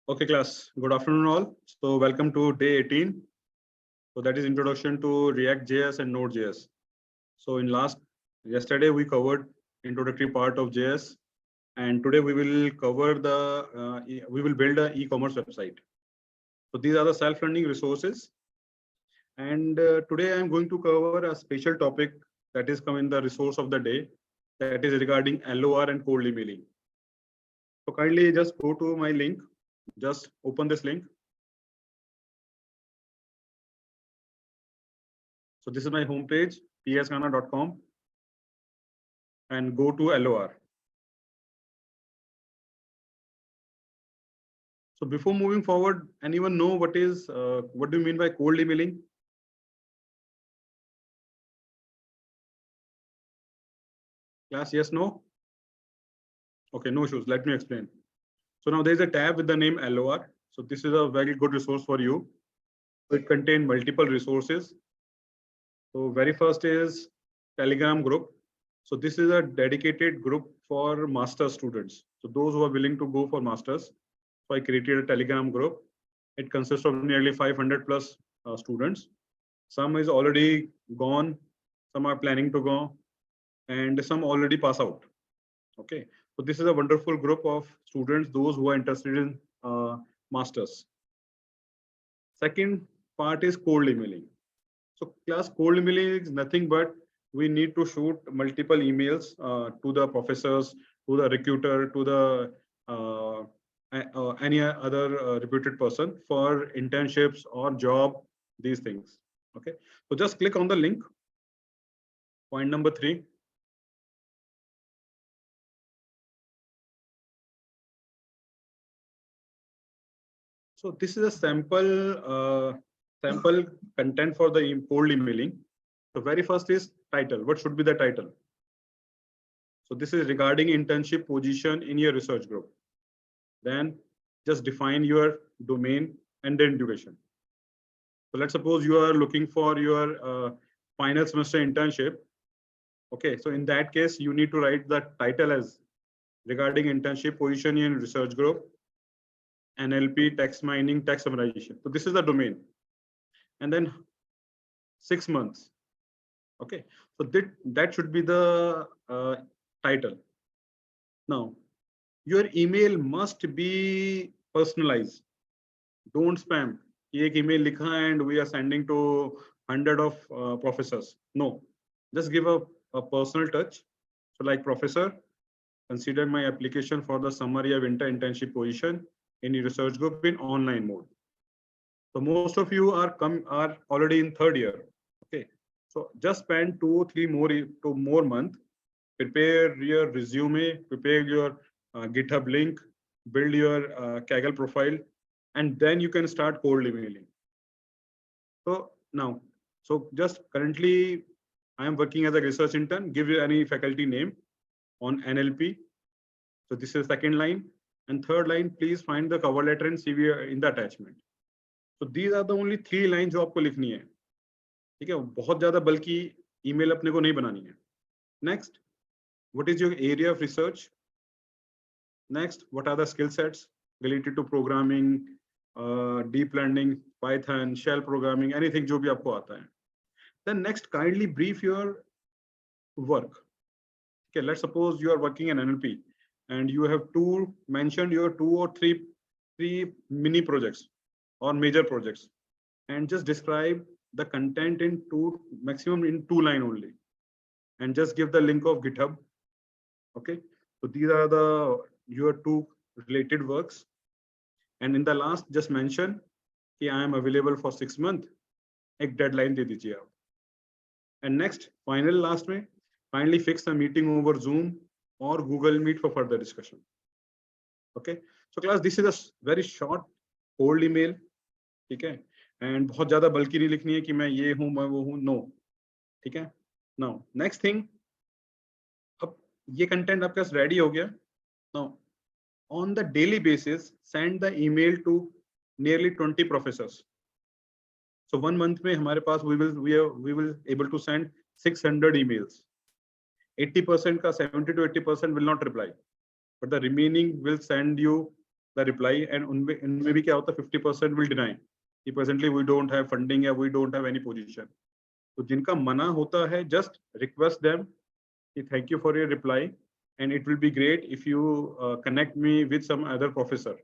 Okay, class. Good afternoon, all. So, welcome to day 18. So, that is introduction to React.js and Node.js. So, yesterday we covered introductory part of JS, and today we will cover we will build an e-commerce website. So, these are the self-learning resources. And today I am going to cover a special topic that is coming the resource of the day, that is regarding LOR and cold emailing. So, kindly just go to my link. Just open this link. So this is my homepage, psghana.com, and go to LOR. So before moving forward, anyone know what do you mean by cold emailing? Class, yes, no? Okay, no issues. Let me explain. So now there is a tab with the name LOR. So this is a very good resource for you. It contains multiple resources. So very first is Telegram group. So this is a dedicated group for master students. So those who are willing to go for masters. So I created a Telegram group. It consists of nearly 500 plus students. Some is already gone, some are planning to go, and some already pass out. Okay, so this is a wonderful group of students, those who are interested in masters. Second part is cold emailing. So class, cold emailing is nothing but we need to shoot multiple emails to the professors, to the recruiter, to the any other reputed person for internships or job, these things. Okay, so just click on the link. Point number 3. So this is a sample content for the cold emailing. The very first is title. What should be the title? So this is regarding internship position in your research group. Then just define your domain and then duration. So let's suppose you are looking for your final semester internship. Okay, so in that case, you need to write the title as regarding internship position in research group, NLP, text mining, text summarization. So this is the domain. And then 6 months. Okay, so that should be the title. Now, your email must be personalized. Don't spam. Ek email likha and we are sending to 100 of professors. No, just give a personal touch. So like, professor, consider my application for the summary of internship position in research group in online mode. So most of you are already in 3rd year. Okay, so just spend 2-3 more months. Prepare your resume, prepare your GitHub link, build your Kaggle profile, and then you can start cold emailing. So now, so just currently, I am working as a research intern. Give you any faculty name on NLP. So this is 2nd line. And 3rd line, please find the cover letter and CV in the attachment. So these are the only 3 lines जो आपको लिखनी है. ठीक है, बहुत ज़्यादा बल्कि email अपने को नहीं बनानी है. Next, what is your area of research? Next, what are the skill sets related to programming, deep learning, Python, shell programming, anything जो भी आपको आता है. Then next, kindly brief your work. Okay, let's suppose you are working in NLP and you have mentioned your 2 or 3 mini projects or major projects, and just describe the content in maximum in 2 lines only, and just give the link of GitHub. Okay, so these are your 2 related works, and in the last just mention कि I am available for 6 months. एक deadline दे दीजिए आप. And next, last में, finally fix a meeting over Zoom or Google Meet for further discussion. Okay, so class, this is a very short cold email. ठीक है, and बहुत ज़्यादा बल्कि नहीं लिखनी है कि मैं ये हूँ मैं वो हूँ. No, ठीक है. Now next thing, अब ये content आपके पास ready हो गया. Now on the daily basis, send the email to nearly 20 professors. So 1 month में हमारे पास we will able to send 600 emails. 80% का 70 to 80% will not reply, but the remaining will send you the reply, and उनमें भी क्या होता है 50% will deny कि presently we don't have funding या we don't have any position. तो जिनका मना होता है, just request them कि thank you for your reply and it will be great if you connect me with some other professor.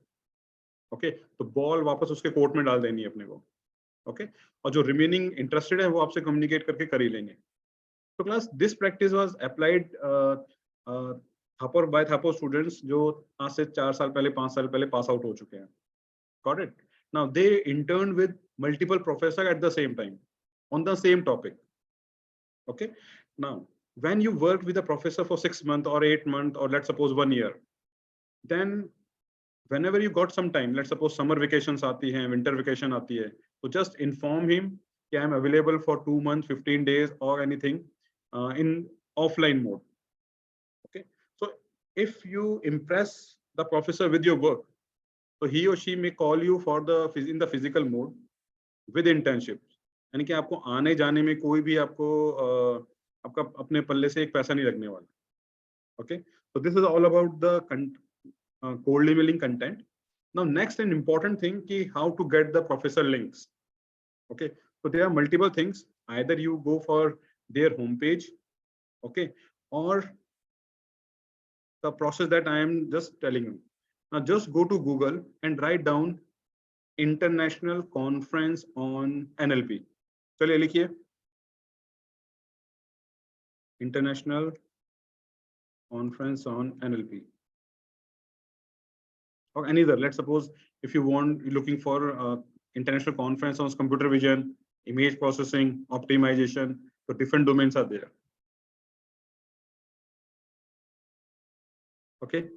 Okay, तो ball वापस उसके कोर्ट में डाल देनी है अपने को. Okay, और जो रिमेनिंग इंटरेस्टेड है वो आपसे कम्युनिकेट करके कर ही लेंगे. तो class this practice was applied Thapar by Thapar students जो आज से 4 साल पहले 5 साल पहले पास आउट हो चुके हैं. Got it? Now they interned with multiple professors at the same time on the same topic. Okay. Now, when you work with a professor for 6 months or 8 months or let's suppose 1 year, then whenever you got some time, let's suppose summer vacations aati hai, winter vacation aati hai, so just inform him that I am available for 2 months, 15 days or anything in offline mode. Okay. So if you impress the professor with your work, so he or she may call you for in the physical mode with internships. यानी कि आपको आने जाने में कोई भी आपको आपका अपने पल्ले से एक पैसा नहीं लगने वाला. Okay, so this is all about the cold emailing content. Now next an important thing ki how to get the professor links. Okay, so there are multiple things. Either you go for their homepage, okay, or the process that I am just telling you. Now just go to Google and write down International Conference on NLP. चलिए लिखिए International Conference on NLP. Or any other. Let's suppose if you want, you're looking for international conference on computer vision, image processing, optimization, so different domains are there. Okay,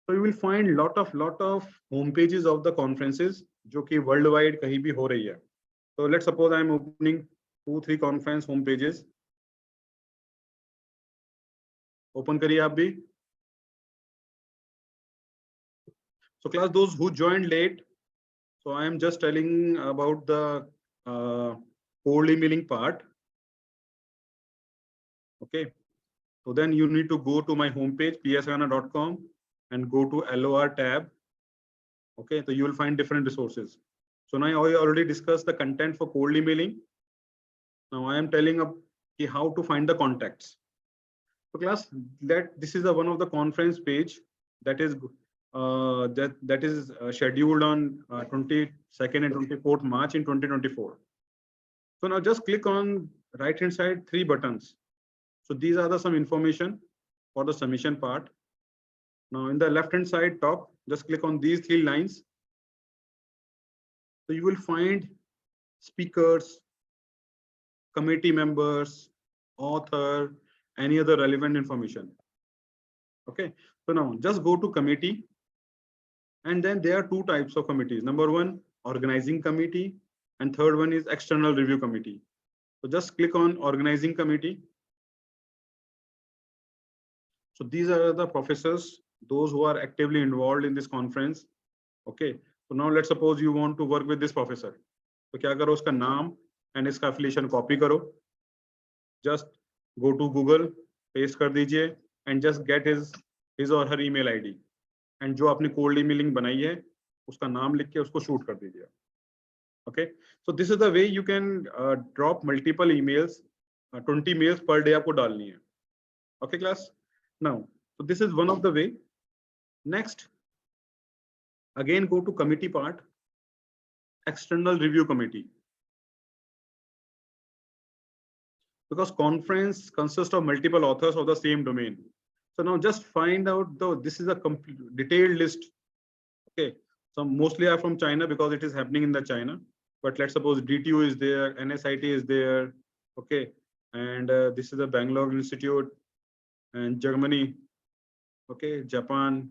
so you will find lot of home pages of the conferences जो कि worldwide कहीं भी हो रही है. So let's suppose I am opening 2-3 conference home pages. Open करिए आप भी. So class, those who joined late, so I am just telling about the cold emailing part. Okay, so then you need to go to my homepage psrana.com and go to LOR tab. Okay, so you will find different resources. So now I already discussed the content for cold emailing. Now I am telling how to find the contacts. So class, this is one of the conference page that is scheduled on 22nd and 24th March in 2024. So now just click on right hand side 3 buttons. So these are some information for the submission part. Now in the left hand side top, just click on these 3 lines. So you will find speakers, committee members, author, any other relevant information. Okay, so now just go to committee. And then there are 2 types of committees. Number 1, organizing committee, and third one is external review committee. So just click on organizing committee. So these are the professors, those who are actively involved in this conference. Okay, so now let's suppose you want to work with this professor. So क्या करो, उसका नाम and इसका affiliation copy करो. Just go to Google, paste कर दीजिए and just get his or her email ID. And जो आपने cold emailing बनाई है उसका नाम लिख के उसको shoot कर दीजिए. Okay, so this is the way you can drop multiple emails. 20 mails per day आपको डालनी है. Okay class. Now, so this is one of the way. Next, again go to committee part, external review committee. Because conference consists of multiple authors of the same domain. So now just find out though this is a complete detailed list. Okay, so mostly are from China because it is happening in the China. But let's suppose DTU is there, NSIT is there. Okay, and this is the Bangalore Institute and Germany. Okay, Japan,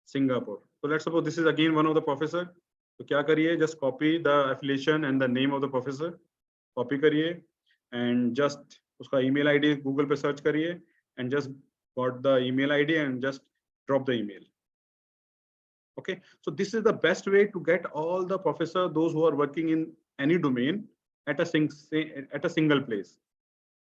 Singapore. So let's suppose this is again one of the professor. So क्या करिए, just copy the affiliation and the name of the professor. Copy करिए and just उसका email ID Google पे search करिए and just got the email ID and just drop the email. Okay, so this is the best way to get all the professor, those who are working in any domain at a single place.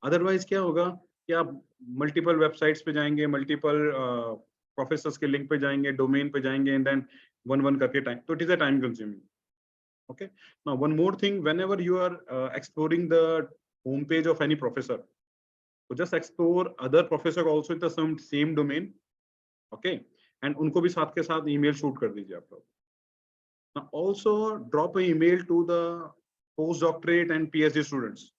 Otherwise क्या होगा कि आप multiple websites पे जाएंगे, multiple professors के link पे जाएंगे, domain पे जाएंगे, and then one करके time. So it is a time consuming. Okay. Now one more thing, whenever you are exploring the homepage of any professor, so just explore other professor also in the same domain. Okay. And उनको भी साथ के साथ email shoot कर दीजिए आप लोग. Now also drop an email to the postdoctorate and PhD students,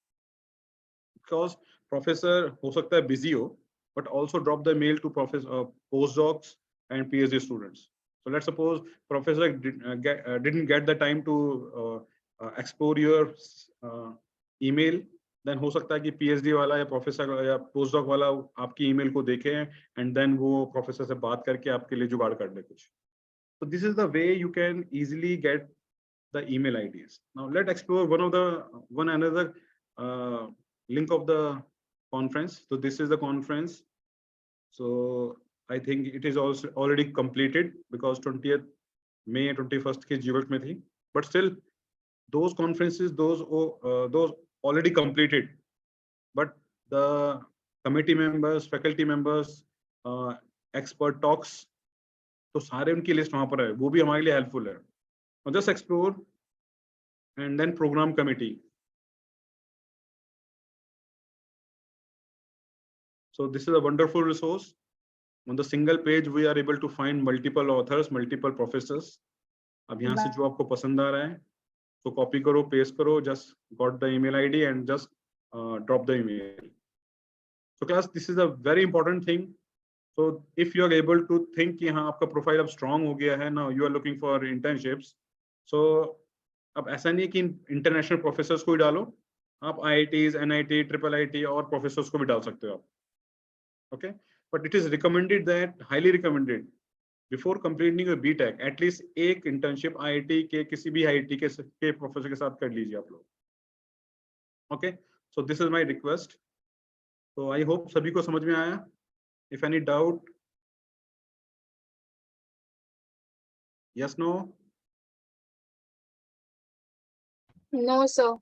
because professor हो सकता है busy हो, but also drop the mail to professor, postdocs and PhD students. So let's suppose professor didn't get the time to explore your email, then हो सकता है कि PhD वाला या professor या postdoc वाला आपकी email को देखे and then वो professor से बात करके आपके लिए जुगाड़ कर ले कुछ. So this is the way you can easily get the email IDs. Now let's explore one another link of the conference. So this is the conference. So I think it is also already completed because 20th May 21st की जीवट में थी. But still, those conferences, those already completed. But the committee members, faculty members, expert talks, तो सारे उनकी list वहां पर है, वो भी हमारे लिए हेल्पफुल है. Now just explore and then program committee. So this is a wonderful resource. On the single page, we are able to find multiple authors, multiple professors. अब यहाँ से जो आपको पसंद आ रहा है, तो कॉपी करो, पेस्ट करो, just got the email ID and just drop the email. So class, this is a very important thing. So if you are able to think कि हाँ आपका प्रोफाइल अब स्ट्रॉन्ग हो गया है, now you are looking for internships. So अब ऐसा नहीं है कि इंटरनेशनल प्रोफेसर्स को ही डालो, आप IITs, NIT, IIIT और प्रोफेसर्स को भी डाल सकते हो आप. Okay, but it is recommended that, highly recommended, before completing your BTech, at least एक internship IIT के किसी भी IIT के प्रोफेसर के साथ कर लीजिए आप लोग. Okay, so this is my request. So I hope सभी को समझ में आया. If any doubt, yes, no? No, sir.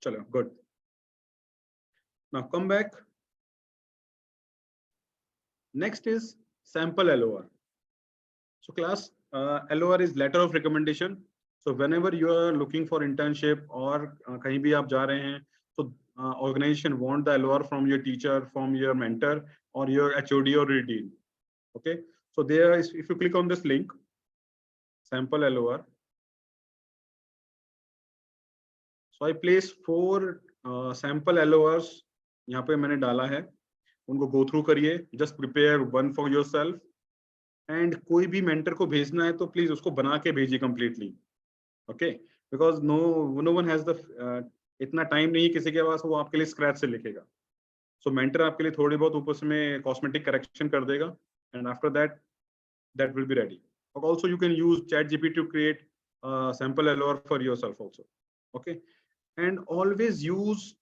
Chalo, good. Now come back. Next is sample LOR. So class, LOR is letter of recommendation. So whenever you are looking for internship or कहीं भी आप जा रहे हैं, so organization want the LOR from your teacher, from your mentor, or your HOD or your dean. Okay, so there is, if you click on this link, sample LOR. So I place 4 sample LORs यहाँ पे मैंने डाला है, उनको go through करिए, just prepare one for yourself. And कोई भी mentor को भेजना है तो please उसको बना के भेजिए completely. Okay, because no one has the इतना टाइम नहीं किसी के पास वो आपके लिए स्क्रैच से लिखेगा. So mentor आपके लिए थोड़ी बहुत ऊपर से में cosmetic correction कर देगा, and after that will be ready. Also you can use ChatGPT to create sample LOR for yourself also. Okay, and always use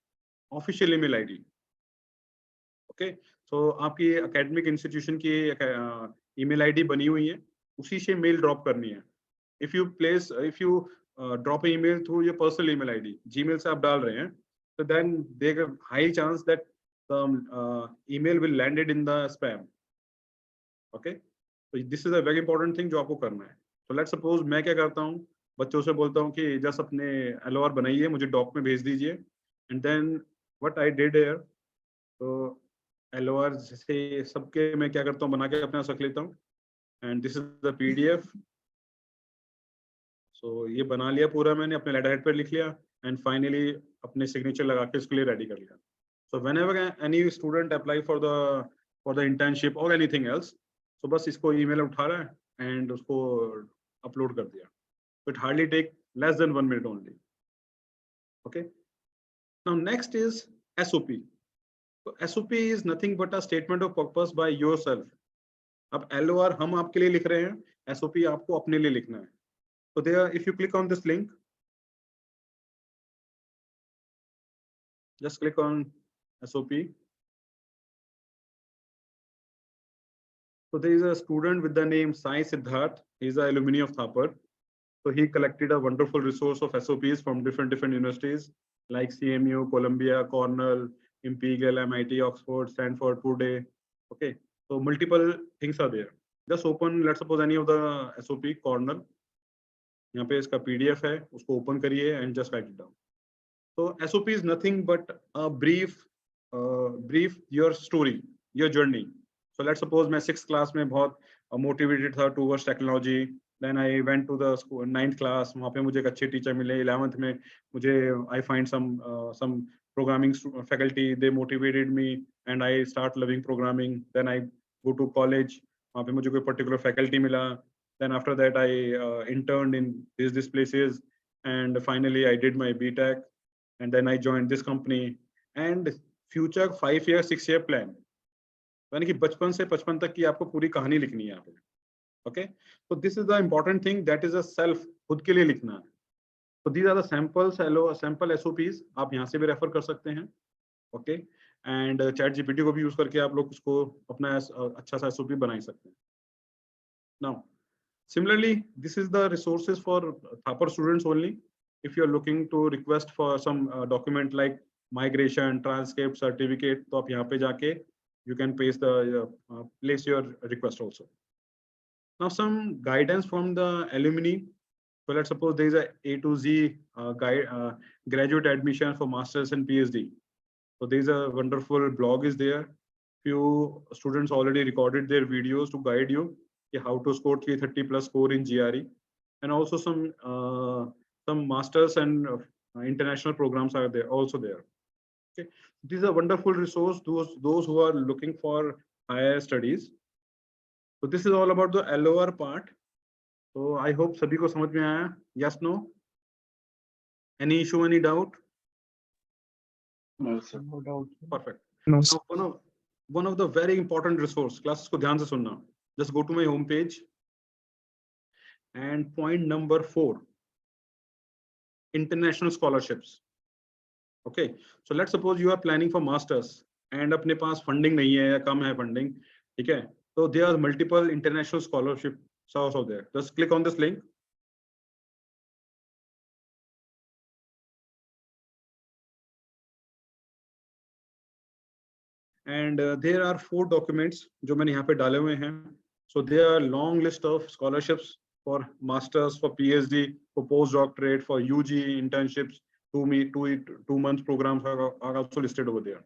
official email ID. Okay, so आपकी academic institution की email ID बनी हुई है, उसी से mail drop करनी है. If you drop an email through your personal email ID, Gmail से आप डाल रहे हैं, so then there's a high chance that the email will landed in the spam. Okay, so this is a very important thing जो आपको करना है. So let's suppose मैं क्या करता हूँ, बच्चों से बोलता हूँ कि just अपने LOR बनाइए, मुझे doc में भेज दीजिए, and then what I did here, तो LOR जैसे सबके मैं क्या करता हूँ, बना के अपने रख लेता हूँ, and this is the PDF. So ये बना लिया पूरा मैंने, अपने लेटर हेड पर लिख लिया, and finally अपने सिग्नेचर लगा के इसके लिए रेडी कर लिया. So whenever any student apply for the internship or anything else, so बस इसको email उठा रहा है and उसको upload कर दिया. So it hardly take less than 1 minute only. Okay. Now next is SOP. So SOP is nothing but a statement of purpose by yourself. अब LOR हम आपके लिए लिख रहे हैं, SOP आपको अपने लिए लिखना है. So there, if you click on this link, just click on SOP. So there is a student with the name Sai Siddharth. He is an alumni of Thapar. So he collected a wonderful resource of SOPs from different universities like CMU, Columbia, Cornell, Imperial, MIT, Oxford, Stanford, Purdue. Okay, so multiple things are there. Just open, let's suppose any of the SOP, Cornell. यहाँ पे इसका PDF है, उसको open करिए and just right it down. So SOP is nothing but a brief your story, your journey. So let's suppose मैं 6th class में बहुत motivated था towards technology. Then I went to the school 9th class. वहाँ पे मुझे एक अच्छे teacher मिले. 11th में मुझे I find some programming faculty. They motivated me and I start loving programming. Then I go to college. वहाँ पे मुझे कोई particular faculty मिला. Then after that I interned in these places and finally I did my BTech. And then I joined this company and future 5 year 6 year plan. यानी कि बचपन से 55 तक की आपको पूरी कहानी लिखनी है यहाँ पे. Okay, so this is the important thing, that is a self, खुद के लिए लिखना है. So these are the samples, sample SOPs. आप यहाँ से भी रेफर कर सकते हैं. Okay, and ChatGPT को भी यूज करके आप लोग उसको अपना अच्छा सा SOP बना सकते हैं. Now, similarly, this is the resources for Thapar students only. If you are looking to request for some document like migration, transcript, certificate, तो आप यहाँ पे जाके you can place your request also. Now some guidance from the alumni. So let's suppose there is a A to Z graduate admission for masters and PhD. So there is a wonderful blog is there. Few students already recorded their videos to guide you how to score 330 plus score in GRE, and also some masters and international programs are there also there. Okay, this is a wonderful resource those who are looking for higher studies. So this is all about the LOR part. So I hope sabhi ko samajh mein aaya. Yes, no? Any issue, any doubt? No, sir. No doubt. Perfect. No, Now, one of the very important resource, classes ko dhyan se sunna. Just go to my home page. And point number 4, international scholarships. Okay, so let's suppose you are planning for masters and अपने पास funding नहीं है या कम है funding, ठीक है? So there are multiple international scholarships also there. Just click on this link. And there are 4 documents जो मैंने यहाँ पे डाले हुए हैं. So there are long list of scholarships for masters, for PhD, for postdoctorate, for UG internships, 2 month programs are also listed over there.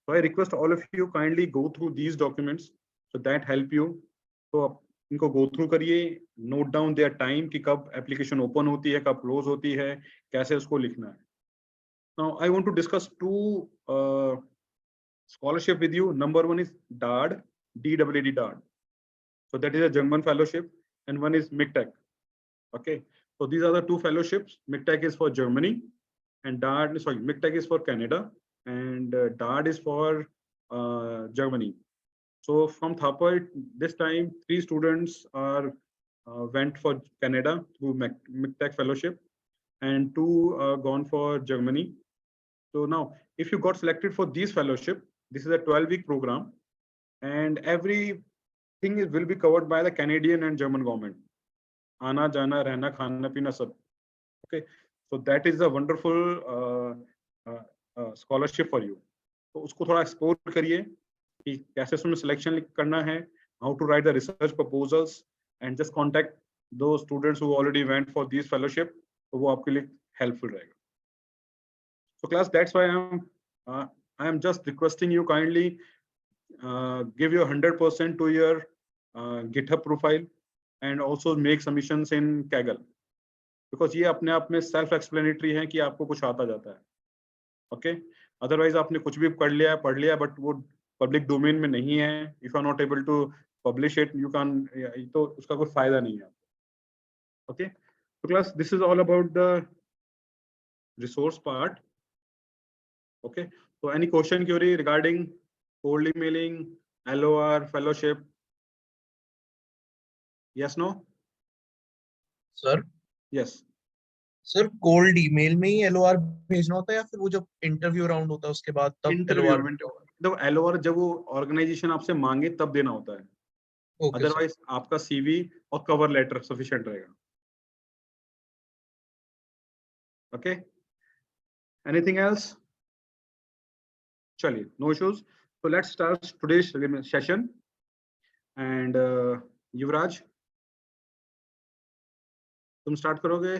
So I request all of you kindly go through these documents so that help you. So इनको go through करिए, note down their time कि कब application open होती है, कब close होती है, कैसे उसको लिखना है. Now I want to discuss 2 scholarship with you. Number 1 is DAAD, DAAD DAAD. So that is a German fellowship, and one is MICTEC. Okay, so these are the 2 fellowships. MICTEC is for Germany, and MICTEC is for Canada, and DAAD is for Germany. So from Thapar, this time 3 students are went for Canada through MICTEC fellowship, and 2 gone for Germany. So now, if you got selected for this fellowship, this is a 12-week program, and everything will be covered by the Canadian and German government. Aana, jana, rehna, khana, pina, sab. Okay, so that is a wonderful scholarship for you. तो उसको थोड़ा explore करिए कि कैसे उसमें selection करना है, how to write the research proposals, and just contact those students who already went for this fellowship. तो वो आपके लिए helpful रहेगा. So class, that's why I am just requesting you kindly give your 100% to your GitHub profile and also make submissions in Kaggle, because ये अपने आप में self explanatory है कि आपको कुछ आता जाता है. Okay, otherwise आपने कुछ भी पढ़ लिया but वो public domain में नहीं है, if you are not able to publish it, you can, तो उसका कोई फायदा नहीं है. Okay, so class, this is all about the resource part. Okay, so any question, query regarding cold emailing, LOR, fellowship? Yes, no? Sir Yes. Sir cold email में ही LOR भेजना होता है या फिर वो जब इंटरव्यू राउंड होता है उसके बाद तब इंटरव्यू एलओआर? जब LOR जब वो ऑर्गेनाइजेशन आपसे मांगे तब देना होता है. Okay sir. अदरवाइज आपका CV और कवर लेटर सफिशिएंट रहेगा. Okay, anything else? चलिए, no issues. So let's start today's session. And Yuvraj, तुम स्टार्ट करोगे?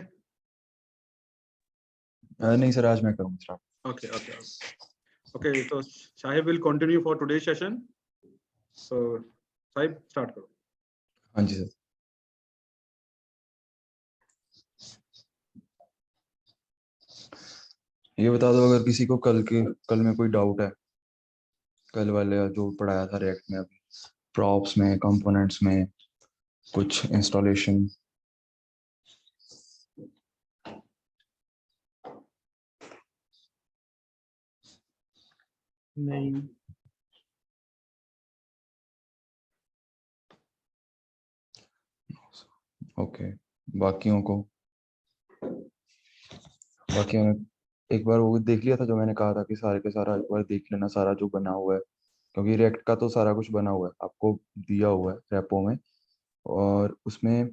नहीं सर, आज मैं करूँगा start. Okay, okay, okay. So Shahib will continue for today's session. So Shahib, start करो. हाँ जी सर। ये बता दो अगर किसी को कल में कोई डाउट है, कल वाले जो पढ़ाया था रिएक्ट में, अभी प्रॉप्स में, कंपोनेंट्स में, कुछ इंस्टॉलेशन। नहीं। ओके, बाकियों ने एक बार वो देख लिया था जो मैंने कहा था कि सारे के सारा एक बार देख लेना, सारा जो बना हुआ है, क्योंकि रिएक्ट का तो सारा कुछ बना हुआ है, आपको दिया हुआ है रेपो में, और उसमें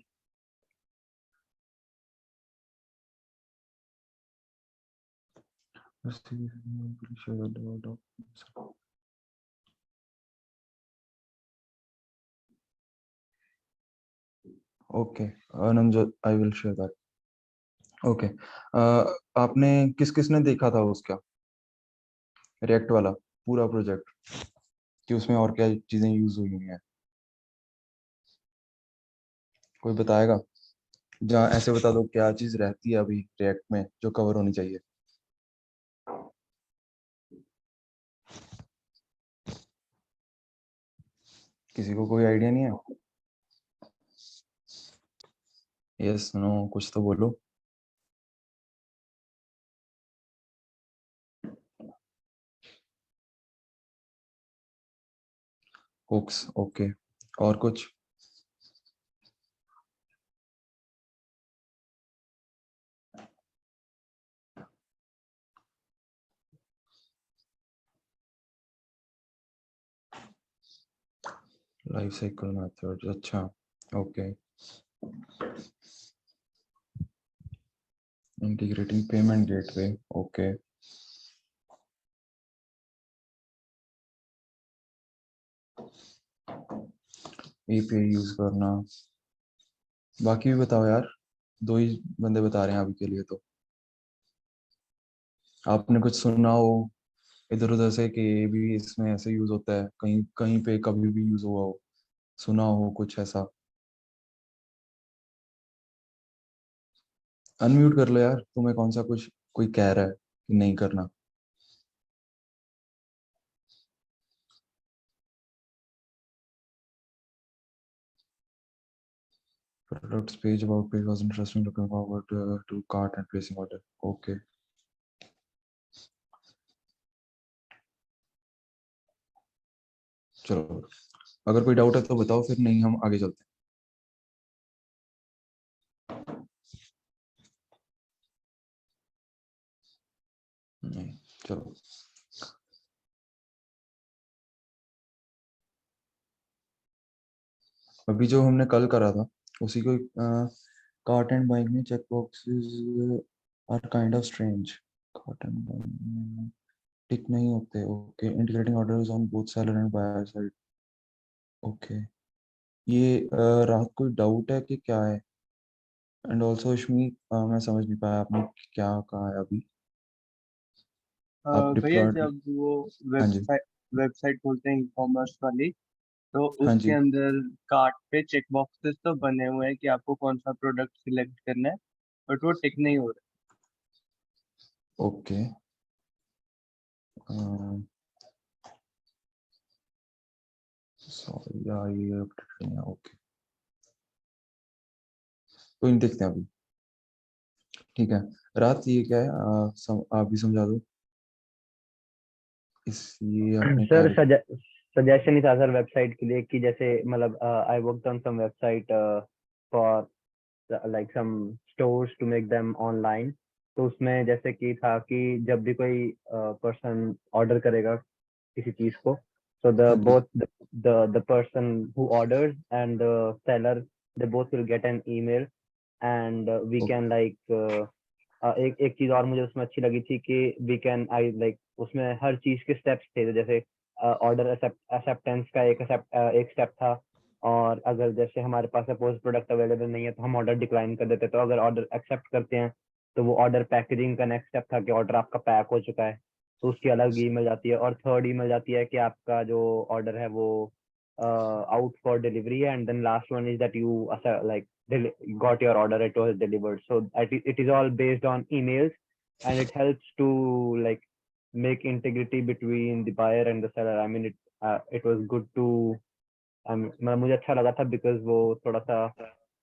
okay Anand, I will share that. Okay, आपने किस ने देखा था उसका रिएक्ट वाला पूरा प्रोजेक्ट, कि उसमें और क्या चीजें यूज हुई हैं? कोई बताएगा? जहाँ ऐसे बता दो क्या चीज रहती है अभी रिएक्ट में जो कवर होनी चाहिए। किसी को कोई आइडिया नहीं है? यस, नो, कुछ तो बोलो। हुक्स, ओके, और कुछ? लाइफ साइकिल मेथड, अच्छा, okay. Integrating payment gateway, okay. API use करना। बाकी भी बताओ यार, दो ही बंदे बता रहे हैं अभी के लिए तो। आपने कुछ सुना हो इधर उधर से कि ये भी इसमें ऐसे यूज होता है, कहीं कहीं पे कभी भी यूज हुआ हो, सुना हो कुछ ऐसा? अनम्यूट कर लो यार, तुम्हें कौन सा कुछ कोई कह रहा है कि नहीं करना? Products page, about page was interesting, looking forward to cart and placing order. Okay. चलो, अगर कोई डाउट है तो बताओ, फिर नहीं हम आगे चलते हैं। नहीं, चलो। अभी जो हमने कल करा था उसी को, कार्ट एंड बाइंग में check boxes are kind of strange. Cart and buying tick नहीं होते, okay. Integrating orders on both seller and buyer side, okay. ये रात को डाउट है कि क्या है? एंड ऑल्सो अश्मी, मैं समझ नहीं पाया आपने क्या कहा है अभी। आप भैया डिप्लॉयड, जब वो हाँ जी, वेबसाइट खोलते हैं ई कॉमर्स वाली, तो हाँ उसके जी, अंदर कार्ट पे चेक बॉक्सेस तो बने हुए हैं कि आपको कौन सा प्रोडक्ट सिलेक्ट करना है, बट वो टिक नहीं हो रहा। ओके। सॉरी यार, ये अपडेट नहीं है, ओके। कोई नहीं, देखते हैं अभी। ठीक है, रात ये क्या है, आप भी समझा दो इस, ये आपने क्या? सर सजेशन ही था सर वेबसाइट के लिए कि जैसे मतलब I worked on some website for like some stores to make them online. तो उसमें जैसे कि था कि जब भी कोई पर्सन ऑर्डर करेगा किसी चीज को, so the हाँ जी, both the person who orders and the seller, they both will get an email, and we okay, can like एक चीज और मुझे उसमें अच्छी लगी थी कि वी कैन आई लाइक उसमें हर चीज के स्टेप्स थे। तो जैसे ऑर्डर एक्सेप्टेंस का एक स्टेप था, और अगर जैसे हमारे पास सपोज प्रोडक्ट अवेलेबल नहीं है तो हम ऑर्डर डिक्लाइन कर देते हैं। तो अगर ऑर्डर एक्सेप्ट करते हैं तो वो ऑर्डर पैकेजिंग का नेक्स्ट स्टेप था कि ऑर्डर आपका पैक हो चुका है, तो उसकी अलग ईमेल जाती है। और थर्ड ईमेल जाती है कि आपका जो ऑर्डर है वो out for delivery, and then last one is that you like got your order, it was delivered. So it is all based on emails, and it helps to like make integrity between the buyer and the seller. I mean it was good to मतलब मुझे अच्छा लगा था because वो थोड़ा सा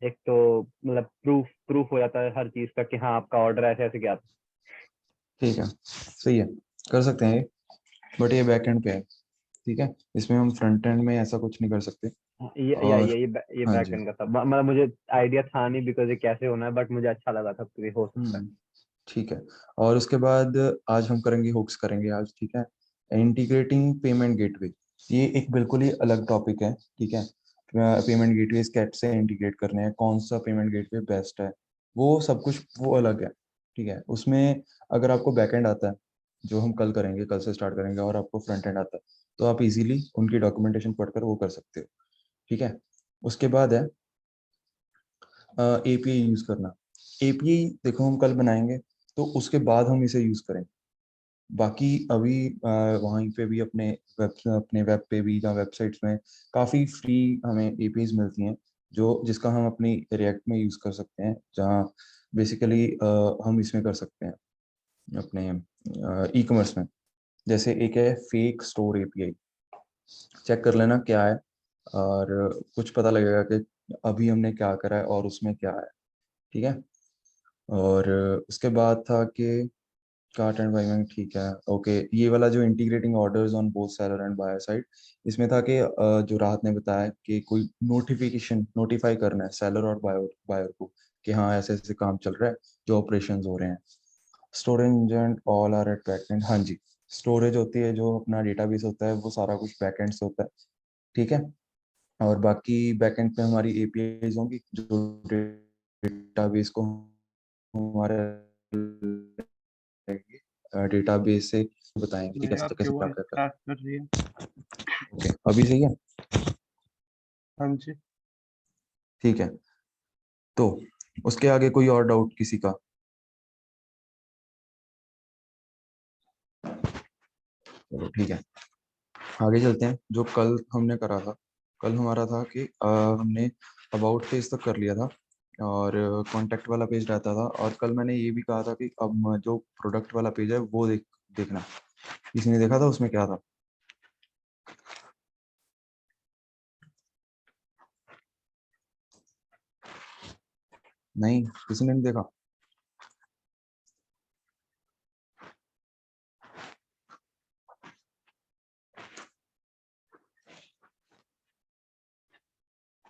एक तो मतलब प्रूफ हो जाता है हर चीज का कि हाँ आपका ऑर्डर ऐसे ऐसे गया था। ठीक है, सही है, कर सकते हैं ये, बट ये बैक एंड पे है। ठीक है, इसमें हम फ्रंट एंड में ऐसा कुछ नहीं कर सकते। और ये हाँ बैक जी, एंड का था, मतलब मुझे आइडिया था नहीं बिकॉज ये कैसे होना है, बट मुझे अच्छा लगा था कि हो सकता है। ठीक है। और उसके बाद आज हम करेंगे हुक्स करेंगे आज, ठीक है। इंटीग्रेटिंग पेमेंट गेटवे, ये एक बिल्कुल ही अलग टॉपिक है, ठीक है। पेमेंट गेटवे कैसे इंटीग्रेट करने हैं, कौन सा पेमेंट गेटवे बेस्ट है, वो सब कुछ वो अलग है, ठीक है। उसमें अगर आपको बैकएंड आता है, जो हम कल करेंगे, कल से स्टार्ट करेंगे, और आपको फ्रंट एंड आता है, तो आप इजीली उनकी डॉक्यूमेंटेशन पढ़कर वो कर सकते हो, ठीक है। उसके बाद है एपीआई यूज करना। एपीआई देखो हम कल बनाएंगे, तो उसके बाद हम इसे यूज करेंगे। बाकी अभी वहीं पे भी अपने वेब पे भी या वेबसाइट्स में काफ़ी फ्री हमें एपीआईज मिलती हैं, जो जिसका हम अपनी रिएक्ट में यूज़ कर सकते हैं, जहाँ बेसिकली हम इसमें कर सकते हैं अपने ई कॉमर्स में। जैसे एक है फेक स्टोर एपीआई, चेक कर लेना क्या है, और कुछ पता लगेगा कि अभी हमने क्या करा है और उसमें क्या है, ठीक है। और उसके बाद था कि कार्ट एंड बाइंग, ठीक है, ओके। ये वाला जो integrating orders on both seller and buyer side, इसमें था कि जो राहत ने बताया कि कोई नोटिफिकेशन नोटिफाई करना है सेलर और बायर को कि हाँ ऐसे ऐसे काम चल रहा है, जो ऑपरेशंस हो रहे हैं। Storage engine all are at backend, हाँ जी। स्टोरेज होती है, जो अपना डेटाबेस होता है, वो सारा कुछ बैकएंड से होता है, ठीक है। और बाकी बैकएंड पे हमारी एपीआईज होंगी, जो डेटाबेस को हमारे डेटाबेस से बताएंगे कि नहीं, कैसे आपकी कैसे क्या वॉइस करता क्रैक कर रही है। है। ओके, अभी सही है, हाँ जी। ठीक है। तो उसके आगे कोई और डाउट किसी का? चलो ठीक है, आगे चलते हैं। जो कल हमने करा था, कल हमारा था कि हमने अबाउट पेज तक कर लिया था, और कांटेक्ट वाला पेज रहता था। और कल मैंने ये भी कहा था कि अब जो प्रोडक्ट वाला पेज है वो देखना। किसी ने देखा था उसमें क्या था? नहीं, किसी ने नहीं देखा।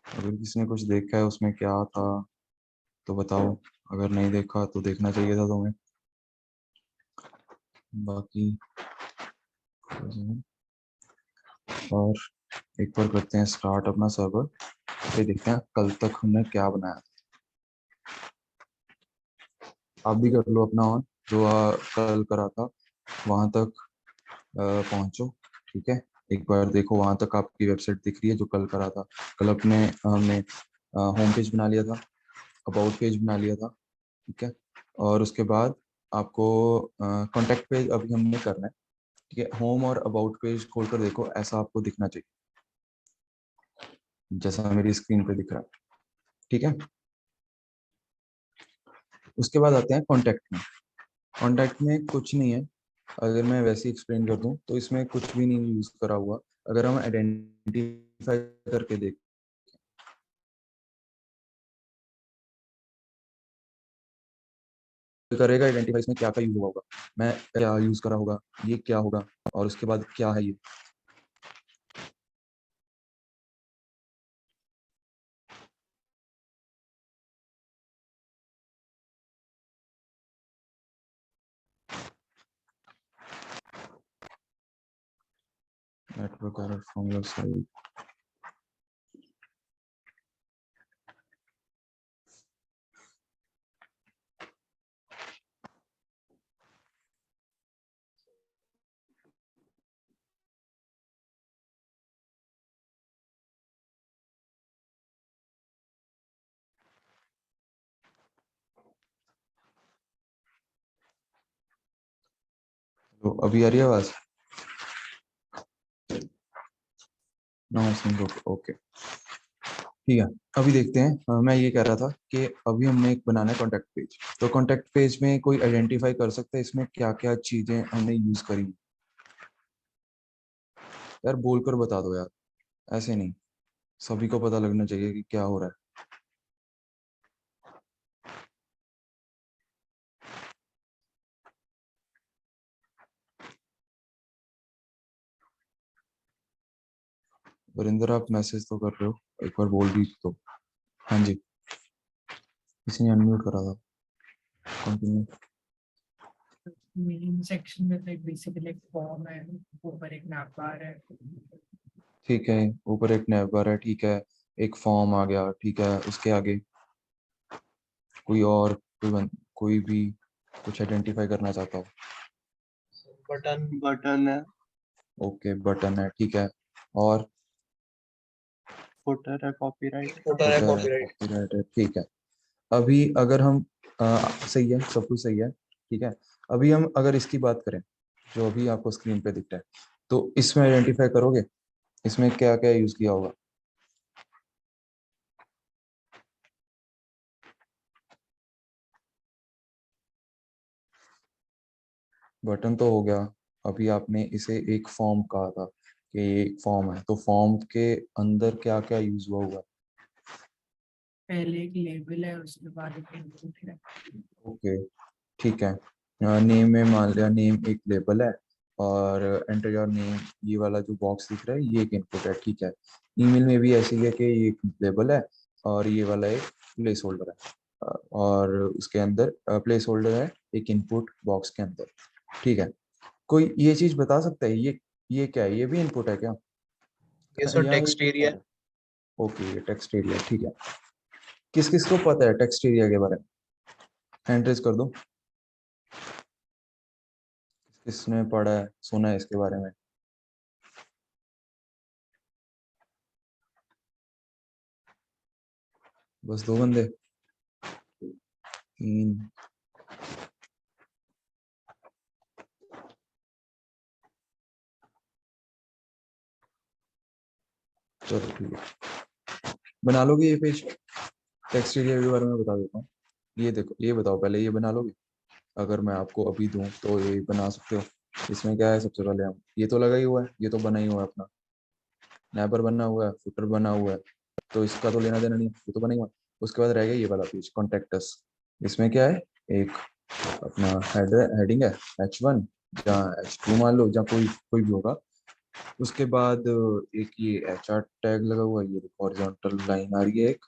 अगर किसी ने कुछ देखा है उसमें क्या था तो बताओ, अगर नहीं देखा तो देखना चाहिए था तुम्हें। बाकी और एक बार करते हैं स्टार्ट अपना सर्वर, फिर देखते हैं कल तक हमने क्या बनाया। आप भी कर लो अपना ऑन, जो कल करा था वहां तक पहुंचो, ठीक है। एक बार देखो वहां तक आपकी वेबसाइट दिख रही है जो कल करा था। कल हमने होम पेज बना लिया था, अबाउट पेज बना लिया था, ठीक है। और उसके बाद आपको कॉन्टेक्ट पेज अभी हमने करना है, ठीक है। होम और अबाउट पेज खोलकर देखो, ऐसा आपको दिखना चाहिए जैसा मेरी स्क्रीन पे दिख रहा है, ठीक है। उसके बाद आते हैं कॉन्टैक्ट में। कॉन्टैक्ट में कुछ नहीं है, अगर मैं वैसे एक्सप्लेन कर दूं तो इसमें कुछ भी नहीं यूज करा हुआ। अगर हम आइडेंटिफाई करके देख करेगा आइडेंटिफाई इसमें क्या क्या यूज हुआ होगा, मैं क्या यूज करा होगा, ये क्या होगा, और उसके बाद क्या है ये। Network error from your side. तो अभी आ रही है आवाज? नो, ओके, ठीक है। अभी देखते हैं। मैं ये कह रहा था कि अभी हमने एक बनाना है कॉन्टैक्ट पेज। तो कॉन्टैक्ट पेज में कोई आइडेंटिफाई कर सकता है इसमें क्या क्या चीजें हमने यूज करी? यार बोल कर बता दो यार, ऐसे नहीं, सभी को पता लगना चाहिए कि क्या हो रहा है। वरिंदर आप मैसेज तो कर रहे हो, एक बार बोल भी तो। हाँ जी, किसी ने अनम्यूट करा था। कंटिन्यू। मेन सेक्शन में तो बेसिकली एक फॉर्म है, ऊपर एक नैपबार है। ठीक है, ऊपर एक नेवर है, ठीक है। एक फॉर्म आ गया, ठीक है। उसके आगे कोई और कोई भी कुछ आइडेंटिफाई करना चाहता हो? बटन बटन है, ओके, बटन है, ठीक है। और फुटर है, कॉपीराइट। फुटर है, footer है, कॉपीराइट। copyright है, ठीक है। अभी अगर हम सही है, सब कुछ सही है, ठीक है। अभी हम अगर इसकी बात करें, जो अभी आपको स्क्रीन पे दिख रहा है, तो इसमें आइडेंटिफाई करोगे इसमें क्या क्या यूज किया होगा? बटन तो हो गया। अभी आपने इसे एक फॉर्म कहा था कि ये एक फॉर्म है, तो फॉर्म के अंदर क्या क्या यूज हुआ होगा? पहले एक लेबल है, उसके बाद एक इनपुट है। ओके, ठीक है। नेम में मान लिया नेम एक लेबल है, और एंटर योर नेम ये वाला जो बॉक्स दिख रहा है ये एक इनपुट है, ठीक है। ईमेल में भी ऐसे ही है कि ये एक लेबल है और ये वाला एक प्लेस होल्डर है। और उसके अंदर प्लेस होल्डर है एक इनपुट बॉक्स के अंदर, ठीक है। कोई ये चीज बता सकता है ये क्या है? ये भी इनपुट है क्या? ये सर या ये टेक्स्ट एरिया है। ओके, ये टेक्स्ट एरिया, ठीक है। किस किस को पता है टेक्स्ट एरिया के बारे में? हैंड रेज कर दो, किसने पढ़ा है, सुना है इसके बारे में? बस 2 बंदे, 3। चलो ठीक है, बना लोगे ये पेज? टेक्स्ट एरिया के बारे में बता देता हूँ। ये देखो, ये बताओ पहले, ये बना लोगे? अगर मैं आपको अभी दूं तो ये बना सकते हो। इसमें क्या है, सबसे पहले हम ये तो लगा ही हुआ है, ये तो बना ही हुआ है अपना। नैपर बना हुआ है, फुटर बना हुआ है, तो इसका तो लेना देना नहीं है, ये तो बना ही हुआ है। उसके बाद रह गया ये वाला पेज, कॉन्टेक्ट अस। इसमें क्या है, एक अपना हेडिंग है H1, जहाँ H2 मान लो, जहाँ कोई कोई भी होगा। उसके बाद एक ये HR टैग लगा हुआ है, ये हॉरिजॉन्टल लाइन आ रही है एक।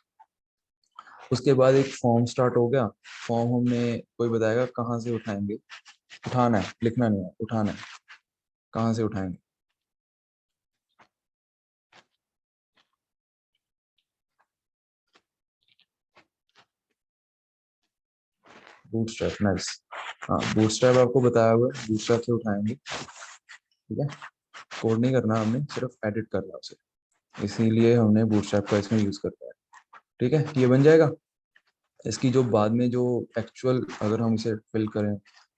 उसके बाद एक फॉर्म स्टार्ट हो गया। फॉर्म हमने, कोई बताएगा कहाँ से उठाएंगे? उठाना है, लिखना नहीं है, उठाना है। कहाँ से उठाएंगे? Bootstrap, nice. हाँ, बूटस्ट्रैप आपको बताया हुआ है, बूटस्ट्रैप से उठाएंगे, ठीक है। कोड नहीं करना हमने, सिर्फ एडिट करना है उसे, इसीलिए हमने बूटस्ट्रैप का इसमें यूज करता है, ठीक है। ये बन जाएगा। इसकी जो बाद में जो एक्चुअल, अगर हम इसे फिल करें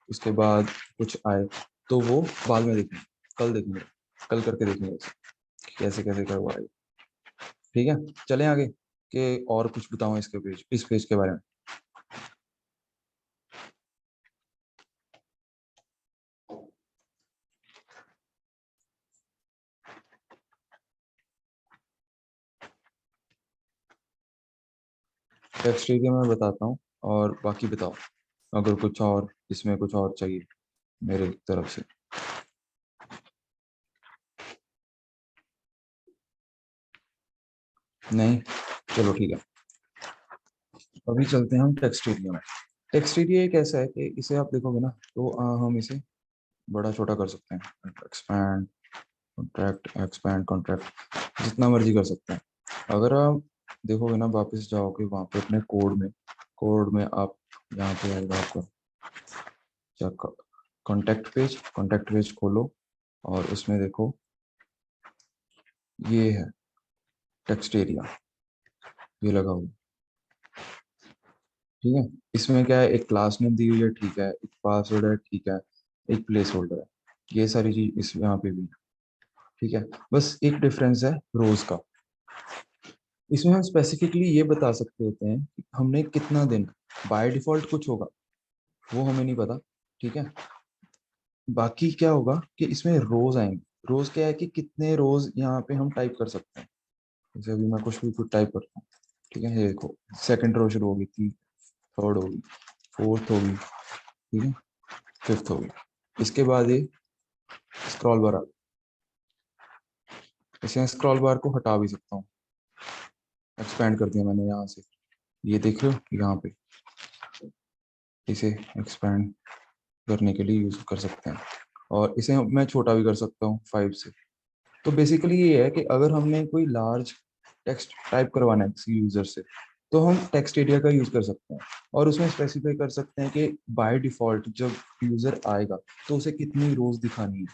उसके बाद कुछ आए, तो वो बाद में देखेंगे, कल देखेंगे, कल करके देखेंगे इसे, कि कैसे कैसे करवा है, ठीक है। चलें आगे, कि और कुछ बताऊं इसके पेज, इस पेज के बारे में? टेक्स्ट एरिया में बताता हूँ, और बाकी बताओ अगर कुछ और इसमें कुछ और चाहिए मेरे तरफ से। नहीं, चलो ठीक है। अभी चलते हैं हम टेक्स्ट एरिया में। टेक्स्ट एरिया एक ऐसा है कि इसे आप देखोगे ना, तो हम इसे बड़ा छोटा कर सकते हैं, एक्सपैंड कॉन्ट्रैक्ट, एक्सपैंड कॉन्ट्रैक्ट, जितना मर्जी कर सकते हैं। अगर आप देखोगे ना, वापस जाओगे वहां पे अपने कोड में आप यहाँ पे आएगा आपका कॉन्टैक्ट पेज खोलो, और उसमें देखो ये है टेक्स्ट एरिया, ये लगा हुआ, ठीक है। इसमें क्या है, एक क्लास नेम दी हुई है, ठीक है, एक पासवर्ड है, ठीक है, एक प्लेस होल्डर है। ये सारी चीज इस यहाँ पे भी, ठीक है। बस एक डिफरेंस है रोज का। इसमें हम स्पेसिफिकली ये बता सकते होते हैं कि हमने कितना दिन, बाय डिफॉल्ट कुछ होगा वो हमें नहीं पता, ठीक है। बाकी क्या होगा कि इसमें रोज आएंगे। रोज क्या है कि कितने रोज यहाँ पे हम टाइप कर सकते हैं। जैसे अभी मैं कुछ भी कुछ टाइप करता हूँ, ठीक है। ये देखो, सेकंड रो शुरू होगी, थर्ड होगी, फोर्थ होगी, ठीक है, फिफ्थ होगी। इसके बाद ये स्क्रॉल बार आ, इसे स्क्रॉल बार को हटा भी सकता हूँ, एक्सपेंड कर दिया मैंने यहाँ से, ये देख रहे हो यहाँ पे, इसे एक्सपेंड करने के लिए यूज कर सकते हैं। और इसे मैं छोटा भी कर सकता हूँ 5 से। तो बेसिकली ये है कि अगर हमने कोई लार्ज टेक्स्ट टाइप करवाना है किसी यूजर से, तो हम टेक्स्ट एरिया का यूज कर सकते हैं और उसमें स्पेसिफाई कर सकते हैं कि बाय डिफॉल्ट जब यूजर आएगा तो उसे कितनी रोज दिखानी है,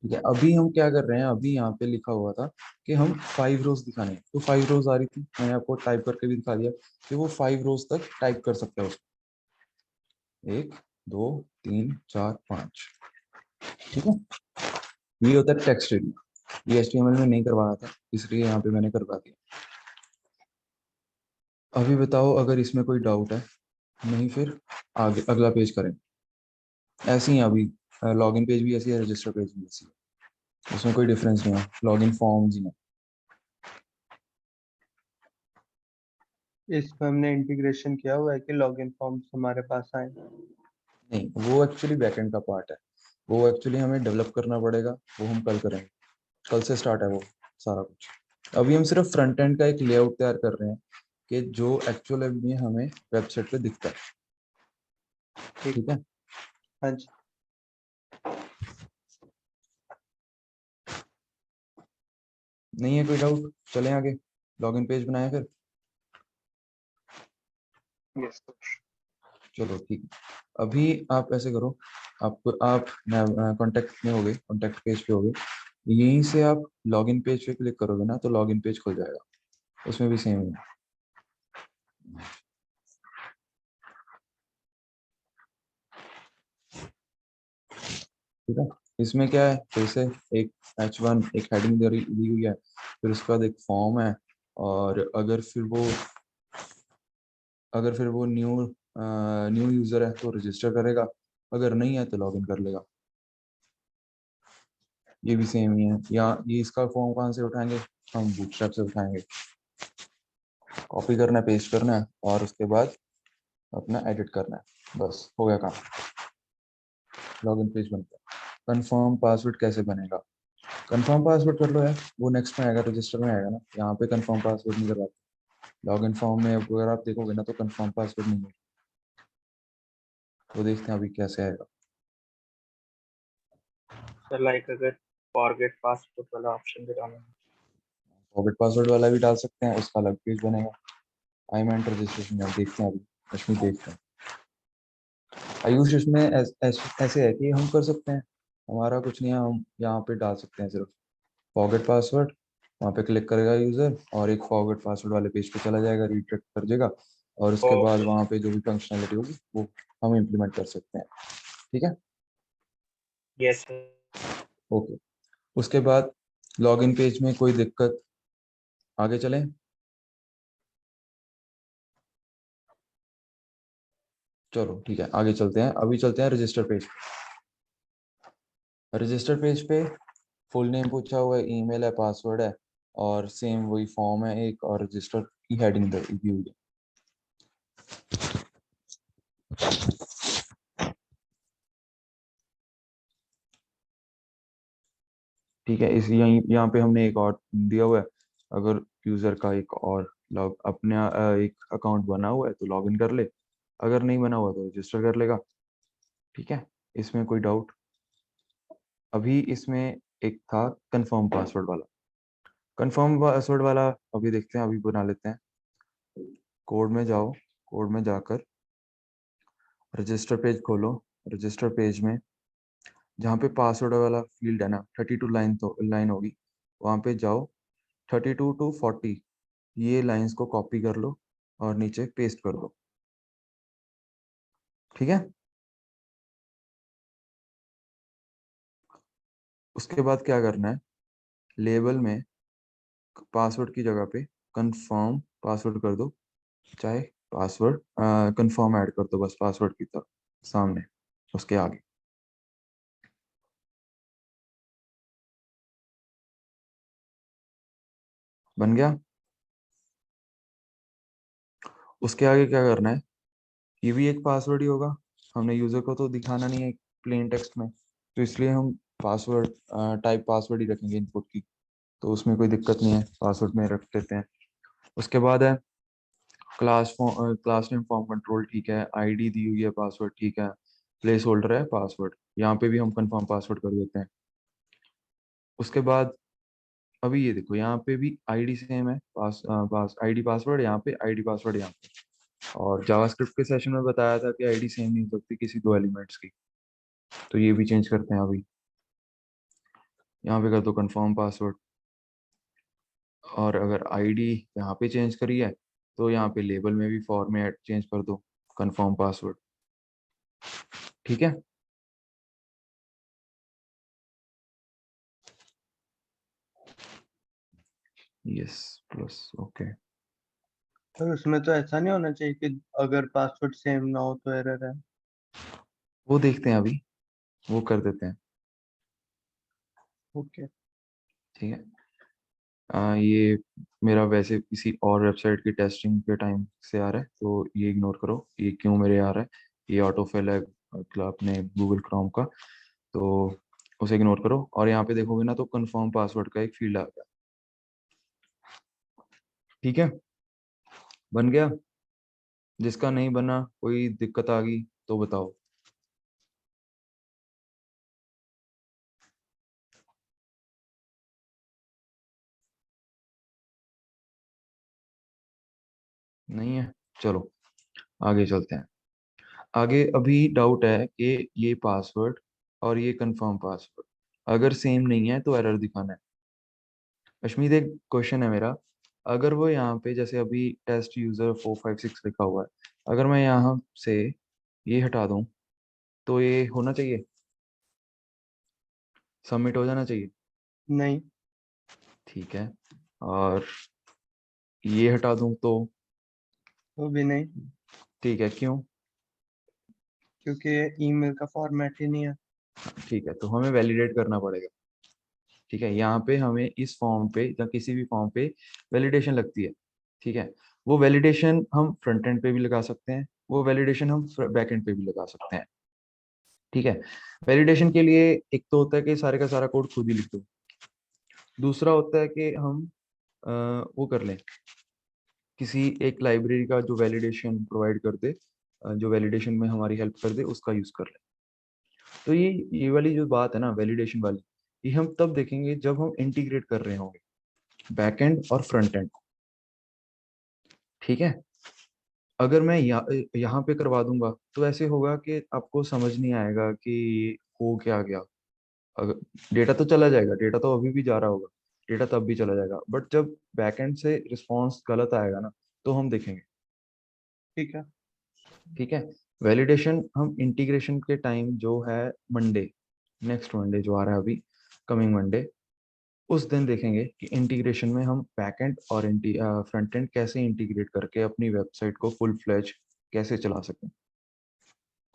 ठीक है। अभी हम क्या कर रहे हैं, अभी यहाँ पे लिखा हुआ था कि हम 5 रोज दिखाने हैं, तो 5 रोज आ रही थी, मैंने आपको टाइप करके भी दिखा दिया कि वो 5 रोज तक टाइप कर सकता है उसको। 1 2 3 4 5, ठीक है। ये होता है टेक्स्ट एरिया। ये HTML में नहीं करवाना था, इसलिए यहाँ पे मैंने करवा दिया। अभी बताओ अगर इसमें कोई डाउट है, नहीं फिर आगे अगला पेज करें। ऐसे ही अभी लॉगिन पेज भी ऐसी है, रजिस्टर पेज भी ऐसी है, उसमें कोई डिफरेंस नहीं है, लॉगिन फॉर्म्स ही है। इसमें हमने इंटीग्रेशन किया हुआ है कि लॉगिन फॉर्म्स हमारे पास आए। नहीं, वो एक्चुअली बैकएंड का पार्ट है, वो एक्चुअली हमें डेवलप करना पड़ेगा, वो हम कल करेंगे। कल से स्टार्ट है वो सारा कुछ। अभी हम सिर्फ फ्रंट एंड का एक लेआउट तैयार कर रहे हैं कि जो एक्चुअल में हमें वेबसाइट पे दिखता है, ठीक है। हाँ जी। नहीं है कोई डाउट, चलें आगे, लॉगिन पेज बनाए फिर। चलो ठीक है। अभी आप ऐसे करो, आप कांटेक्ट में हो गए, कांटेक्ट पेज पे हो गए, यहीं से आप लॉगिन पेज पे क्लिक करोगे ना तो लॉगिन पेज खुल जाएगा, उसमें भी सेम है, ठीक है। इसमें क्या है, जैसे एक H1 एक हेडिंग दी हुई है, फिर उसके बाद एक फॉर्म है, और अगर फिर वो न्यू यूजर है तो रजिस्टर करेगा, अगर नहीं है तो लॉगिन कर लेगा। ये भी सेम ही है। यहाँ ये इसका फॉर्म कहाँ से उठाएंगे, हम बूटस्ट्रैप से उठाएंगे। कॉपी करना है, पेस्ट करना है, और उसके बाद अपना एडिट करना है, बस हो गया काम, लॉगिन पेज बनता है। कंफर्म पासवर्ड कैसे बनेगा, कंफर्म पासवर्ड कर लो यार, वो नेक्स्ट में आएगा, रजिस्टर में आएगा ना, यहाँ पे कंफर्म पासवर्ड नहीं करवाते। लॉगिन फॉर्म में अगर आप देखोगे ना तो कंफर्म पासवर्ड नहीं है, तो देखते हैं अभी कैसे आएगा। सर लाइक अगर फॉरगेट पासवर्ड वाला ऑप्शन भी डालना है। फॉरगेट पासवर्ड वाला भी डाल सकते हैं, उसका अलग पेज बनेगा। आई एम एंटर रजिस्ट्रेशन में देखते हैं, अभी कश्मीर देखते हैं। आयुष इसमें ऐसे है कि हम कर सकते हैं, हमारा कुछ नहीं है, हम यहाँ पे डाल सकते हैं सिर्फ फॉरगेट पासवर्ड, वहाँ पे क्लिक करेगा यूजर और एक फॉरगेट पासवर्ड वाले पेज पे चला जाएगा, रीडायरेक्ट कर देगा, और उसके बाद ओके वहाँ पे जो भी फंक्शनलिटी होगी वो हम इम्प्लीमेंट कर सकते हैं, ठीक है। Yes sir. ओके, उसके बाद लॉगिन पेज में कोई दिक्कत, आगे चलें। चलो ठीक है, आगे चलते हैं, अभी चलते हैं रजिस्टर पेज। रजिस्टर पेज पे फुल नेम पूछा हुआ है, ईमेल है, पासवर्ड है, और सेम वही फॉर्म है एक, और रजिस्टर की हेडिंग दी हुई है। ठीक है, इस यहाँ पे हमने एक और दिया हुआ है, अगर यूजर का एक और लॉग अपने एक अकाउंट बना हुआ है तो लॉगिन कर ले, अगर नहीं बना हुआ तो रजिस्टर कर लेगा, ठीक है। इसमें कोई डाउट, अभी इसमें एक था कंफर्म पासवर्ड वाला, कंफर्म पासवर्ड वाला अभी देखते हैं, अभी बना लेते हैं। कोड में जाओ, कोड में जाकर रजिस्टर पेज खोलो, रजिस्टर पेज में जहाँ पे पासवर्ड वाला फील्ड है ना, 32 लाइन होगी, वहाँ पे जाओ, 32 to 40 ये लाइंस को कॉपी कर लो और नीचे पेस्ट कर दो, ठीक है। उसके बाद क्या करना है, लेबल में पासवर्ड की जगह पे कंफर्म पासवर्ड कर दो, चाहे पासवर्ड कंफर्म ऐड कर दो बस पासवर्ड की तरफ सामने उसके आगे। बन गया। उसके आगे क्या करना है, ये भी एक पासवर्ड ही होगा, हमने यूजर को तो दिखाना नहीं है प्लेन टेक्स्ट में, तो इसलिए हम पासवर्ड टाइप पासवर्ड ही रखेंगे इनपुट की, तो उसमें कोई दिक्कत नहीं है, पासवर्ड में रख देते हैं। उसके बाद है क्लास नेम फॉर्म कंट्रोल, ठीक है, आईडी दी हुई है, पासवर्ड ठीक है, प्लेस होल्डर है पासवर्ड, यहाँ पे भी हम कंफर्म पासवर्ड कर देते हैं। उसके बाद अभी ये देखो यहाँ पे भी आईडी सेम है, पास आईडी पासवर्ड यहाँ पे, आईडी पासवर्ड यहाँ पे, और जावास्क्रिप्ट के सेशन में बताया था कि आईडी सेम नहीं हो सकती किसी दो एलिमेंट्स की, तो ये भी चेंज करते हैं अभी। यहाँ पे कर दो कंफर्म पासवर्ड, और अगर आईडी यहाँ पे चेंज करी है तो यहाँ पे लेबल में भी फॉर्मेट चेंज कर दो कंफर्म पासवर्ड, ठीक है। Yes plus okay. तो उसमें तो ऐसा नहीं होना चाहिए कि अगर पासवर्ड सेम ना हो तो एरर है। वो देखते हैं अभी, वो कर देते हैं, ओके। ठीक है। ये मेरा वैसे किसी और वेबसाइट की टेस्टिंग के टाइम से आ रहा है, तो ये इग्नोर करो, ये क्यों मेरे आ रहा है, ये ऑटो फिल है अपने गूगल क्रोम का, तो उसे इग्नोर करो। और यहाँ पे देखोगे ना तो कंफर्म पासवर्ड का एक फील्ड आ गया, ठीक है, बन गया। जिसका नहीं बना, कोई दिक्कत आ गई तो बताओ। नहीं है, चलो आगे चलते हैं। आगे अभी डाउट है कि ये पासवर्ड और ये कंफर्म पासवर्ड अगर सेम नहीं है तो एरर दिखाना है। अश्मीत एक क्वेश्चन है मेरा, अगर वो यहाँ पे जैसे अभी टेस्ट यूजर 456 लिखा हुआ है, अगर मैं यहाँ से ये हटा दूं तो ये होना चाहिए, सबमिट हो जाना चाहिए, नहीं, ठीक है। और ये हटा दूं तो वो भी नहीं, ठीक है, क्यों? क्योंकि ईमेल का फॉर्मेट ही नहीं है। ठीक है, तो हमें वैलिडेट करना पड़ेगा, ठीक है। यहाँ पे हमें इस फॉर्म पे या किसी भी फॉर्म पे वैलिडेशन लगती है, ठीक है। वो वैलिडेशन हम फ्रंट एंड पे भी लगा सकते हैं, वो वैलिडेशन हम बैक एंड पे भी लगा सकते हैं, ठीक है। वैलिडेशन के लिए एक तो होता है कि सारे का सारा कोड खुद ही लिख दो, दूसरा होता है कि हम वो कर लें, किसी एक लाइब्रेरी का जो वैलिडेशन प्रोवाइड कर दे, जो वैलिडेशन में हमारी हेल्प कर दे, उसका यूज कर लें। तो ये वाली जो बात है ना वैलिडेशन वाली, ये हम तब देखेंगे जब हम इंटीग्रेट कर रहे होंगे बैक एंड और फ्रंट एंड, ठीक है। अगर मैं यहाँ पे करवा दूंगा तो ऐसे होगा कि आपको समझ नहीं आएगा कि हो क्या गया। अगर डेटा तो चला जाएगा, डेटा तो अभी भी जा रहा होगा, डेटा तब भी चला जाएगा, बट जब बैकएंड से रिस्पांस गलत आएगा ना तो हम देखेंगे, ठीक है। ठीक है। वैलिडेशन हम इंटीग्रेशन के टाइम जो है मंडे, नेक्स्ट मंडे जो आ रहा है अभी, कमिंग मंडे, उस दिन देखेंगे कि इंटीग्रेशन में हम बैकएंड और फ्रंट एंड कैसे इंटीग्रेट करके अपनी वेबसाइट को फुल फ्लैज कैसे चला सकें,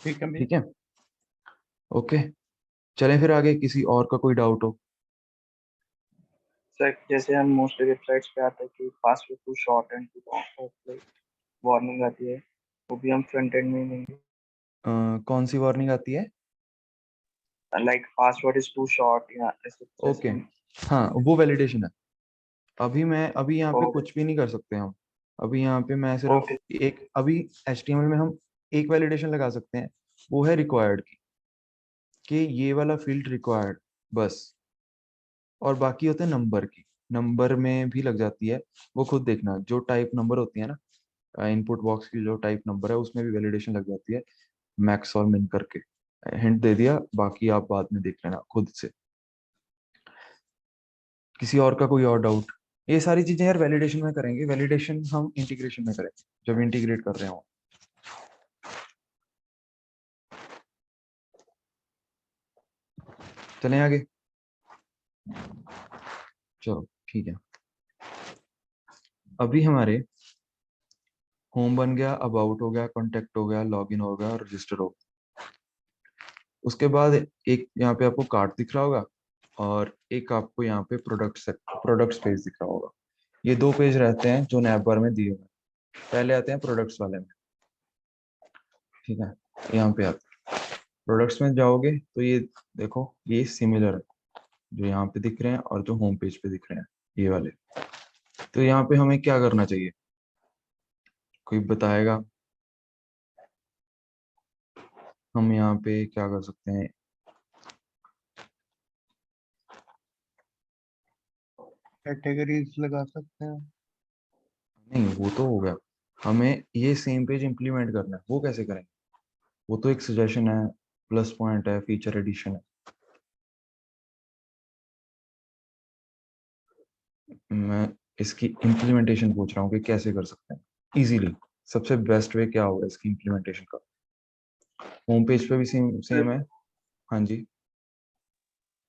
ठीक है ठीक है। ओके, चलें फिर आगे, किसी और का कोई डाउट हो। सर जैसे हम मोस्टली वेबसाइट्स पे आता है कि password too short and too warning आती है, वो भी हम फ्रंट एंड में देंगे। कौन सी वार्निंग आती है? Like password is too short या ऐसे कुछ ओके, ऐसे। हाँ वो वैलिडेशन है। अभी यहाँ पे ओके। कुछ भी नहीं कर सकते हम, अभी यहाँ पे मैं सिर्फ ओके। एक, अभी HTML में हम एक वैलिडेशन लगा सकते हैं, वो है रिक्वायर्ड की, कि ये वाला फील्ड रिक्वायर्ड, बस। और बाकी होते हैं नंबर की, नंबर में भी लग जाती है, वो खुद देखना, जो टाइप नंबर होती है ना इनपुट बॉक्स की, जो टाइप नंबर है उसमें भी वैलिडेशन लग जाती है, मैक्स और मिन करके। हिंट दे दिया, बाकी आप बाद में देख लेना खुद से। किसी और का कोई और डाउट? ये सारी चीजें यार वैलिडेशन में करेंगे, वैलिडेशन हम इंटीग्रेशन में करेंगे जब इंटीग्रेट कर रहे हो। चलें आगे। चलो ठीक है, अभी हमारे होम बन गया, अबाउट हो गया, कॉन्टेक्ट हो गया, लॉगिन हो गया और रजिस्टर हो गया। उसके बाद एक यहाँ पे आपको कार्ट दिख रहा होगा और एक आपको यहाँ पे प्रोडक्ट्स पेज दिख रहा होगा। ये दो पेज रहते हैं जो नैप बार में दिए हुए हैं। पहले आते हैं प्रोडक्ट्स वाले में, ठीक है। यहाँ पे आते हैं प्रोडक्ट्स में, जाओगे तो ये देखो, ये सिमिलर है जो यहाँ पे दिख रहे हैं और जो होम पेज पे दिख रहे हैं, ये वाले। तो यहाँ पे हमें क्या करना चाहिए, कोई बताएगा? हम यहाँ पे क्या कर सकते हैं? कैटेगरीज लगा सकते हैं। नहीं, वो तो हो गया। हमें ये सेम पेज इंप्लीमेंट करना है, वो कैसे करेंगे? वो तो एक सजेशन है, प्लस पॉइंट है, फीचर एडिशन है। मैं इसकी इम्प्लीमेंटेशन पूछ रहा हूँ कि कैसे कर सकते हैं इजीली। सबसे बेस्ट वे क्या होगा इसकी इम्प्लीमेंटेशन का? होम पेज पे भी सेम सेम है। हाँ जी,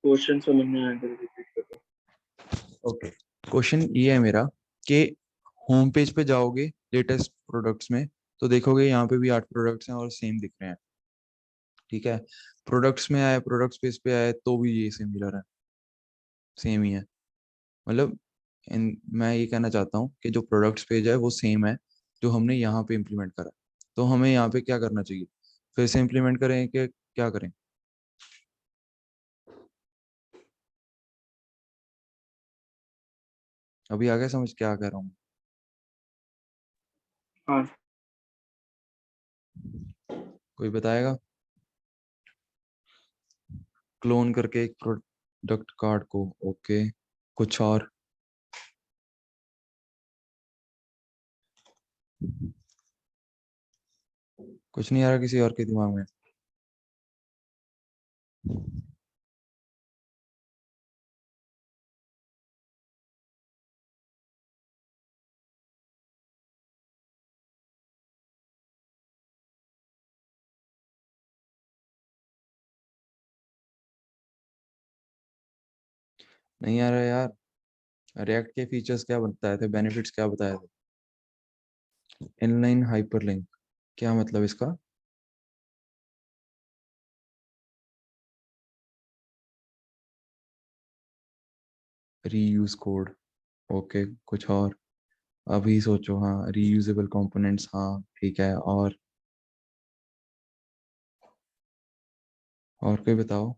क्वेश्चन समझ में आया तो रिपीट करो। ओके। क्वेश्चन ये है मेरा कि होम पेज पे जाओगे लेटेस्ट प्रोडक्ट्स में, तो देखोगे यहाँ पे भी 8 प्रोडक्ट्स हैं और सेम दिख रहे हैं, ठीक है। प्रोडक्ट्स में आए, प्रोडक्ट्स पेज पे आए तो भी ये सिमिलर है, सेम ही है। मतलब मैं ये कहना चाहता हूँ कि जो प्रोडक्ट्स पेज है वो सेम है जो हमने यहाँ पे इम्प्लीमेंट करा। तो हमें यहाँ पे क्या करना चाहिए, फिर से इम्प्लीमेंट करें कि क्या करें? अभी आ गया समझ क्या कह रहा हूँ? हाँ, कोई बताएगा? क्लोन करके एक प्रोडक्ट कार्ड को, ओके। कुछ और? कुछ नहीं आ रहा किसी और के दिमाग में? नहीं आ रहा यार। रिएक्ट के फीचर्स क्या बताए थे, बेनिफिट्स क्या बताए थे? इनलाइन हाइपरलिंक, क्या मतलब इसका? Reuse code, okay. कुछ और? अभी सोचो। हाँ, रीयूजेबल कंपोनेंट्स, हाँ ठीक है। और कोई बताओ।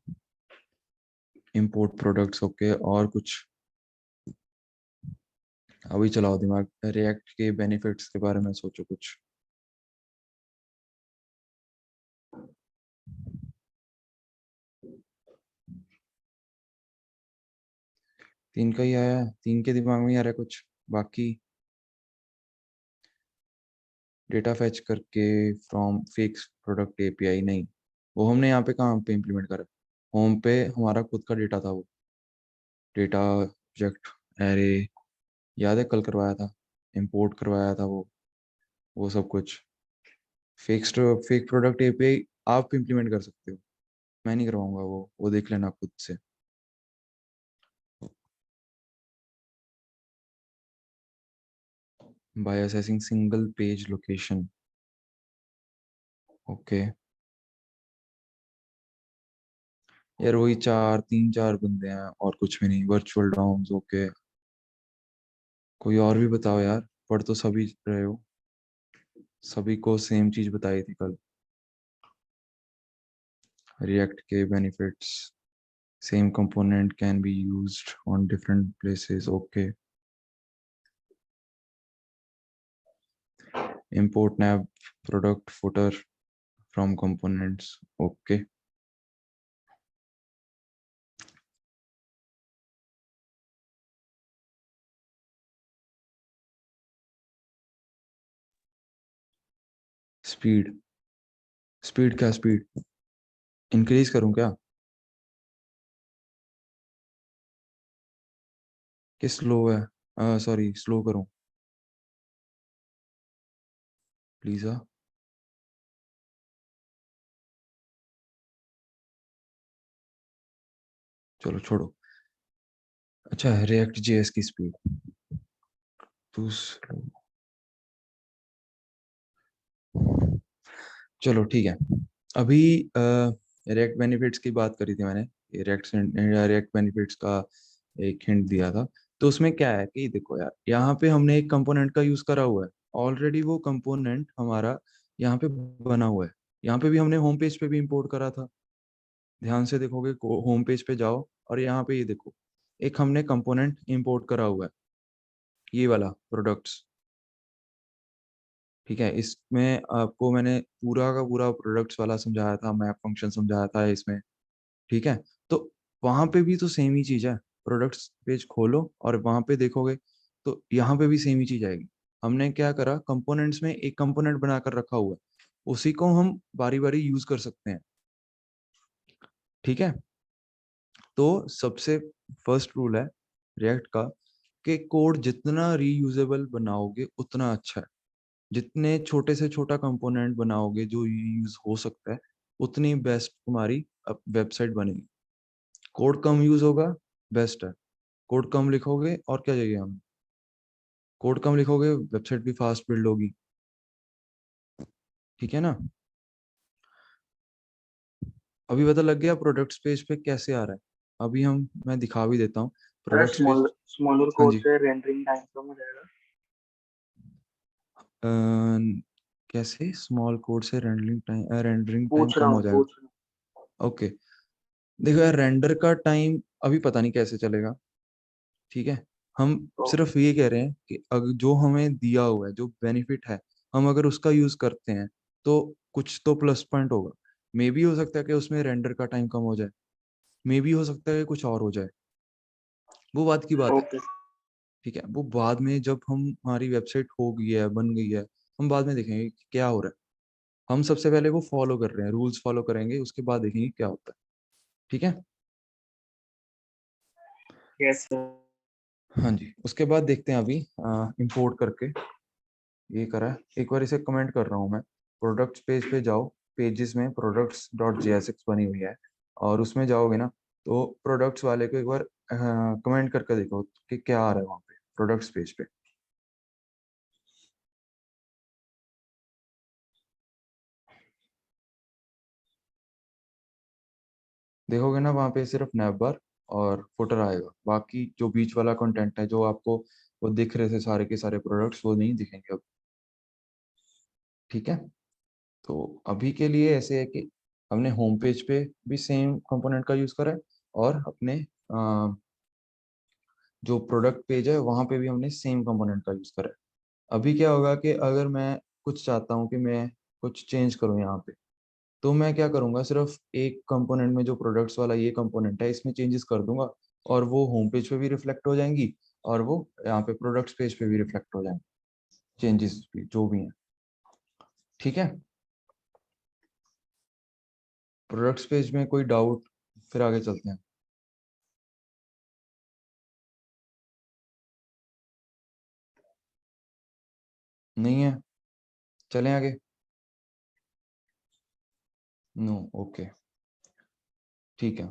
Import products, okay. और कुछ? अभी चलाओ दिमाग, रिएक्ट के बेनिफिट्स के बारे में सोचो कुछ। तीन का ही आया है, तीन के दिमाग में ही आ रहा है कुछ बाकी? डेटा फेच करके फ्रॉम फिक्स प्रोडक्ट एपीआई, नहीं। वो हमने यहाँ पे कहाँ पे इम्प्लीमेंट करा? होम पे हमारा खुद का डेटा था, वो डेटा ऑब्जेक्ट एरे, याद है कल करवाया था, इंपोर्ट करवाया था वो सब कुछ। फिक्स्ड फेक प्रोडक्ट एपीआई आप इम्प्लीमेंट कर सकते हो, मैं नहीं करवाऊंगा, वो देख लेना खुद से। By assessing single page location, okay. यार वही तीन चार बंदे हैं और कुछ भी नहीं, वर्चुअल डॉम्स, ओके। कोई और भी बताओ यार, पढ़ तो सभी रहे हो, सभी को सेम चीज बताई थी कल। रिएक्ट के benefits, same component can be used on different places, okay. import nav product footer from components, okay। Speed, speed क्या स्पीड इंक्रीज करूं क्या कि स्लो है? सॉरी, स्लो करूं प्लीज। चलो छोड़ो। अच्छा, रिएक्ट जेएस की स्पीड टू स्लो। चलो ठीक है। अभी रिएक्ट बेनिफिट्स की बात करी थी मैंने, रिएक्ट बेनिफिट्स का एक हिंट दिया था। तो उसमें क्या है कि देखो यार, यहाँ पे हमने एक कंपोनेंट का यूज करा हुआ है ऑलरेडी, वो कंपोनेंट हमारा यहाँ पे बना हुआ है। यहाँ पे भी हमने होम पेज पे भी इंपोर्ट करा था, ध्यान से देखोगे होम पेज पे जाओ और यहाँ पे ये देखो, एक हमने कंपोनेंट इंपोर्ट करा हुआ है, ये वाला प्रोडक्ट्स। ठीक है, इसमें आपको मैंने पूरा का पूरा प्रोडक्ट्स वाला समझाया था, मैप फंक्शन समझाया था इसमें। ठीक है, तो वहां पे भी तो सेम ही चीज है। प्रोडक्ट्स पेज खोलो और वहां पे देखोगे तो यहाँ पे भी सेम ही चीज आएगी। हमने क्या करा, कंपोनेंट्स में एक कंपोनेंट बनाकर रखा हुआ है, उसी को हम बारी बारी यूज कर सकते हैं। ठीक है, तो सबसे फर्स्ट रूल है रिएक्ट का कि कोड जितना रीयूजेबल बनाओगे उतना अच्छा है। जितने छोटे से छोटा कंपोनेंट बनाओगे जो यूज हो सकता है, उतनी बेस्ट तुम्हारी वेबसाइट बनेगी। कोड कम यूज होगा, बेस्ट है। कोड कम लिखोगे और क्या चाहिए हमें, कोड कम लिखोगे वेबसाइट भी फास्ट बिल्ड होगी। ठीक है ना। अभी पता लग गया प्रोडक्ट्स पेज पे कैसे आ रहा है। अभी मैं दिखा भी देता हूँ अरे प्रोडक्ट्स पेज। स्मॉलर हाँ कोड जी। से रेंडरिंग टाइम कम हो जाएगा। कैसे स्मॉल कोड से रेंडरिंग टाइम कम हो जाएगा? पूछ रहा ओके, देखो यार, रेंडर का टाइम अभी पता नहीं कैसे चलेगा। ठीक है, हम हूँ। सिर्फ ये कह रहे हैं कि अगर जो हमें दिया हुआ है, जो बेनिफिट है, हम अगर उसका यूज करते हैं तो कुछ तो प्लस पॉइंट होगा। मे भी हो सकता है कि उसमें रेंडर का टाइम कम हो जाए, मे भी हो सकता है कि कुछ और हो जाए, वो बात की बात है। ओके। ठीक है, वो बाद में जब हमारी वेबसाइट हो गई है, बन गई है, हम बाद में देखेंगे कि क्या हो रहा है। हम सबसे पहले वो फॉलो कर रहे हैं, रूल्स फॉलो करेंगे, उसके बाद देखेंगे क्या होता है। ठीक है। Yes sir. हाँ जी, उसके बाद देखते हैं अभी इंपोर्ट करके ये करा है। एक बार इसे कमेंट कर रहा हूँ मैं। प्रोडक्ट्स पेज पे जाओ, पेजेस में प्रोडक्ट्स डॉट जेएसएक्स बनी हुई है, और उसमें जाओगे ना तो प्रोडक्ट्स वाले को एक बार कमेंट करके देखो कि क्या आ रहा है वहाँ पे प्रोडक्ट्स पेज पे। देखोगे ना वहाँ पे सिर्फ नैवबार और फुटर आएगा, बाकी जो बीच वाला कंटेंट है जो आपको वो दिख रहे थे सारे के सारे प्रोडक्ट्स, वो नहीं दिखेंगे अब। ठीक है, तो अभी के लिए ऐसे है कि हमने होम पेज पे भी सेम कंपोनेंट का यूज करा है, और अपने जो प्रोडक्ट पेज है वहां पे भी हमने सेम कंपोनेंट का यूज करा है। अभी क्या होगा कि अगर मैं कुछ चाहता हूँ कि मैं कुछ चेंज करूँ यहाँ पे, तो मैं क्या करूँगा, सिर्फ एक कंपोनेंट में जो प्रोडक्ट्स वाला ये कंपोनेंट है इसमें चेंजेस कर दूंगा, और वो होम पेज पे भी रिफ्लेक्ट हो जाएंगी, और वो यहाँ पे प्रोडक्ट्स पेज पे भी रिफ्लेक्ट हो जाएंगे, चेंजेस भी जो भी हैं। ठीक है, प्रोडक्ट्स पेज में कोई डाउट? फिर आगे चलते हैं। नहीं है, चलें आगे। नो, ओके, ठीक है।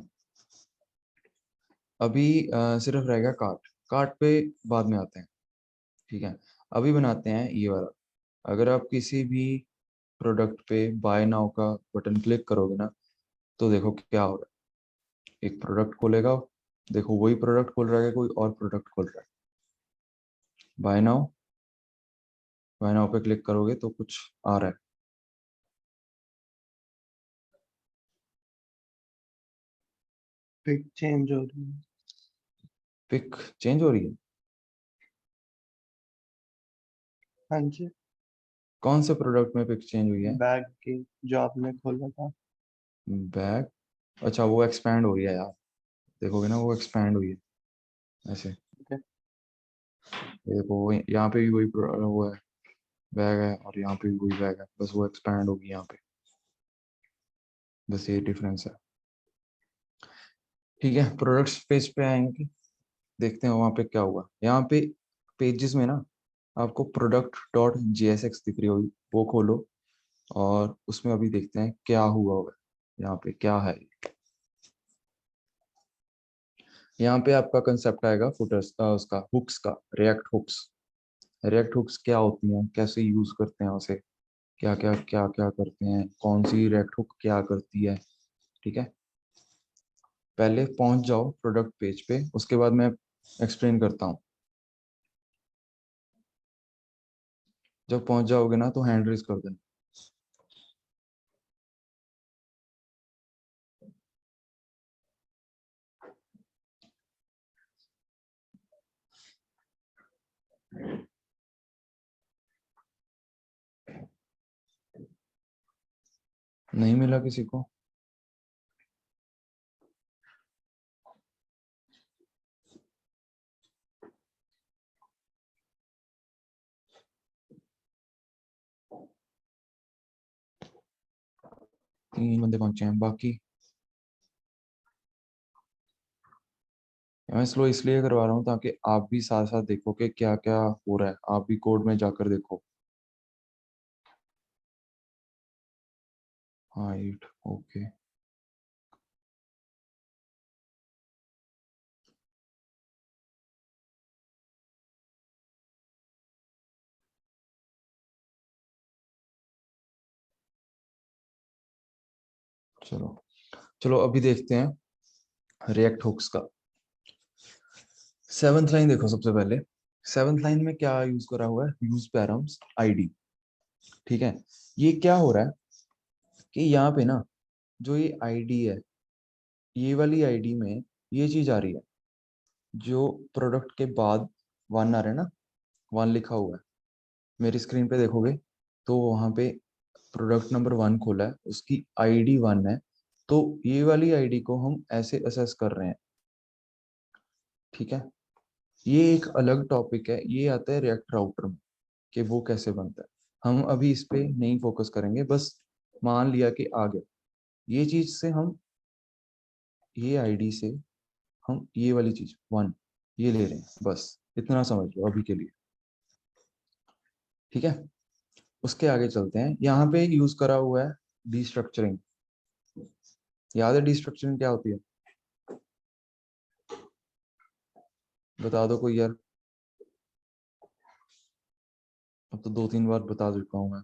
अभी सिर्फ रहेगा कार्ट। कार्ट पे बाद में आते हैं। ठीक है, अभी बनाते हैं ये वाला। अगर आप किसी भी प्रोडक्ट पे बाय नाउ का बटन क्लिक करोगे ना, तो देखो क्या हो रहा है। एक प्रोडक्ट खोलेगा, देखो वही प्रोडक्ट खोल रहा है, कोई और प्रोडक्ट खोल रहा है। बाय नाउ, बाय नाउ पे क्लिक करोगे तो कुछ आ रहा है। पिक चेंज हो रही है। पिक चेंज हो रही है? हाँ जी, कौन से प्रोडक्ट में पिक चेंज हुई है? बैग की जो आपने खोला था। बैग? अच्छा, वो एक्सपैंड हो रही है यार, देखोगे ना वो एक्सपैंड हुई है ऐसे। ठीक है। ये देखो यहाँ पे भी वही वो है, बैग है, और यहाँ पे भी वही बैग है, बस वो एक्सपैंड होगी यहाँ पे, बस ये डिफरेंस है। ठीक है, प्रोडक्ट्स पेज पे आएंगे, देखते हैं वहाँ पे क्या हुआ। यहाँ पे पेजेस में ना आपको प्रोडक्ट डॉट जेएसएक्स दिख रही होगी, वो खोलो, और उसमें अभी देखते हैं क्या हुआ होगा, यहाँ पे क्या है। यहाँ पे आपका कंसेप्ट आएगा फुटर्स उसका हुक्स का, रिएक्ट हुक्स। रिएक्ट हुक्स क्या होती हैं, कैसे यूज करते हैं उसे, क्या क्या क्या क्या करते हैं, कौन सी रिएक्ट हुक क्या करती है। ठीक है, पहले पहुंच जाओ प्रोडक्ट पेज पे, उसके बाद मैं एक्सप्लेन करता हूँ। जब पहुंच जाओगे ना तो हैंड रेज कर देना। नहीं मिला किसी को? तीन बंदे पहुंचे हैं, बाकी मैं स्लो इसलिए करवा रहा हूँ ताकि आप भी साथ साथ देखो कि क्या क्या हो रहा है, आप भी कोड में जाकर देखो। हाँ 8 ओके। चलो चलो अभी देखते हैं रिएक्ट हुक्स का। 7th लाइन देखो सबसे पहले। 7th लाइन में क्या यूज करा हुआ है, यूज पैरम्स आईडी। ठीक है, ये क्या हो रहा है कि यहाँ पे ना जो ये आईडी है, ये वाली आईडी में ये चीज आ रही है, जो प्रोडक्ट के बाद 1 आ रहा है ना, 1 लिखा हुआ है। मेरी स्क्रीन पे देखोगे तो वहां पे प्रोडक्ट नंबर 1 खोला है, उसकी आईडी 1 है, तो ये वाली आईडी को हम ऐसे असेस कर रहे हैं। ठीक है, ये एक अलग टॉपिक है, ये आता है रिएक्ट राउटर में कि वो कैसे बनता है। हम अभी इस पे नहीं फोकस करेंगे, बस मान लिया कि आ गया ये चीज से हम, ये आईडी से हम ये वाली चीज 1 ये ले रहे हैं, बस इतना समझ लो अभी के लिए। ठीक है, उसके आगे चलते हैं। यहाँ पे यूज करा हुआ है डिस्ट्रक्चरिंग। याद है डिस्ट्रक्चरिंग क्या होती है? बता दो कोई यार, अब तो 2-3 बार बता चुका हूँ मैं।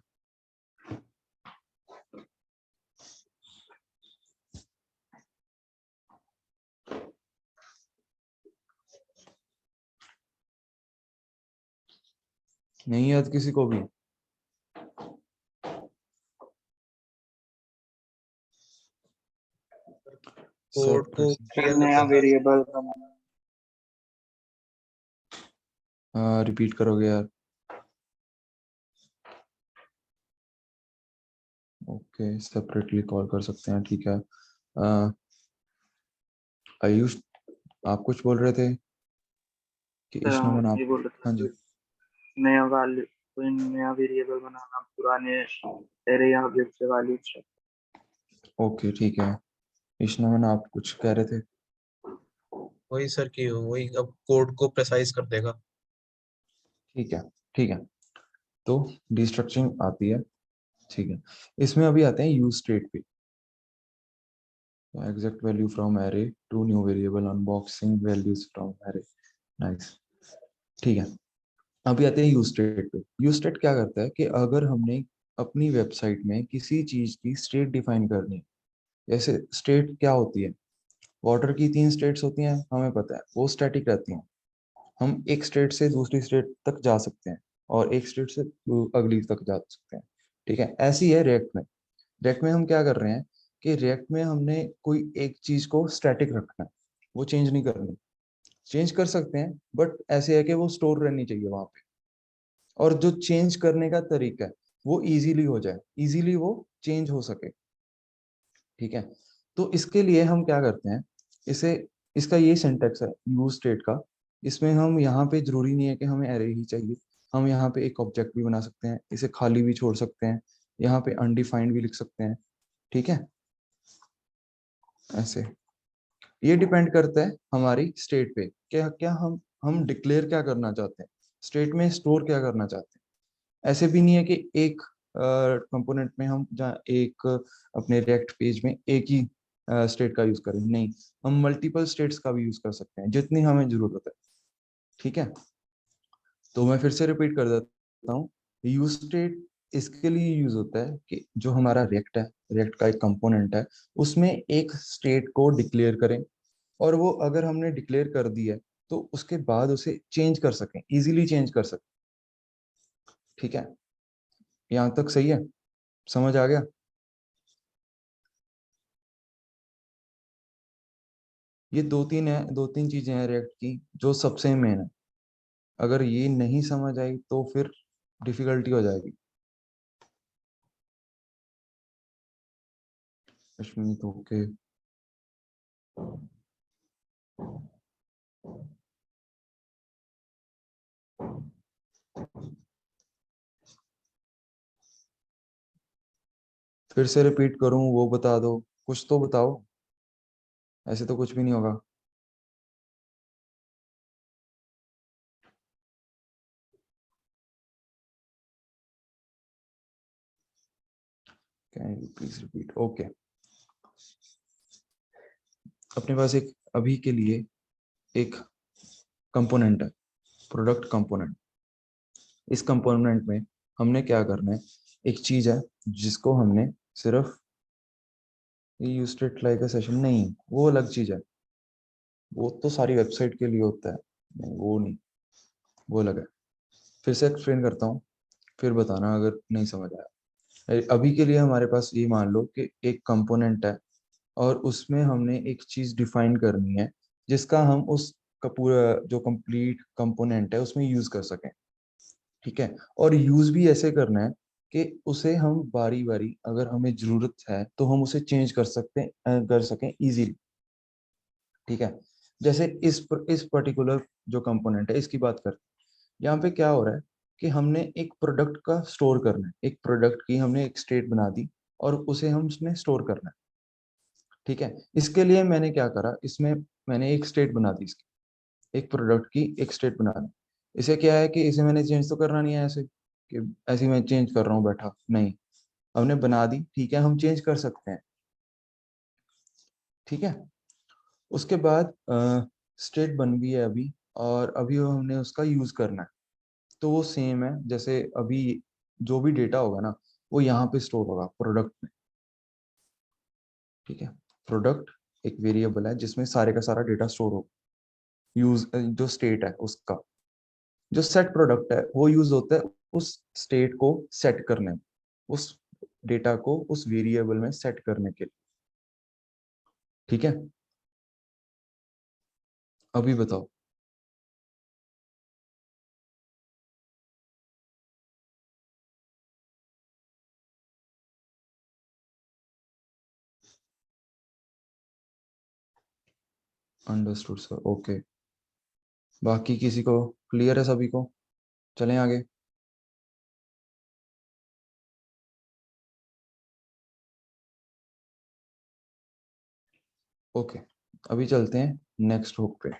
नहीं याद किसी को भी? कोड को क्लियर नया करना था। वेरिएबल बनाना। रिपीट करोगे यार? ओके, सेपरेटली कॉल कर सकते हैं, ठीक है। आयुष, आप कुछ बोल रहे थे कि सर इश्नो हाँ, में आप? ये बोल रहा था हाँ कोई जी। नया वैल्यू, कोई नया वेरिएबल बनाना, पुराने एरे या ऑब्जेक्ट से वैल्यू चेक। ओके ठीक है, इश्नो में आप कुछ कह रहे थे? वही सर की वही अब कोड को प्रेसाइज कर देगा। ठीक है ठीक है, तो डिस्ट्रक्चरिंग आती है। ठीक है, इसमें अभी आते हैं यूज स्टेट पे। Exact value from array to new variable, unboxing values from array. Nice, ठीक है। अभी आते हैं यूज स्टेट पे। यूज स्टेट क्या करता है कि अगर हमने अपनी वेबसाइट में किसी चीज की स्टेट डिफाइन करनी है, जैसे स्टेट क्या होती है, वाटर की 3 स्टेट्स होती हैं हमें पता है, वो स्टैटिक रहती हैं। हम एक स्टेट से दूसरी स्टेट तक जा सकते हैं और एक स्टेट से अगली तक जा सकते हैं। ठीक है, ऐसी है रिएक्ट में। रिएक्ट में हम क्या कर रहे हैं कि रिएक्ट में हमने कोई एक चीज को स्टैटिक रखना है, वो चेंज नहीं करनी। चेंज कर सकते हैं बट ऐसे है कि वो स्टोर रहनी चाहिए वहां पे, और जो चेंज करने का तरीका है वो इजीली हो जाए, इजीली वो चेंज हो सके। ठीक है, तो इसके लिए हम क्या करते हैं, इसे, इसका ये सिंटेक्स है यूज स्टेट का। इसमें हम यहाँ पे जरूरी नहीं है कि हमें एरे ही चाहिए, हम यहाँ पे एक ऑब्जेक्ट भी बना सकते हैं, इसे खाली भी छोड़ सकते हैं, यहाँ पे अनडिफाइंड भी लिख सकते हैं। ठीक है, ऐसे ये डिपेंड करता है हमारी स्टेट पे, क्या क्या हम डिक्लेयर क्या करना चाहते हैं, स्टेट में स्टोर क्या करना चाहते हैं। ऐसे भी नहीं है कि एक कंपोनेंट में हम जहाँ एक अपने रिएक्ट पेज में एक ही स्टेट का यूज करें, नहीं, हम मल्टीपल स्टेट्स का भी यूज कर सकते हैं जितनी हमें जरूरत है। ठीक है, तो मैं फिर से रिपीट कर देता हूँ। यूज स्टेट इसके लिए यूज होता है कि जो हमारा रिएक्ट है, रिएक्ट का एक कंपोनेंट है, उसमें एक स्टेट को डिक्लेयर करें, और वो अगर हमने डिक्लेयर कर दी है तो उसके बाद उसे चेंज कर सकें, इजीली चेंज कर सकें। ठीक है, यहाँ तक सही है, समझ आ गया? ये दो तीन चीजें हैं रिएक्ट की जो सबसे मेन है। अगर ये नहीं समझ आई तो फिर डिफिकल्टी हो जाएगी। अश्विनी तो ओके। फिर से रिपीट करूं वो बता दो, कुछ तो बताओ, ऐसे तो कुछ भी नहीं होगा। Can you please repeat? Okay, अपने पास एक अभी के लिए एक कंपोनेंट है, प्रोडक्ट कंपोनेंट। इस कंपोनेंट में हमने क्या करना है, एक चीज है जिसको हमने सिर्फ use it like a session, नहीं वो अलग चीज है, वो तो सारी वेबसाइट के लिए होता है, नहीं वो नहीं, वो अलग है। फिर से एक्सप्लेन करता हूँ, फिर बताना अगर नहीं समझ आया। अभी के लिए हमारे पास ये मान लो कि एक कंपोनेंट है और उसमें हमने एक चीज डिफाइन करनी है जिसका हम उस का पूरा जो कंप्लीट कंपोनेंट है उसमें यूज कर सकें। ठीक है, और यूज भी ऐसे करना है कि उसे हम बारी बारी अगर हमें जरूरत है तो हम उसे चेंज कर सकते कर सकें इजीली। ठीक है, जैसे इस पर्टिकुलर जो कंपोनेंट है इसकी बात करते हैं। यहाँ पे क्या हो रहा है कि हमने एक प्रोडक्ट का स्टोर करना है, एक प्रोडक्ट की हमने एक स्टेट बना दी और उसे हम उसमें स्टोर करना है। ठीक है, इसके लिए मैंने क्या करा, इसमें मैंने एक स्टेट बना दी, इसकी एक प्रोडक्ट की एक स्टेट बना दी। इसे क्या है कि इसे मैंने चेंज तो करना नहीं है ऐसे कि ऐसे ही मैं चेंज कर रहा हूँ बैठा, नहीं, हमने बना दी। ठीक है, हम चेंज कर सकते हैं। ठीक है, उसके बाद स्टेट बन गई है अभी, और अभी वो हमने उसका यूज करना है। तो वो सेम है, जैसे अभी जो भी डेटा होगा ना वो यहाँ पे स्टोर होगा प्रोडक्ट में। ठीक है, प्रोडक्ट एक वेरिएबल है जिसमें सारे का सारा डेटा स्टोर होगा। यूज जो स्टेट है उसका, जो सेट प्रोडक्ट है वो यूज होता है उस स्टेट को सेट करने में, उस डेटा को उस वेरिएबल में सेट करने के लिए। ठीक है, अभी बताओ। Understood sir, okay. बाकी किसी को क्लियर है? सभी को? चलें आगे। ओके, अभी चलते हैं नेक्स्ट हुक पे।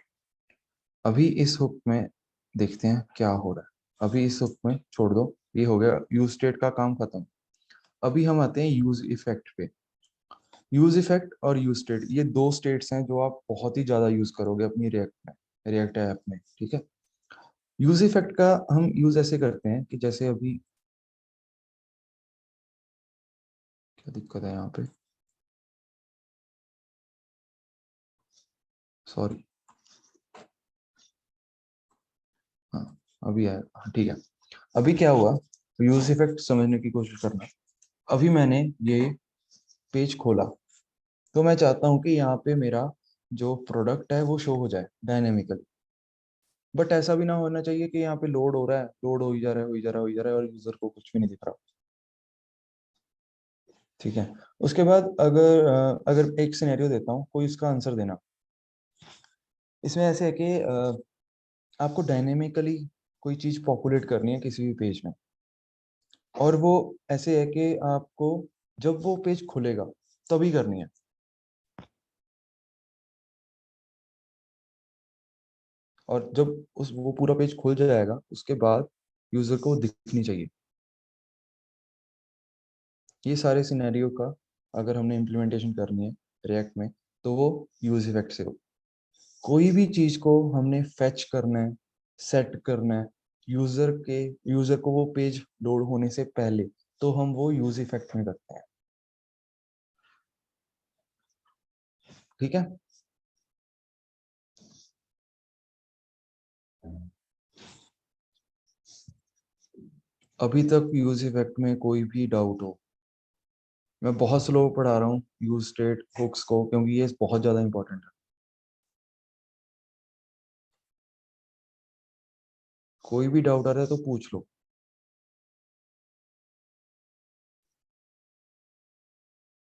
अभी इस हुक में देखते हैं क्या हो रहा है। अभी इस हुक में छोड़ दो, ये हो गया यूज स्टेट का काम खत्म। अभी हम आते हैं यूज इफेक्ट पे। यूज इफेक्ट और यूज स्टेट ये दो स्टेट्स हैं जो आप बहुत ही ज्यादा यूज करोगे अपनी रिएक्ट में, रिएक्ट ऐप में। ठीक है, यूज इफेक्ट का हम यूज ऐसे करते हैं कि जैसे अभी क्या दिक्कत है यहाँ पे, सॉरी। हाँ, अभी आया, हाँ ठीक है। अभी क्या हुआ, यूज इफेक्ट समझने की कोशिश करना। अभी मैंने ये पेज खोला, तो मैं चाहता हूँ कि यहाँ पे मेरा जो प्रोडक्ट है वो शो हो जाए डायनेमिकली। बट ऐसा भी ना होना चाहिए कि यहाँ पे लोड हो रहा है, लोड हो ही जा रहा है, हो ही जा रहा है, हो ही जा रहा है, और यूजर को कुछ भी नहीं दिख रहा। ठीक है, उसके बाद अगर एक सिनेरियो देता हूँ, कोई इसका आंसर देना। इसमें ऐसे है कि आपको डायनेमिकली कोई चीज पॉपुलेट करनी है किसी भी पेज में, और वो ऐसे है कि आपको जब वो पेज खुलेगा तभी करनी है। और जब उस वो पूरा पेज खुल जाएगा उसके बाद यूजर को दिखनी चाहिए। ये सारे सिनेरियो का अगर हमने इम्प्लीमेंटेशन करनी है रिएक्ट में, तो वो यूज इफेक्ट से हो। कोई भी चीज को हमने फेच करना है, सेट करना है यूजर को वो पेज लोड होने से पहले, तो हम वो यूज इफेक्ट में करते हैं। ठीक है। अभी तक यूज इफेक्ट में कोई भी डाउट हो? मैं बहुत स्लो पढ़ा रहा हूँ यूज स्टेट हुक्स को, क्योंकि ये बहुत ज्यादा इंपॉर्टेंट है। कोई भी डाउट आ रहा है तो पूछ लो।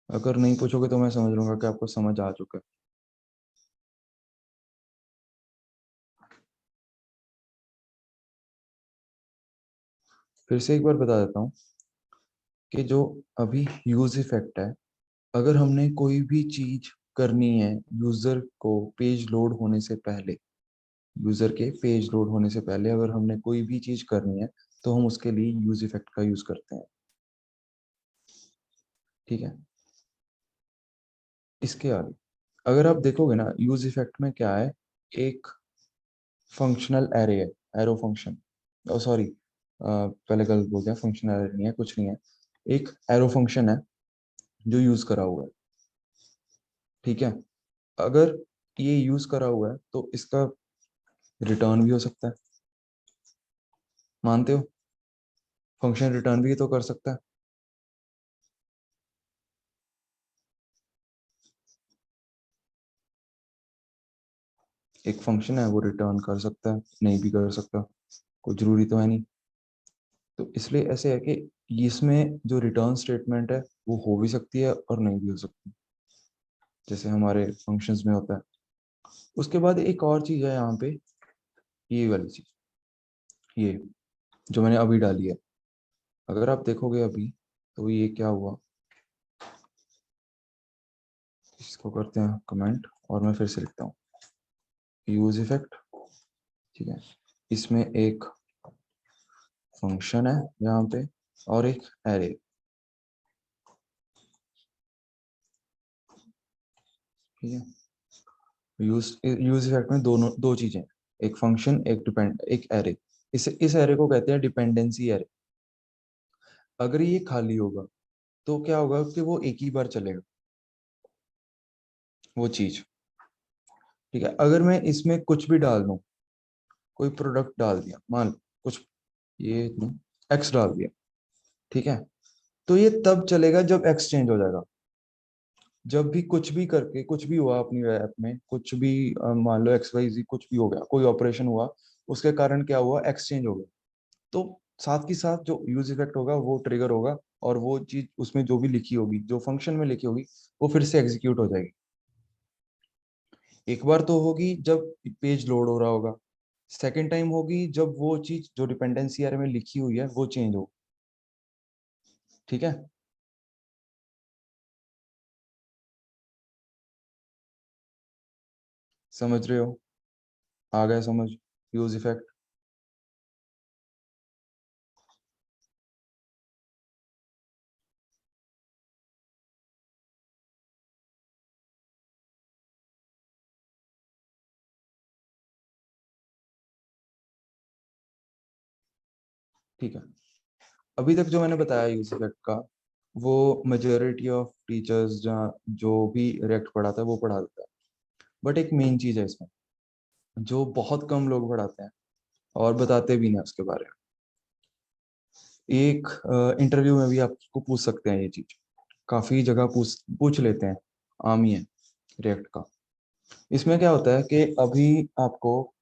अगर नहीं पूछोगे तो मैं समझ लूंगा कि आपको समझ आ चुका है। फिर से एक बार बता देता हूँ कि जो अभी यूज इफेक्ट है, अगर हमने कोई भी चीज करनी है यूजर को पेज लोड होने से पहले, यूजर के पेज लोड होने से पहले अगर हमने कोई भी चीज करनी है, तो हम उसके लिए यूज इफेक्ट का यूज करते हैं। ठीक है। इसके आगे अगर आप देखोगे ना, यूज इफेक्ट में क्या है, एक फंक्शनल एरे है, एरो फंक्शन, सॉरी पहले गलत बोल दिया, फंक्शनल एरे नहीं है, कुछ नहीं है, एक एरो फंक्शन है जो यूज करा हुआ है। ठीक है। अगर ये यूज करा हुआ है तो इसका रिटर्न भी हो सकता है, मानते हो? फंक्शन रिटर्न भी तो कर सकता है। एक फंक्शन है वो रिटर्न कर सकता है, नहीं भी कर सकता, कोई जरूरी तो है नहीं। तो इसलिए ऐसे है कि इसमें जो रिटर्न स्टेटमेंट है वो हो भी सकती है और नहीं भी हो सकती, जैसे हमारे फंक्शंस में होता है। उसके बाद एक और चीज है यहाँ पे, ये वाली चीज, ये जो मैंने अभी डाली है, अगर आप देखोगे अभी, तो ये क्या हुआ, इसको करते हैं कमेंट और मैं फिर से लिखता हूँ यूज इफेक्ट। ठीक है। इसमें एक फंक्शन है यहाँ पे और एक एरे। ठीक है। यूज इफेक्ट में दो चीजें, एक फंक्शन, एक एरे। इस एरे को कहते हैं डिपेंडेंसी एरे। अगर ये खाली होगा तो क्या होगा कि वो एक ही बार चलेगा वो चीज। ठीक है। अगर मैं इसमें कुछ भी डाल दूं, कोई प्रोडक्ट डाल दिया, मान लो कुछ, ये एक्स डाल दिया, ठीक है, तो ये तब चलेगा जब एक्स चेंज हो जाएगा। जब भी कुछ भी करके कुछ भी हुआ अपनी ऐप में, कुछ भी मान लो एक्स वाई जी कुछ भी हो गया, कोई ऑपरेशन हुआ, उसके कारण क्या हुआ, एक्सचेंज हो गया, तो साथ के साथ जो यूज इफेक्ट होगा वो ट्रिगर होगा, और वो चीज उसमें जो भी लिखी होगी, जो फंक्शन में लिखी होगी, वो फिर से एग्जीक्यूट हो जाएगी। एक बार तो होगी जब पेज लोड हो रहा होगा, सेकेंड टाइम होगी जब वो चीज जो डिपेंडेंसी एरे में लिखी हुई है वो चेंज हो। ठीक है। समझ रहे हो? आ गया समझ यूज इफेक्ट? ठीक है। अभी तक जो मैंने बताया यूज इफेक्ट का, वो मेजोरिटी ऑफ टीचर्स जहाँ जो भी रिएक्ट पढ़ाता है वो पढ़ा देता है, बट एक मेन चीज है इसमें जो बहुत कम लोग पढ़ाते हैं और बताते भी नहीं उसके बारे में। एक इंटरव्यू में भी आपको पूछ सकते हैं ये चीज, काफी जगह पूछ पूछ लेते हैं, आम ही है रिएक्ट का। इसमें क्या होता है कि अभी आपको,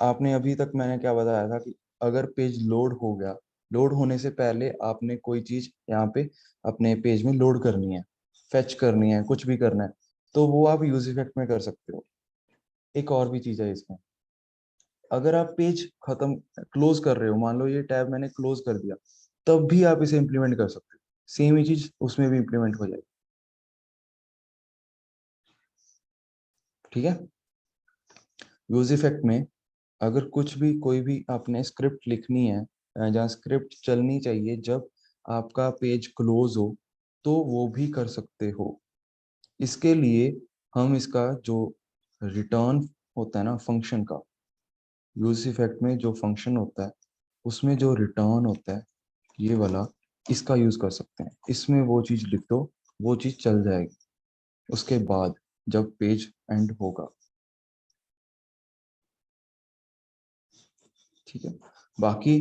आपने अभी तक मैंने क्या बताया था कि अगर पेज लोड हो गया, लोड होने से पहले आपने कोई चीज यहाँ पे अपने पेज में लोड करनी है, फेच करनी है, कुछ भी करना है, तो वो आप यूज इफेक्ट में कर सकते हो। एक और भी चीज है इसमें, अगर आप पेज खत्म क्लोज कर रहे हो, मान लो ये टैब मैंने क्लोज कर दिया, तब भी आप इसे इम्प्लीमेंट कर सकते हो, सेम ही चीज उसमें भी इम्प्लीमेंट हो जाएगी। ठीक है। यूज इफेक्ट में अगर कुछ भी कोई भी आपने स्क्रिप्ट लिखनी है, जहाँ स्क्रिप्ट चलनी चाहिए जब आपका पेज क्लोज हो, तो वो भी कर सकते हो। इसके लिए हम इसका जो रिटर्न होता है ना फंक्शन का, यूज इफेक्ट में जो फंक्शन होता है उसमें जो रिटर्न होता है ये वाला, इसका यूज कर सकते हैं। इसमें वो चीज लिख दो, वो चीज चल जाएगी उसके बाद जब पेज एंड होगा। ठीक है, बाकी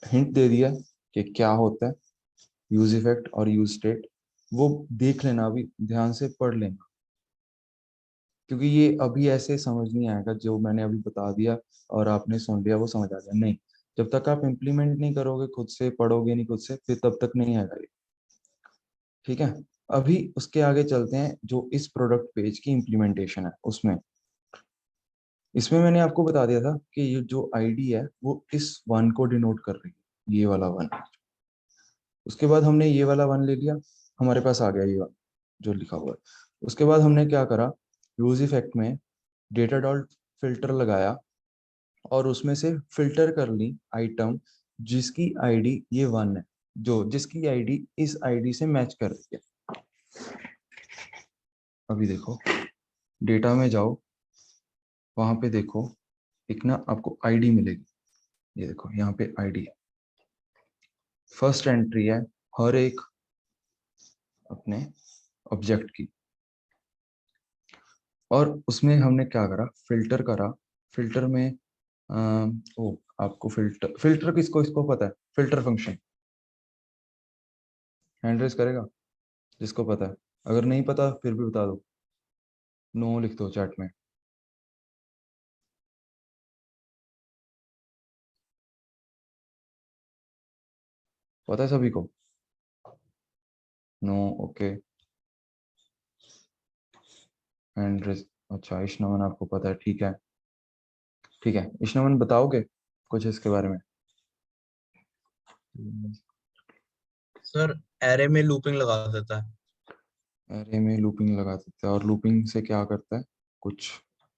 हिंट दे दिया कि क्या होता है यूज इफेक्ट और यूज स्टेट, वो देख लेना, अभी ध्यान से पढ़ लेना, क्योंकि ये अभी ऐसे समझ नहीं आएगा जो मैंने अभी बता दिया और आपने सुन लिया वो समझ आ गया, नहीं। जब तक आप इम्प्लीमेंट नहीं करोगे खुद से, पढ़ोगे नहीं खुद से, फिर तब तक नहीं आएगा ये। ठीक है, अभी उसके आगे चलते हैं, जो इस प्रोडक्ट पेज की इम्प्लीमेंटेशन है उसमें। इसमें मैंने आपको बता दिया था कि ये जो आईडी है वो इस वन को डिनोट कर रही है, ये वाला वन। उसके बाद हमने ये वाला वन ले लिया, हमारे पास आ गया ये वन जो लिखा हुआ है। उसके बाद हमने क्या करा, यूज इफेक्ट में डेटा डॉट फिल्टर लगाया और उसमें से फिल्टर कर ली आइटम जिसकी आईडी ये वन है, जो जिसकी आईडी इस आईडी से मैच कर रही है। अभी देखो, डेटा में जाओ, वहां पे देखो, एक ना आपको आईडी मिलेगी, ये देखो यहाँ पे आईडी है, फर्स्ट एंट्री है हर एक अपने ऑब्जेक्ट की। और उसमें हमने क्या करा, फिल्टर करा। फिल्टर में ओ आपको फिल्टर फिल्टर किसको इसको पता है, फिल्टर फंक्शन हैंड रेज करेगा जिसको पता है, अगर नहीं पता फिर भी बता दो, नो लिख दो चैट में। पता है सभी को, नो, ओके, हैंड रेज। अच्छा ईशनमन आपको पता है, ठीक है ठीक है। ईशनमन बताओगे कुछ इसके बारे में? सर एरे में लूपिंग लगा देता है। अरे में लूपिंग लगा सकते हैं, और लूपिंग से क्या करता है कुछ?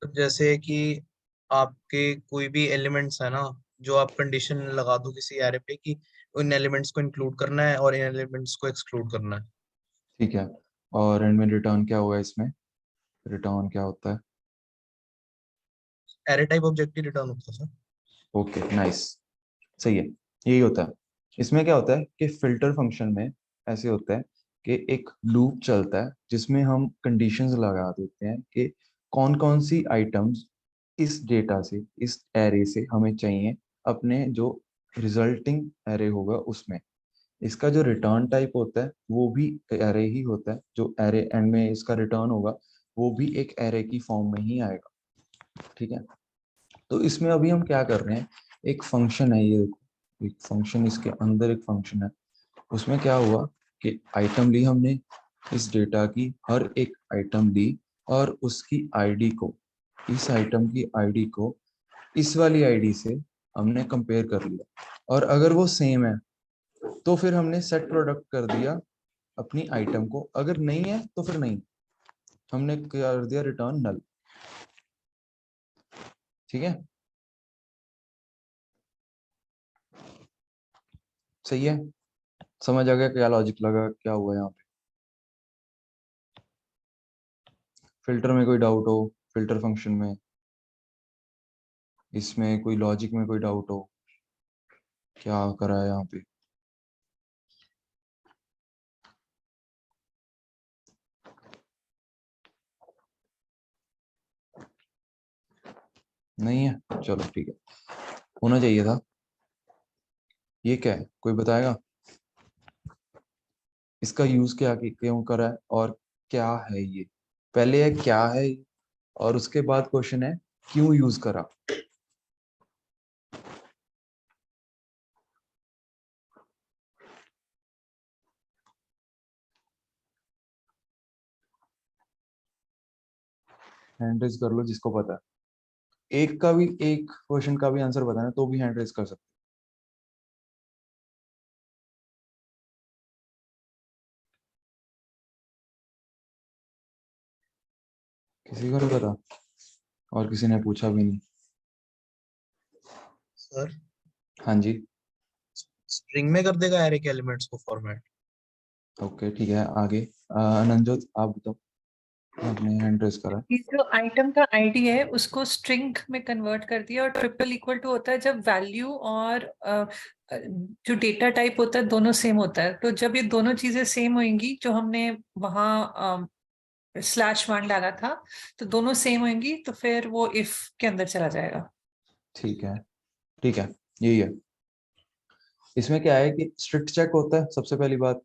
तो जैसे कि आपके कोई भी एलिमेंट्स है ना, जो आप कंडीशन लगा दो किसी एरे पे कि उन एलिमेंट्स को इंक्लूड करना है और इन एलिमेंट्स को एक्सक्लूड करना है। ठीक है, और एंड में रिटर्न क्या हुआ इसमें, रिटर्न क्या होता है? एरे टाइप ऑब्जेक्ट ही रिटर्न होता है सर। ओके नाइस, सही है, यही होता है। इसमें क्या होता है कि फिल्टर फंक्शन में ऐसे होता है कि एक लूप चलता है जिसमें हम कंडीशंस लगा देते हैं कि कौन कौन सी आइटम्स इस डेटा से, इस एरे से हमें चाहिए, अपने जो रिजल्टिंग एरे होगा उसमें। इसका जो रिटर्न टाइप होता है वो भी एरे ही होता है, जो एरे एंड में इसका रिटर्न होगा वो भी एक एरे की फॉर्म में ही आएगा। ठीक है, तो इसमें अभी हम क्या कर रहे हैं, एक फंक्शन है, ये देखो एक फंक्शन, इसके अंदर एक फंक्शन है। उसमें क्या हुआ कि आइटम ली हमने, इस डेटा की हर एक आइटम ली और उसकी आईडी को, इस आइटम की आईडी को इस वाली आईडी से हमने कंपेयर कर लिया, और अगर वो सेम है तो फिर हमने सेट प्रोडक्ट कर दिया अपनी आइटम को, अगर नहीं है तो फिर नहीं, हमने कर दिया रिटर्न नल। ठीक है, सही है, समझ आ गया क्या लॉजिक लगा, क्या हुआ यहाँ पे? फिल्टर में कोई डाउट हो, फिल्टर फंक्शन में, इसमें कोई लॉजिक में कोई डाउट हो, क्या करा है यहाँ पे? नहीं है, चलो ठीक है, होना चाहिए था। ये क्या है, कोई बताएगा इसका यूज क्या क्यों करा है, और क्या है ये? पहले है क्या है ये, और उसके बाद क्वेश्चन है क्यों यूज करा। हैंड रेज कर लो जिसको पता है, एक का भी, एक क्वेश्चन का भी आंसर बताना तो भी हैंड रेज कर सकते हो। किसी को नहीं पता, और किसी ने पूछा भी नहीं। सर हाँ जी, स्ट्रिंग में कर देगा एरे के एलिमेंट्स को फॉर्मेट। ओके ठीक है, आगे अनंजोत आप बताओ। आपने हैंड रेस करा। ये जो आइटम का आईडी है उसको स्ट्रिंग में कन्वर्ट कर दिया, और ट्रिपल इक्वल टू होता है जब वैल्यू और जो डेटा टाइप होता है दोनों सेम होता है। तो जब ये दोनों चीजें सेम होंगी, जो हमने वहाँ /1 डाला था, तो दोनों सेम होंगी, तो फिर वो इफ के अंदर चला जाएगा। ठीक है, ठीक है, यही है। इसमें क्या है कि स्ट्रिक्ट चेक होता है सबसे पहली बात,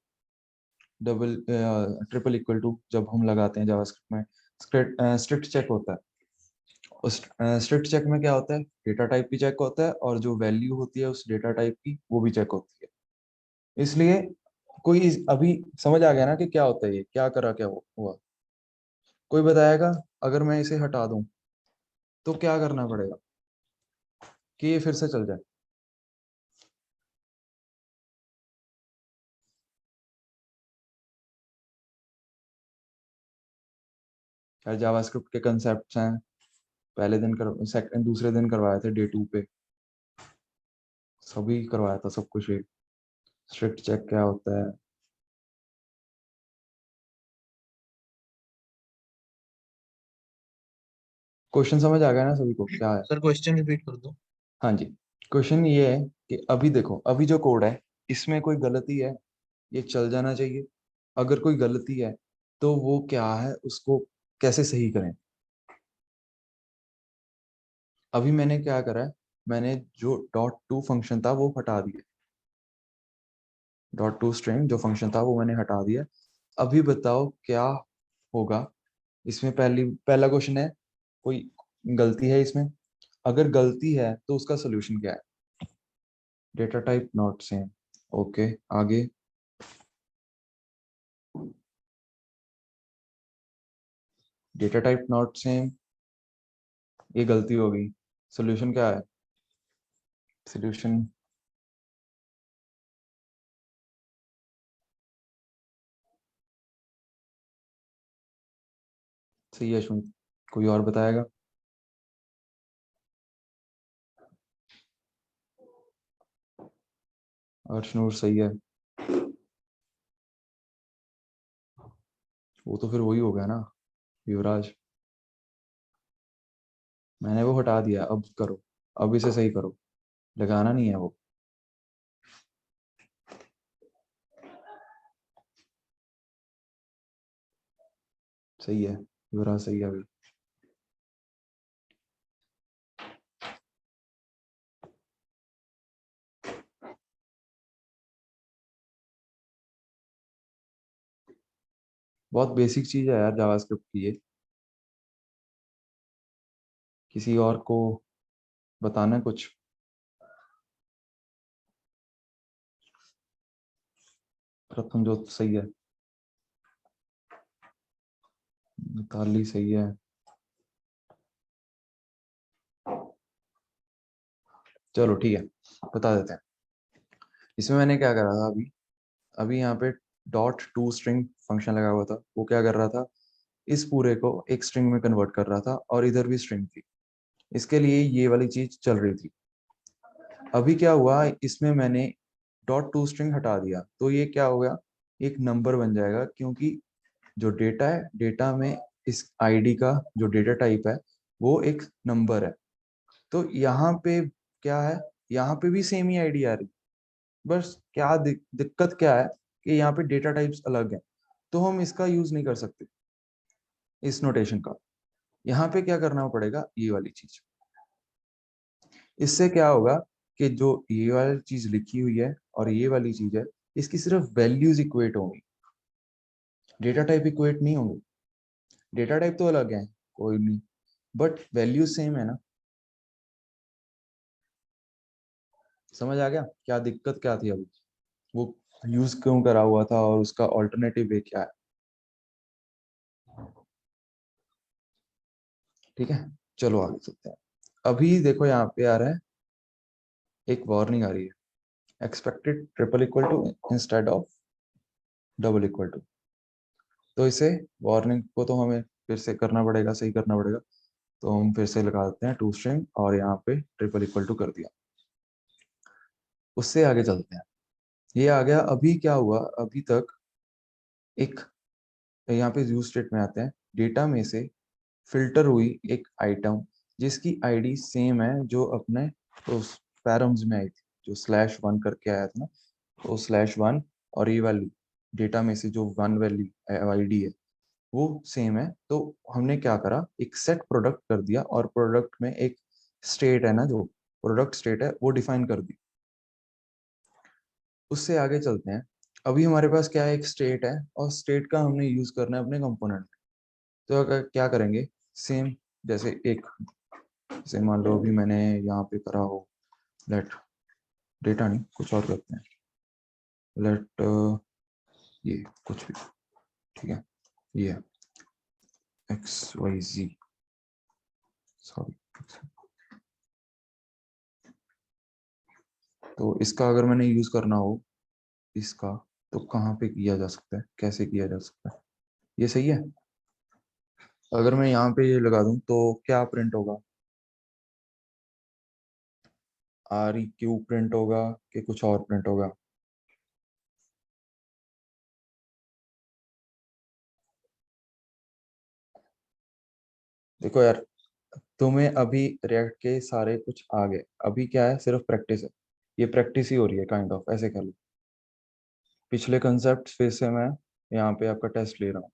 डबल ट्रिपल इक्वल टू जब हम लगाते हैं जावास्क्रिप्ट में स्ट्रिक्ट चेक होता है। उस स्ट्रिक्ट चेक में क्या होता है, डेटा टाइप भी चेक होता है और जो वैल्यू होती है उस डेटा टाइप की वो भी चेक होती है। इसलिए कोई अभी समझ आ गया ना कि क्या होता है, ये क्या करा, क्या हुआ? कोई बताएगा अगर मैं इसे हटा दूं तो क्या करना पड़ेगा कि ये फिर से चल जाए? यार जावास्क्रिप्ट के कंसेप्ट्स हैं, पहले दिन दूसरे दिन करवाए थे डे 2 पे, सभी करवाया था सब कुछ। स्ट्रिक्ट चेक क्या होता है? क्वेश्चन समझ आ गया ना सभी को क्या है? सर क्वेश्चन रिपीट कर दो। हाँ जी, क्वेश्चन ये है कि अभी देखो, अभी जो कोड है इसमें कोई गलती है, ये चल जाना चाहिए। अगर कोई गलती है तो वो क्या है, उसको कैसे सही करें? अभी मैंने क्या करा है, मैंने जो .to फंक्शन था वो हटा दिया। .to स्ट्रिंग जो फंक्शन था वो मैंने हटा दिया। अभी बताओ क्या होगा इसमें? पहला क्वेश्चन है, कोई गलती है इसमें? अगर गलती है तो उसका सोल्यूशन क्या है? Data type not same. Okay, आगे। डेटा टाइप नॉट सेम, ये गलती हो गई। सोल्यूशन क्या है? सोल्यूशन सही है अश्विन, कोई और बताएगा? अर्शनूर सही है। वो तो फिर वही हो गया ना युवराज, मैंने वो हटा दिया। अब करो, अब इसे सही करो, लगाना नहीं है वो। सही है युवराज, सही है अभी। बहुत बेसिक चीज है यार जावास्क्रिप्ट की ये। किसी और को बताना है कुछ? प्रथम जो सही है, मिताली सही है। चलो ठीक है, बता देते हैं। इसमें मैंने क्या करा था, अभी अभी यहाँ पे .to स्ट्रिंग फंक्शन लगा हुआ था। वो क्या कर रहा था, इस पूरे को एक स्ट्रिंग में कन्वर्ट कर रहा था और इधर भी स्ट्रिंग थी, इसके लिए ये वाली चीज चल रही थी। अभी क्या हुआ, इसमें मैंने .to स्ट्रिंग हटा दिया तो ये क्या हो गया, एक नंबर बन जाएगा, क्योंकि जो डेटा है, डेटा में इस आईडी का जो डेटा टाइप है वो एक नंबर है। तो यहाँ पे क्या है, यहाँ पे भी सेम ही आईडी आ रही, बस क्या दिक्कत क्या है कि यहाँ पे डेटा टाइप्स अलग हैं, तो हम इसका यूज नहीं कर सकते इस नोटेशन का। यहाँ पे क्या करना पड़ेगा, ये वाली चीज। इससे क्या होगा कि जो ये वाली चीज लिखी हुई है और ये वाली चीज है, इसकी सिर्फ वैल्यूज इक्वेट होंगी, डेटा टाइप इक्वेट नहीं होंगे। डेटा टाइप तो अलग है, कोई नहीं, बट वैल्यू सेम है ना। समझ आ गया क्या दिक्कत क्या थी? अभी वो यूज क्यों करा हुआ था और उसका ऑल्टरनेटिव वे क्या है? ठीक है, चलो आगे चलते हैं। अभी देखो यहाँ पे आ रहा है, एक वार्निंग आ रही है, expected triple equal to instead of double equal to. तो इसे वार्निंग को तो हमें फिर से करना पड़ेगा, सही करना पड़ेगा। तो हम फिर से लगा देते हैं टू स्ट्रिंग और यहाँ पे ट्रिपल इक्वल टू कर दिया। उससे आगे चलते हैं, ये आ गया। अभी क्या हुआ, अभी तक एक यहाँ पे यूज स्टेट में आते हैं, डेटा में से फिल्टर हुई एक आइटम जिसकी आईडी सेम है जो अपने उस पैरम्स में आई थी, जो /1 करके आया था ना, तो /1 और ये वाली डेटा में से जो 1 वाली आईडी है वो सेम है। तो हमने क्या करा, एक सेट प्रोडक्ट कर दिया और प्रोडक्ट में एक स्टेट है ना, जो प्रोडक्ट स्टेट है वो डिफाइन कर दी। उससे आगे चलते हैं। अभी हमारे पास क्या है, एक स्टेट है और स्टेट का हमने यूज करना है अपने कंपोनेंट। तो क्या करेंगे, सेम जैसे जैसे मान लो अभी मैंने यहाँ पे करा हो, लेट डेटा नहीं कुछ और करते हैं, लेट ये कुछ भी, ठीक है, ये XYZ, सॉरी। तो इसका अगर मैंने यूज करना हो इसका, तो कहाँ पे किया जा सकता है, कैसे किया जा सकता है, ये सही है। अगर मैं यहाँ पे ये लगा दूं तो क्या प्रिंट होगा, REQ प्रिंट होगा कि कुछ और प्रिंट होगा? देखो यार, तुम्हें अभी रिएक्ट के सारे कुछ आ गए, अभी क्या है, सिर्फ प्रैक्टिस है, ये प्रैक्टिस ही हो रही है काइंड ऑफ, ऐसे कह लो। पिछले कंसेप्ट फिर से मैं यहाँ पे आपका टेस्ट ले रहा हूँ,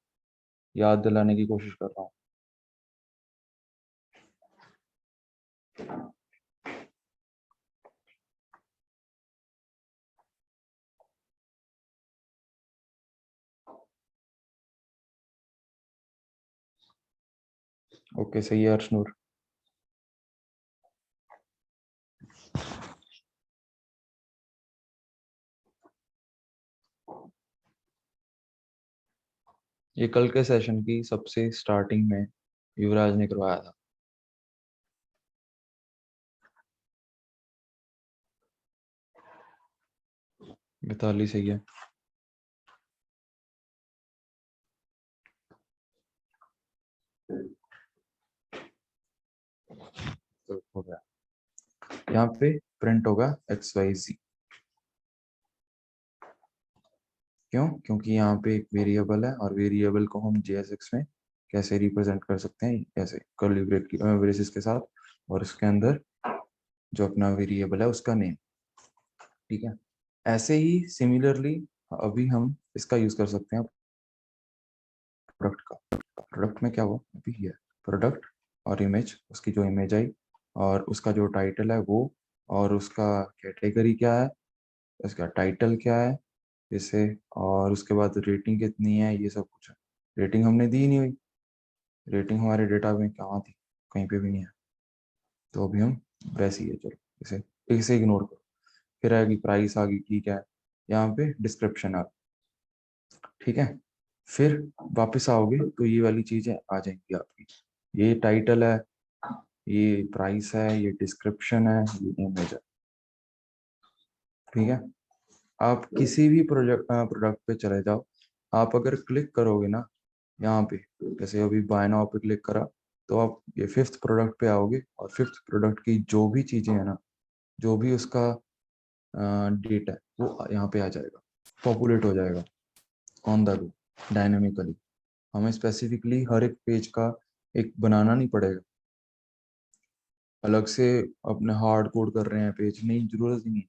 याद दिलाने की कोशिश कर रहा हूँ। ओके सही है अर्शनूर। ये कल के सेशन की सबसे स्टार्टिंग में युवराज ने करवाया था। मिताली सही है। तो हो गया, यहाँ पे प्रिंट होगा XYZ। क्यों? क्योंकि यहाँ पे एक वेरिएबल है और वेरिएबल को हम JSX में कैसे रिप्रेजेंट कर सकते हैं, ऐसे कर्ली ब्रेसेस के साथ, और इसके अंदर जो अपना वेरिएबल है उसका नेम, ठीक है। ऐसे ही सिमिलरली अभी हम इसका यूज कर सकते हैं प्रोडक्ट का। प्रोडक्ट में क्या हुआ, अभी है प्रोडक्ट और इमेज, उसकी जो इमेज आई और उसका जो टाइटल है वो, और उसका कैटेगरी क्या है, उसका टाइटल क्या है इसे, और उसके बाद रेटिंग कितनी है, ये सब कुछ है। रेटिंग हमने दी नहीं हुई, रेटिंग हमारे डेटा में कहाँ थी, कहीं पे भी नहीं है। तो अभी हम वैसे ही है, चलो इसे इसे इग्नोर करो। फिर आएगी प्राइस, आ गई, ठीक है। यहाँ पे डिस्क्रिप्शन आ गई, ठीक है। फिर वापस आओगे तो ये वाली चीजें आ जाएंगी आपकी, ये टाइटल है, ये प्राइस है, ये डिस्क्रिप्शन है, ये इमेज है, ठीक है। आप किसी भी प्रोडक्ट पे चले जाओ, आप अगर क्लिक करोगे ना यहाँ पे, जैसे अभी बाय नाउ पे क्लिक करा, तो आप ये 5th प्रोडक्ट पे आओगे और 5th प्रोडक्ट की जो भी चीजें है ना, जो भी उसका डेटा है वो यहाँ पे आ जाएगा, पॉपुलेट हो जाएगा ऑन द गो डायनेमिकली। हमें स्पेसिफिकली हर एक पेज का एक बनाना नहीं पड़ेगा, अलग से अपने हार्ड कोड कर रहे हैं पेज, नहीं, जरूरत ही नहीं।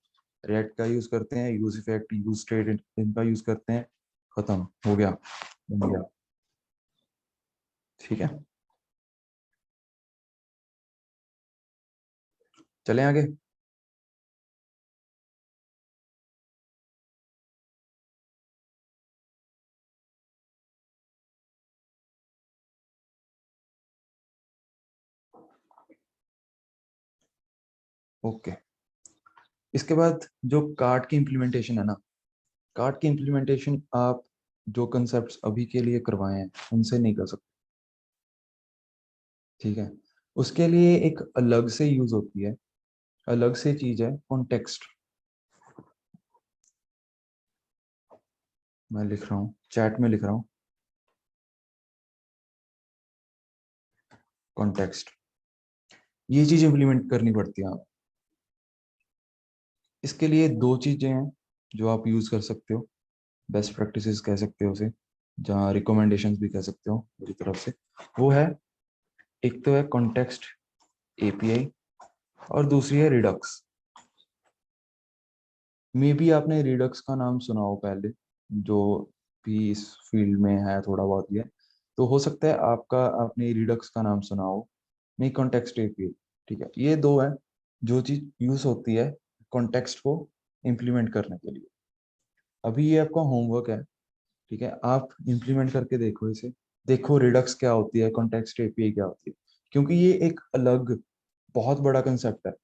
रिएक्ट का यूज करते हैं, यूज इफेक्ट, यूज स्टेट, इनका यूज करते हैं, खत्म हो गया, बन गया, ठीक है। चलें आगे। ओके, इसके बाद जो कार्ड की इम्प्लीमेंटेशन है ना, कार्ड की इम्प्लीमेंटेशन आप जो कंसेप्ट्स अभी के लिए करवाए हैं उनसे नहीं कर सकते, ठीक है। उसके लिए एक अलग से यूज होती है, अलग से चीज है कॉन्टेक्स्ट। मैं लिख रहा हूँ, चैट में लिख रहा हूँ, कॉन्टेक्स्ट। ये चीज इम्प्लीमेंट करनी पड़ती है आप। इसके लिए 2 चीजें हैं जो आप यूज कर सकते हो, बेस्ट प्रैक्टिसेस कह सकते हो उसे। जहाँ रिकमेंडेशंस भी कह सकते हो मेरी तरफ से, वो है, एक तो है कॉन्टेक्स्ट एपीआई और दूसरी है रिडक्स। मे बी आपने रिडक्स का नाम सुना हो पहले, जो भी इस फील्ड में है थोड़ा बहुत ही है, तो हो सकता है आपने रिडक्स का नाम सुना हो, नहीं कॉन्टेक्स्ट एपीआई। ठीक है, ये दो है जो चीज यूज होती है कॉन्टेक्स्ट को इम्प्लीमेंट करने के लिए। अभी ये आपका होमवर्क है, ठीक है, आप इम्प्लीमेंट करके देखो इसे, देखो रिडक्स क्या होती है, कॉन्टेक्स्ट एपीआई क्या होती है, क्योंकि ये एक अलग बहुत बड़ा कंसेप्ट है।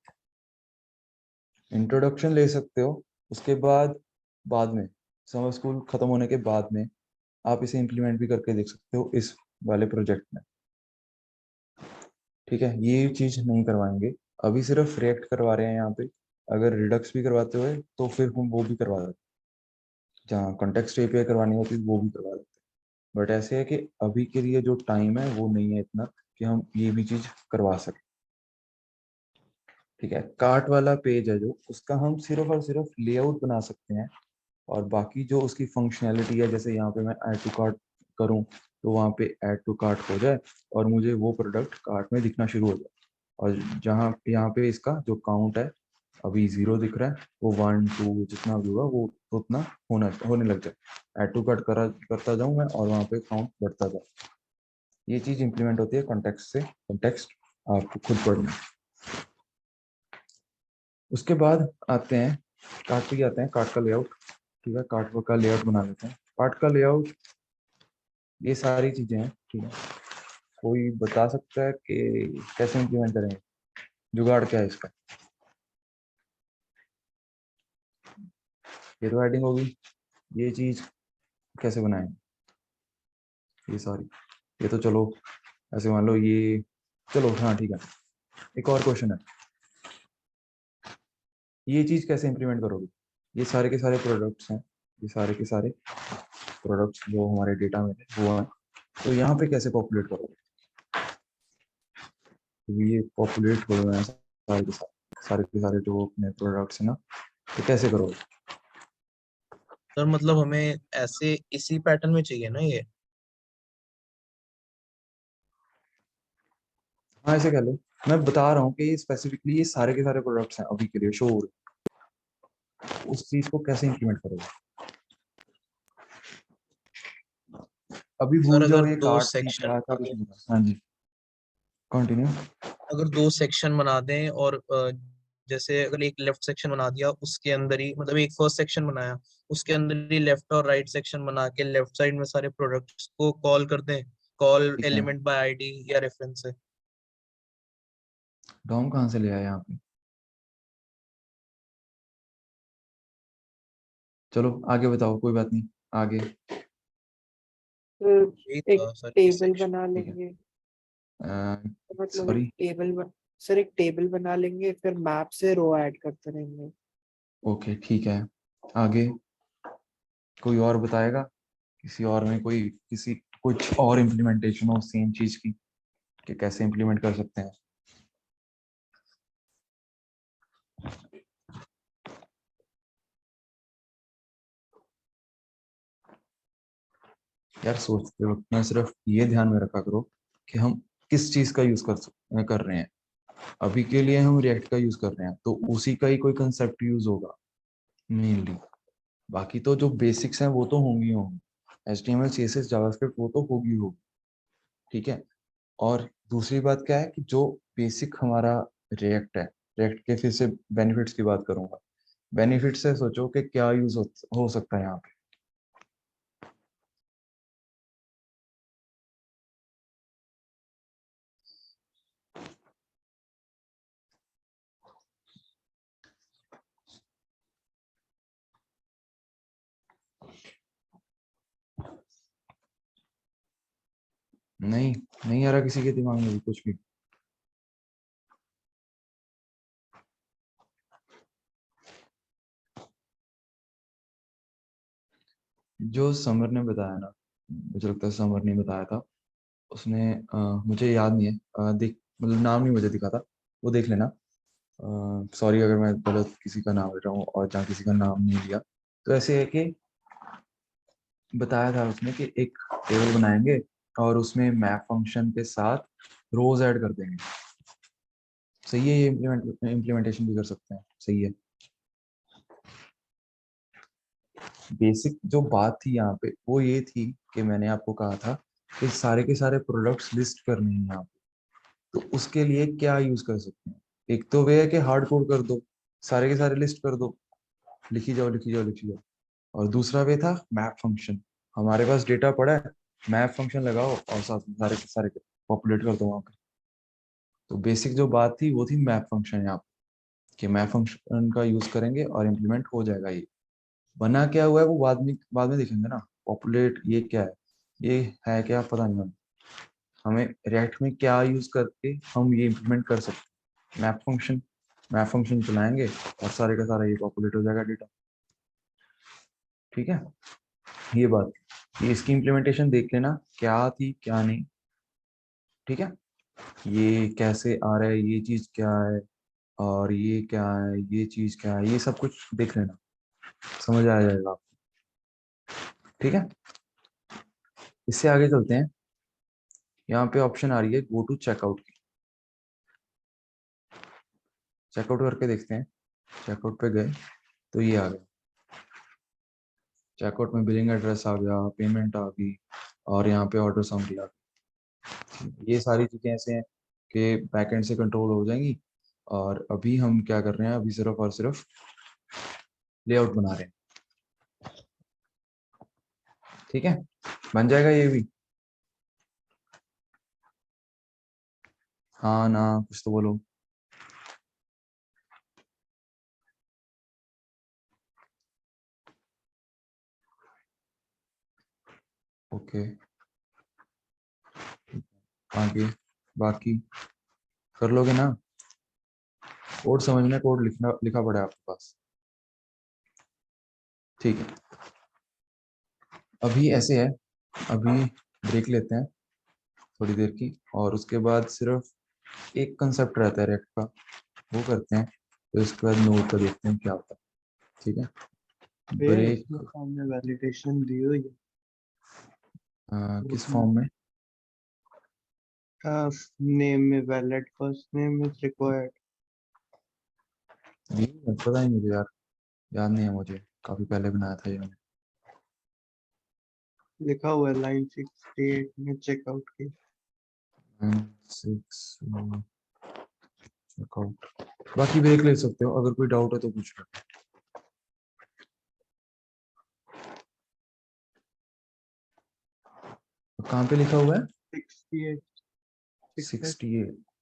इंट्रोडक्शन ले सकते हो, उसके बाद में समर स्कूल खत्म होने के बाद में आप इसे इम्प्लीमेंट भी करके देख सकते हो इस वाले प्रोजेक्ट में। ठीक है, ये चीज नहीं करवाएंगे अभी, सिर्फ रिएक्ट करवा रहे हैं यहाँ पे। अगर रिडक्स भी करवाते हुए तो फिर हम वो भी करवा देते, जहाँ कॉन्टेक्स्ट एपीआई करवानी होती है वो भी करवा देते। बट ऐसे है कि अभी के लिए जो टाइम है वो नहीं है इतना कि हम ये भी चीज करवा सकें। ठीक है, कार्ट वाला पेज है जो, उसका हम सिर्फ और सिर्फ लेआउट बना सकते हैं, और बाकी जो उसकी फंक्शनैलिटी है, जैसे यहाँ पे मैं ऐड टू कार्ट करूँ तो वहाँ पे ऐड टू कार्ट हो जाए और मुझे वो प्रोडक्ट कार्ट में दिखना शुरू हो जाए। और जहाँ यहाँ पे इसका जो काउंट है अभी 0 दिख रहा है, वो 1 2 जितना भी होगा वो उतना होने लग जाए। ऐड टू कार्ट करता जाऊँ मैं और वहाँ पे काउंट बढ़ता जाए। ये चीज इंप्लीमेंट होती है कॉन्टेक्स्ट से। कॉन्टेक्स्ट आपको खुद पढ़ना है। उसके बाद आते हैं कार्ट पे, आते हैं कार्ट का लेआउट। ठीक है, कार्ट का लेआउट बना लेते हैं। कार्ट का लेआउट, ये सारी चीजें हैं। ठीक है, कोई बता सकता है कि कैसे इम्प्लीमेंट करेंगे, जुगाड़ क्या है इसका? ये तो हेडिंग होगी, ये चीज कैसे बनाएंगे, ये सारी, ये तो चलो ऐसे मान लो ये, चलो हाँ ठीक है। एक और क्वेश्चन है, ये चीज कैसे इम्प्लीमेंट करोगे? ये सारे के सारे प्रोडक्ट्स हैं, ये सारे के सारे प्रोडक्ट्स जो हमारे डेटा में है वो हैं, तो यहाँ पे कैसे पॉपुलेट करोगे? तो ये पॉपुलेट हो रहे हैं सारे के सारे जो अपने प्रोडक्ट्स हैं ना, तो कैसे करोगे? सर मतलब हमें ऐसे इसी पैटर्न में चाहिए ना ये? हाँ ऐसे कह लो, मैं बता रहा हूँ कि स्पेसिफिकली ये सारे के सारे प्रोडक्ट्स हैं अभी के लिए शो हो रहे, उस चीज को कैसे इंप्लीमेंट करोगे? अभी सर भूल जाओ अगर ये दो कार्ड थी सेक्शन क्या था, कुछ नहीं पता। हाँ जी, कंटिन्यू। अगर दो सेक्शन बना दें और जैसे अगर एक लेफ्ट सेक्शन बना दिया, उसके अंदर ही मतलब एक फर्स्ट सेक्शन बनाया, उसके अंदर ही लेफ्ट और राइट सेक्शन बना के लेफ्ट साइड में सारे प्रोडक्ट्स को कॉल कर दें, कॉल ठीक है, एलिमेंट बाय आईडी या रेफरेंस से। डॉम कहाँ से ले आया यहाँ पे? चलो आगे बताओ, कोई बात नहीं, आगे। तो यही एक था सर ये टेबल सेक्शन। बना ठीक है, लेंगे, मतलब एक सॉरी, टेबल सर एक टेबल बना लेंगे, फिर मैप से रो ऐड करते रहेंगे। ओके ठीक है, आगे कोई और बताएगा? किसी और में कोई किसी कुछ और इम्प्लीमेंटेशन हो सेम चीज की, कि कैसे इम्प्लीमेंट कर सकते हैं? यार सोचते वक्त मैं सिर्फ ये ध्यान में रखा करो कि हम किस चीज का यूज कर रहे हैं। अभी के लिए हम रिएक्ट का यूज कर रहे हैं तो उसी का ही कोई कंसेप्ट यूज होगा मेनली। बाकी तो जो बेसिक्स हैं वो तो होंगी होंगी, HTML CSS जावास्क्रिप्ट वो तो होगी होगी। ठीक है, और दूसरी बात क्या है कि जो बेसिक हमारा रिएक्ट है, रिएक्ट के फिर से बेनिफिट्स की बात करूंगा। बेनिफिट से सोचो कि क्या यूज हो सकता है यहाँ पे। नहीं, नहीं आ रहा किसी के दिमाग में भी कुछ भी? जो समर ने बताया ना, मुझे लगता है समर ने बताया था, उसने मुझे याद नहीं है, देख मतलब नाम नहीं मुझे दिखा था, वो देख लेना। सॉरी अगर मैं गलत किसी का नाम ले रहा हूँ और जहाँ किसी का नाम नहीं लिया। तो ऐसे है कि बताया था उसने कि एक टेबल बनाएंगे और उसमें मैप फंक्शन के साथ रोज ऐड कर देंगे। सही है, ये इम्प्लीमेंटेशन भी कर सकते हैं, सही है। बेसिक जो बात थी यहाँ पे वो ये थी कि मैंने आपको कहा था कि सारे के सारे प्रोडक्ट्स लिस्ट करने हैं यहाँ पे। तो उसके लिए क्या यूज कर सकते हैं? एक तो वे है कि हार्ड कोड कर दो, सारे के सारे लिस्ट कर दो, लिखी जाओ लिखी जाओ लिखी जाओ। और दूसरा वे था मैप फंक्शन। हमारे पास डेटा पड़ा है, मैप फंक्शन लगाओ और साथ में सारे के सारे पॉपुलेट कर दो वहां पे। तो बेसिक जो बात थी वो थी मैप फंक्शन यहाँ पे, कि मैप फंक्शन का यूज करेंगे और इम्प्लीमेंट हो जाएगा ये। बना क्या हुआ है वो बाद में देखेंगे ना। पॉपुलेट ये क्या है, ये है क्या पता नहीं हमें। हमें रिएक्ट में क्या यूज करके हम ये इम्प्लीमेंट कर सकते हैं, मैप फंक्शन चलाएंगे और सारे का सारा ये पॉपुलेट हो जाएगा डेटा। ठीक है, ये बात, ये इसकी इम्प्लीमेंटेशन देख लेना क्या थी क्या नहीं। ठीक है, ये कैसे आ रहा है, ये चीज क्या है, और ये क्या है, ये चीज क्या है, ये सब कुछ देख लेना, समझ आ जाएगा आपको। ठीक है, इससे आगे चलते हैं। यहाँ पे ऑप्शन आ रही है गो टू चेकआउट की। चेकआउट करके देखते हैं। चेकआउट पे गए तो ये आ गया। चेकआउट में बिलिंग एड्रेस आ गया, पेमेंट आ गई, और यहाँ पे ऑर्डर समरी आ गई। ये सारी चीजें ऐसे हैं कि बैकएंड से कंट्रोल हो जाएंगी। और अभी हम क्या कर रहे हैं, अभी सिर्फ और सिर्फ लेआउट बना रहे हैं। ठीक है, बन जाएगा ये भी। हाँ ना, कुछ तो बोलो। ओके, आगे बाकी कर लोगे ना? कोड समझना, कोड लिखना लिखा पड़ा है आपके पास। ठीक है, अभी ऐसे है, अभी ब्रेक लेते हैं थोड़ी देर की, और उसके बाद सिर्फ एक कंसेप्ट रहता है रेक्ट का, वो करते हैं। तो इसके बाद नोट का देखते हैं क्या होता है। ठीक है, भैया ब्रेक। इसमें हमने वैलिडेशन दी हुई है। किस फॉर्म में? नेम में valid first name is required. ये पता नहीं मुझे यार, याद नहीं है मुझे, काफी पहले बनाया था ये मैंने। लिखा हुआ है लाइन 68 में चेकआउट की। 6 चेकआउट। बाकी ब्रेक ले सकते हो, अगर कोई डाउट है तो पूछ लो। कहाँ पे लिखा हुआ है? 68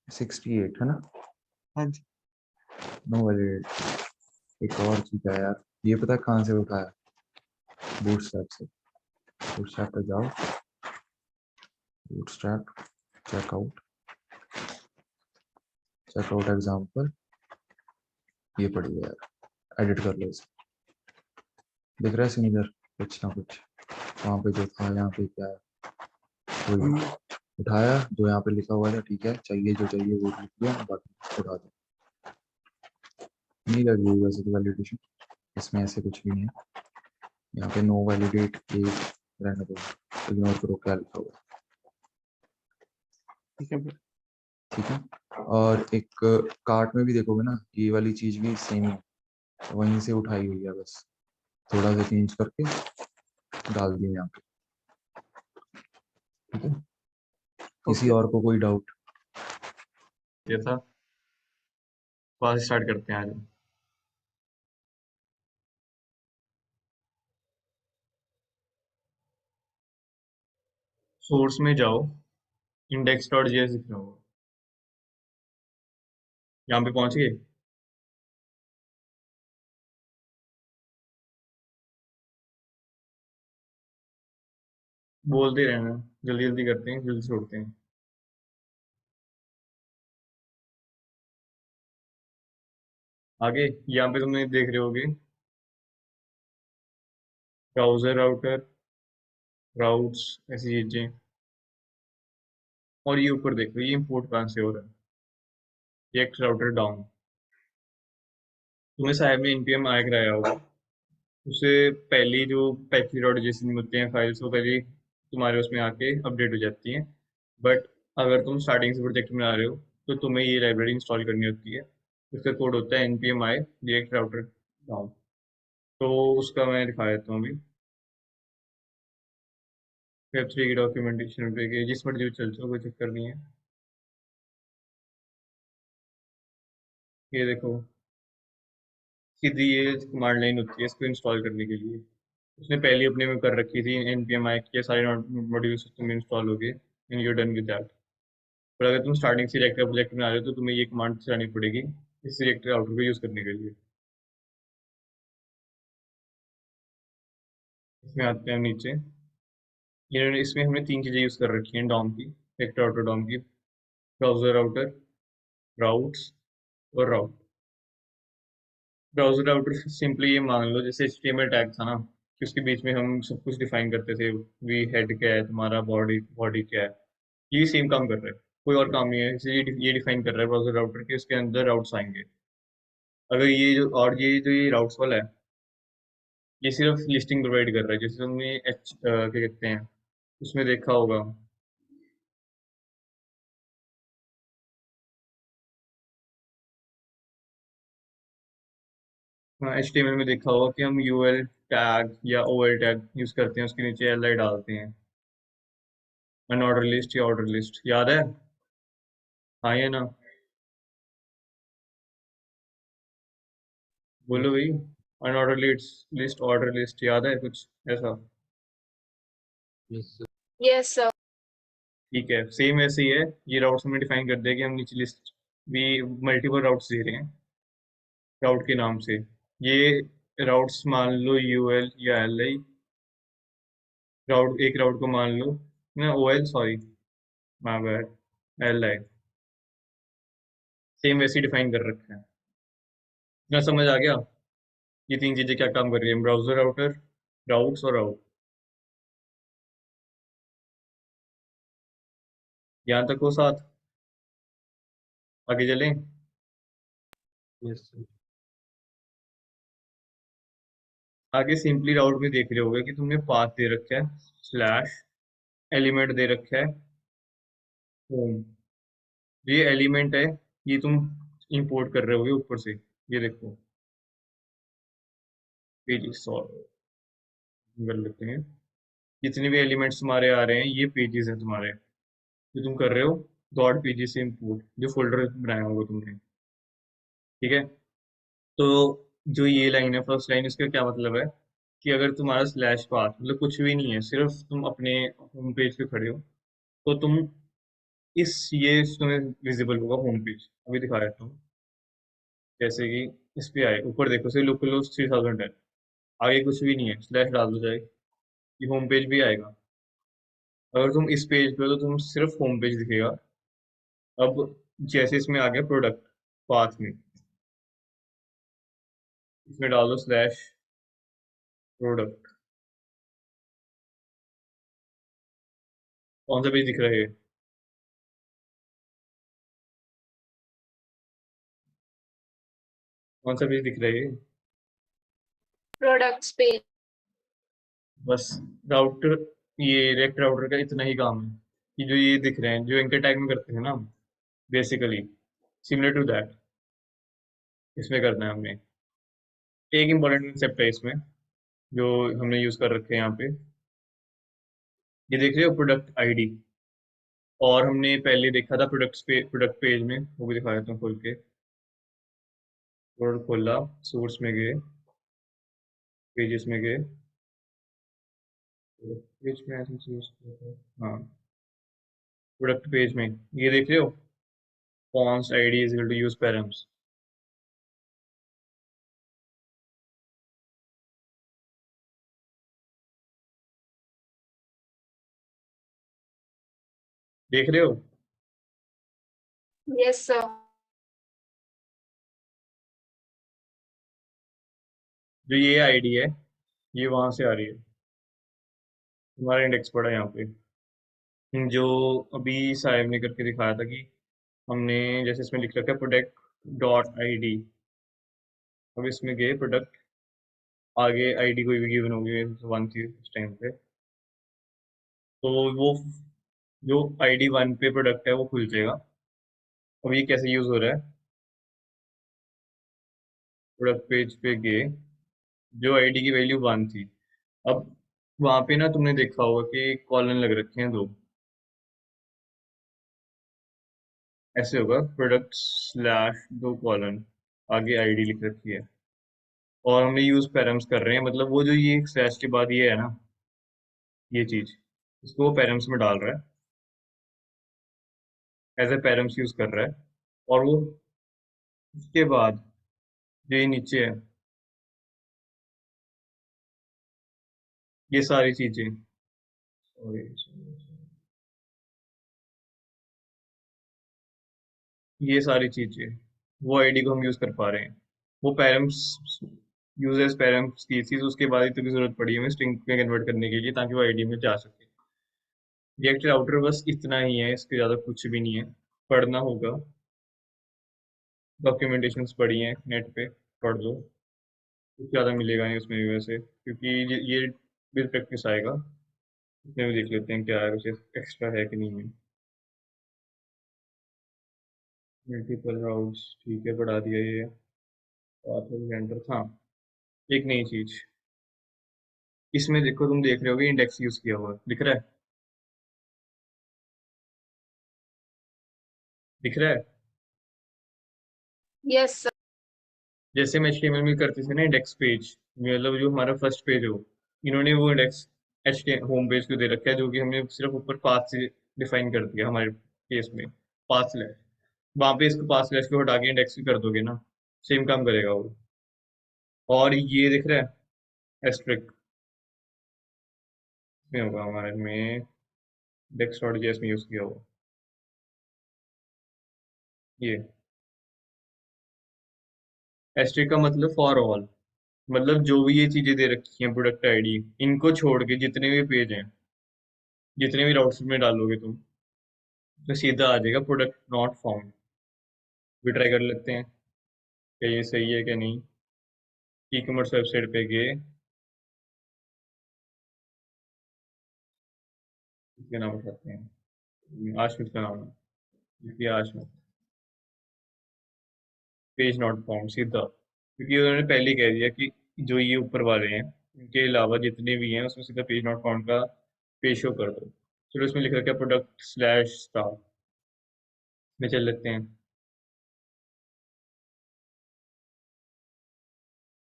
68 है ना? हाँ जी। No valid. एक और चीज है यार, ये पता है कहाँ से उठाया? बूटस्ट्रैप से। बूटस्ट्रैप पे जाओ, बूटस्ट्रैप चेकआउट, चेकआउट एग्जाम्पल, ये पड़ी है यार, एडिट कर लो इसे। दिख रहा है सिमिलर कुछ ना कुछ? वहाँ पे जो था यहाँ पे क्या है, वही उठाया जो यहाँ पे लिखा हुआ था। ठीक है, चाहिए जो चाहिए वो लिख लिया, बाकी उठा दो। नहीं लग रही वैसे तो वैलिडेशन, इसमें ऐसे कुछ भी नहीं है। यहाँ पे नो वैलिडेट ए रहने दो, इग्नोर करो क्या लिखा हुआ है। ठीक है भैया। ठीक है, और एक कार्ट में भी देखोगे ना, ये वाली चीज भी सेम है, वहीं से उठाई हुई है, बस थोड़ा सा चेंज करके डाल दिया यहाँ पे। ठीक है, किसी ओके। और को कोई डाउट? ये था, क्लास स्टार्ट करते हैं आज। सोर्स में जाओ, इंडेक्स डॉट जेएस दिख रहा होगा, यहाँ पे पहुंच गए। बोलते रहना, जल्दी जल्दी करते हैं, जल्दी छोड़ते हैं। आगे यहाँ पे तुमने देख रहे होगे ब्राउजर राउटर, राउट्स, ऐसी चीजें। और ये ऊपर देखो, ये इंपोर्ट कहाँ से हो रहा है, ये एक्स राउटर डाउन। तुम्हें साहब ने npm आया कराया होगा, उससे पहली जो पैकेज डॉट जेसन होते हैं फाइल्स, वो पहले तुम्हारे उसमें आके अपडेट हो जाती हैं। बट अगर तुम स्टार्टिंग से प्रोजेक्ट बना रहे हो तो तुम्हें ये लाइब्रेरी इंस्टॉल करनी होती है। उसका कोड होता है npm i direct router down। तो उसका मैं दिखा देता हूँ अभी। वेब3 की डॉक्यूमेंटेशन पे कि जिस मर्जी चल जाओ, कोई चक्कर नहीं है। ये देखो, सीधी ये कमांड लाइन होती है इसको इंस्टॉल करने के लिए। उसने पहले अपने में कर रखी थी npm i के सारे मॉड्यूल्स तुम्हें इंस्टॉल हो गए and you done with that. पर अगर तुम स्टार्टिंग से रिएक्टर प्रोजेक्ट बना रहे हो तो तुम्हें ये कमांड चलानी पड़ेगी इस रिएक्टर आउटर को यूज करने के लिए। इसमें आते हैं नीचे। इन्होंने इसमें हमने 3 चीजें यूज कर रखी हैं डॉम की, रिएक्टर आउटर डॉम की, ब्राउजर राउटर, राउट्स और राउट। ब्राउजर राउटर सिंपली ये मान लो जैसे HTML टैग था ना, कि उसके बीच में हम सब कुछ डिफाइन करते थे, वी हेड क्या है, तुम्हारा बॉडी बॉडी क्या है। ये सेम काम कर रहा है, कोई और काम नहीं है। इसे ये डिफाइन कर रहा है ब्राउजर राउटर के उसके अंदर राउट्स आएंगे। अगर ये जो और ये जो ये राउट्स वाला है, ये सिर्फ लिस्टिंग प्रोवाइड कर रहा है। जैसे तुमने क्या कहते हैं उसमें देखा होगा, हाँ HTML में देखा होगा कि हम UL टैग या OL टैग यूज करते हैं, उसके नीचे LI डालते हैं, अनऑर्डर लिस्ट या ऑर्डर लिस्ट। याद है? हाँ या ना? बोलो भाई। अनऑर्डर लिस्ट ऑर्डर लिस्ट याद है कुछ ऐसा? Yes, sir. ठीक है, सेम ऐसे ही है। ये राउट्स हमने डिफाइन कर दिया कि हम नीचे लिस्ट भी मल्टीपल राउट्स दे रहे हैं राउट के नाम से। ये राउट्स मान लो UL या LI। राउट, एक राउट को मान लो ना OL, sorry my bad, LI। Same वैसे ही डिफाइन कर रखा है ना। समझ आ गया ये 3 चीजें क्या काम कर रही है? ब्राउजर राउटर, राउट्स और राउट। यहाँ तक हो साथ? आगे चलें? आगे सिंपली राउट में देख रहे होगे कि तुमने पाथ दे रखा है स्लैश, एलिमेंट दे रखा है होम। ये एलिमेंट है, ये तुम इंपोर्ट कर रहे होगे ऊपर से। ये देखो पेजेस सॉल्व कर लेते हैं। जितने भी एलिमेंट्स तुम्हारे आ रहे हैं ये पेजेस हैं तुम्हारे, जो तुम कर रहे हो डॉट पेजेस से इंपोर्ट, जो फोल्डर बनाया होगा तुमने। ठीक है, तो जो ये लाइन है फर्स्ट लाइन, इसका क्या मतलब है कि अगर तुम्हारा स्लैश पाथ मतलब कुछ भी नहीं है, सिर्फ तुम अपने होम पेज पे खड़े हो, तो तुम ये तुम्हें विजिबल होगा होम पेज। अभी दिखा देता हूँ। जैसे कि इस पे आए, ऊपर देखो से लोकल 3000 है, आगे कुछ भी नहीं है, स्लैश डाल दो जाए, ये होम पेज भी आएगा। अगर तुम इस पेज पे हो तो तुम सिर्फ होम पेज दिखेगा। अब जैसे इसमें आ गया प्रोडक्ट पाथ में, इसमें डाल दो स्लैश प्रोडक्ट, कौन सा पेज दिख रहा है? कौन सा पेज दिख रहा है? Products page. बस राउटर, ये रेक्ट राउटर का इतना ही काम है कि जो ये दिख रहे हैं जो एंकर टैग में करते हैं ना, बेसिकली सिमिलर टू दैट इसमें करना है हमने। एक इंपॉर्टेंट कंसेप्ट है इसमें जो हमने यूज कर रखे हैं यहाँ पे, ये देख रहे हो प्रोडक्ट आईडी। और हमने पहले देखा था प्रोडक्ट पेज में, वो भी दिखा देता हूँ खोल के। प्रोडक्ट खोला, सोर्स में गए, पेजेस में गए, पेज में ऐसे यूज किया था। हाँ, प्रोडक्ट पेज में ये देख रहे हो fonts id is equal to use params। देख रहे हो? Yes, sir. जो ये आईडी है ये वहां से आ रही है, तुम्हारा इंडेक्स पड़ा है यहाँ पे। जो अभी साहिब ने करके दिखाया था कि हमने जैसे इसमें लिख रखा है प्रोडक्ट डॉट आईडी। अब इसमें गए प्रोडक्ट आगे आईडी कोई भी गिवन होगी, 1 थी उस टाइम पे, तो वो जो आईडी 1 पे प्रोडक्ट है वो खुल जाएगा। अब ये कैसे यूज हो रहा है, प्रोडक्ट पेज पे गए, जो आईडी की वैल्यू 1 थी, अब वहां पे ना तुमने देखा होगा कि कॉलन लग रखे हैं 2, ऐसे होगा प्रोडक्ट स्लैश 2 कॉलन, आगे आईडी लिख रखी है, और हमने यूज पैरम्स कर रहे हैं, मतलब वो जो ये स्लैश के बाद ये है ना, ये चीज, इसको वो पैरम्स में डाल रहा है, एज ए पैरम्स यूज कर रहा है, और वो उसके बाद जो ये नीचे है, ये सारी चीजें, ये सारी चीजें वो आईडी को हम यूज कर पा रहे हैं, वो पैरम्स यूज एज पैरम्स की थी, तो उसके बाद ही तो की जरूरत पड़ी हमें स्ट्रिंग में कन्वर्ट करने के लिए, ताकि वो आईडी में जा सके। रिएक्ट राउटर बस इतना ही है, इसके ज्यादा कुछ भी नहीं है, पढ़ना होगा, डॉक्यूमेंटेशंस पढ़ी हैं नेट पे, पढ़ लो, कुछ ज़्यादा मिलेगा नहीं उसमें भी वैसे, क्योंकि ये भी प्रैक्टिस आएगा, इसमें भी देख लेते हैं क्या है, कुछ एक्स्ट्रा है कि नहीं है। मल्टीपल राउट्स ठीक है, बढ़ा दिया ये, एंटर, हाँ एक नई चीज, इसमें देखो, तुम देख रहे होगे इंडेक्स यूज किया हुआ दिख रहा है, दिख रहा है, Yes, sir. जैसे हम HTML में करते थे ना इंडेक्स पेज, मतलब जो हमारा फर्स्ट पेज हो, इन्होंने वो इंडेक्स होम पेज को दे रखा है, जो कि हमने सिर्फ ऊपर पाथ से डिफाइन कर दिया हमारे केस में, पाथ स्लैश, वहां पे इसको पाथ स्लैश को हटा के इंडेक्स भी कर दोगे ना, सेम काम करेगा वो। और ये दिख रहा है एस्ट्रिक में होगा हमारे में, index.js में यूज किया हुआ ये एस्ट्रिक का मतलब फॉर ऑल, मतलब जो भी ये चीजें दे रखी हैं प्रोडक्ट आईडी, इनको छोड़ के जितने भी पेज हैं, जितने भी राउट्स में डालोगे तुम, तो सीधा आ जाएगा प्रोडक्ट नॉट फाउंड। भी ट्राई कर लेते हैं क्या ये सही है क्या नहीं। ई कॉमर्स वेबसाइट पे गए, इसका नाम उठाते हैं, आशमित का नाम है, ये आशमित, पेज नॉट फाउंड सीधा, क्योंकि उन्होंने पहले ही कह दिया कि जो ये ऊपर वाले हैं इनके अलावा जितने भी हैं उसमें सीधा पेज नॉट फाउंड का पेज शो कर दो। चलो इसमें लिख रखा है प्रोडक्ट स्लैश स्टार में, चल लेते हैं,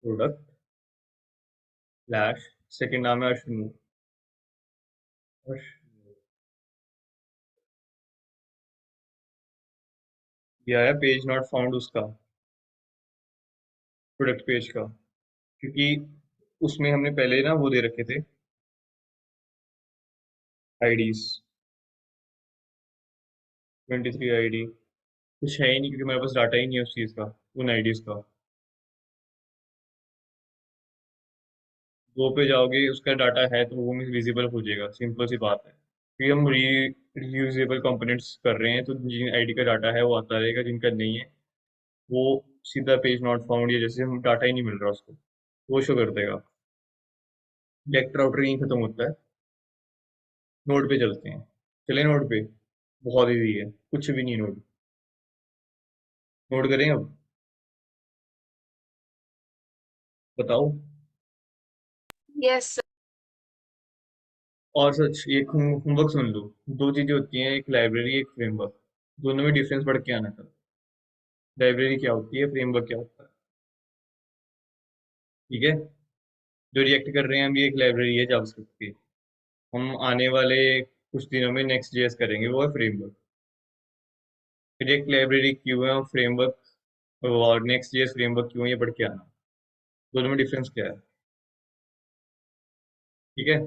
प्रोडक्ट स्लैश, सेकेंड नाम है अश्विनी, ये आया पेज नॉट फाउंड उसका, प्रोडक्ट पेज का, क्योंकि उसमें हमने पहले ना वो दे रखे थे आईडीज, 23 आईडी, कुछ है ही नहीं, क्योंकि मेरे पास डाटा ही नहीं है उस चीज़ का, उन आईडीज का। वो पे जाओगे उसका डाटा है तो वो विजिबल हो जाएगा, सिंपल सी बात है, क्योंकि हम रीयूजेबल कंपोनेंट्स कर रहे हैं, तो जिन आईडी का डाटा है वो आता रहेगा, जिनका नहीं है वो सीधा पेज नॉट फाउंड, या जैसे हम डाटा ही नहीं मिल रहा उसको, वो शो कर देगा। लेक्ट राउटर यहीं खत्म होता है, नोड पे चलते हैं, चले नोड पे, बहुत इजी है, कुछ भी नहीं, नोड, नोड करें अब, बताओ। Yes, sir. और सच एक होमवर्क सुन लो, दो चीजें होती हैं, एक लाइब्रेरी एक फ्रेमवर्क, दोनों में डिफरेंस पढ़ के आना था, लाइब्रेरी क्या होती है, फ्रेमवर्क क्या होता है, ठीक है। जो रिएक्ट कर रहे हैं हम, ये एक लाइब्रेरी है जावास्क्रिप्ट की, हम आने वाले कुछ दिनों में नेक्स्ट जेएस करेंगे, वो है फ्रेमवर्क। रिएक्ट लाइब्रेरी क्यों है और फ्रेमवर्क और नेक्स्ट जेएस फ्रेमवर्क क्यों है, ये पढ़ के आना, दोनों में डिफरेंस क्या है, ठीक है।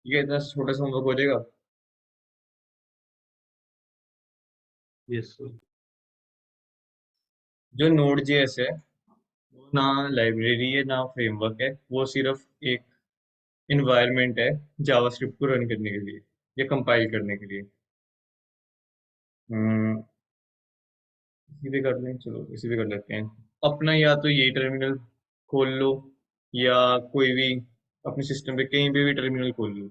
ठीक है, इतना छोटा सा होमवर्क हो जाएगा। यस, जो नोड जेएस है वो ना लाइब्रेरी है ना फ्रेमवर्क है, वो सिर्फ एक इन्वायरमेंट है जावास्क्रिप्ट को रन करने के लिए या कंपाइल करने के लिए। इसी पे कर लें, चलो इसी पे कर लेते हैं। अपना या तो ये टर्मिनल खोल लो या कोई भी अपने सिस्टम पे कहीं पे भी टर्मिनल खोल लो,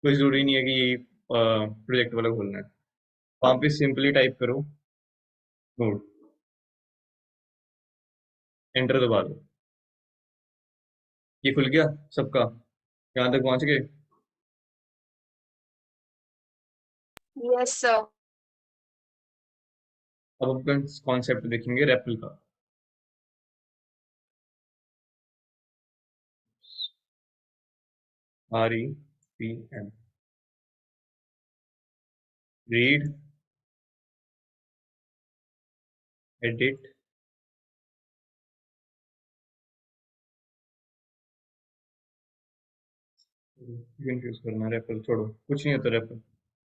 कोई जरूरी नहीं है कि ये प्रोजेक्ट वाला खोलना है। वहां पे सिंपली टाइप करो नोड, एंटर दबा दो, ये खुल गया सबका, यहाँ तक पहुंच गए। Yes, sir. अब अपन कॉन्सेप्ट देखेंगे रेपल का। REPL, रीड, एडिट, कंफ्यूज करना, रेपल छोड़ो, कुछ नहीं होता रेपल,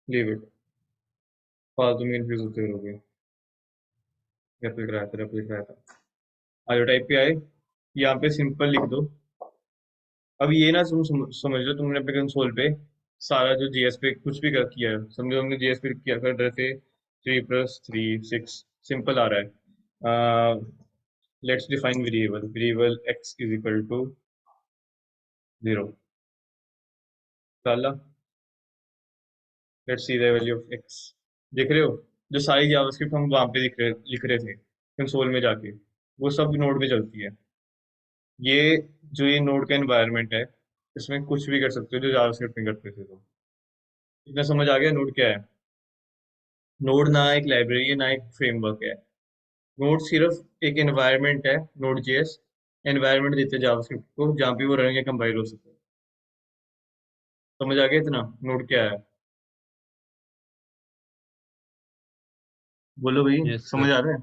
लीव इट, फालतू में कंफ्यूज होते रहोगे। रेपल कराया था, रेपल कराया था। आयो टाइप पे आए, यहाँ पे सिंपल लिख दो। अब ये ना तुम समझ लो तुमने अपने कंसोल पे सारा जो जीएस पे कुछ भी किया है, समझो हमने जीएस पे किया कर रहे थे 3+3 6, सिंपल आ रहा है। Let's define variable x is equal to 0 डाला। Let's see the value of x, देख रहे हो जो सारी जावास्क्रिप्ट हम वहां पे लिख रहे थे कंसोल में जाके, वो सब नोड पे चलती है। ये जो ये नोड का एनवायरनमेंट है, इसमें कुछ भी कर सकते हो जो जावास्क्रिप्ट में करते थे। तो इतना समझ आ गया नोड क्या है? नोड ना एक लाइब्रेरी है ना एक फ्रेमवर्क है। नोड सिर्फ एक एनवायरनमेंट है, नोड जेएस एनवायरनमेंट देते हैं जावास्क्रिप्ट को जहाँ पे वो रन या कंपाइल हो सके। समझ आ गया इतना नोड क्या है? बोलो भाई, यस समझ सर। आ रहा है?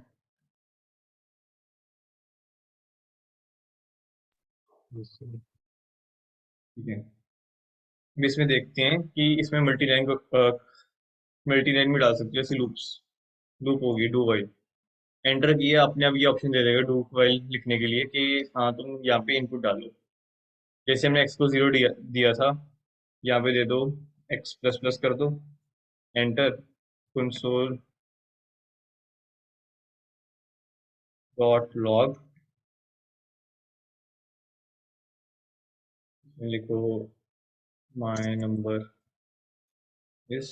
ठीक है, अब इसमें देखते हैं कि इसमें मल्टी लाइन में डाल सकते हो जैसे लूप होगी, डू वाइल। एंटर किया, अपने आप ये ऑप्शन दे देगा डू वाइल लिखने के लिए कि हाँ तुम यहाँ पे इनपुट डालो। जैसे हमने एक्स को 0 दिया था, यहाँ पे दे दो x++ कर दो, एंटर। कंसोल डॉट लॉग, लिखो my number is,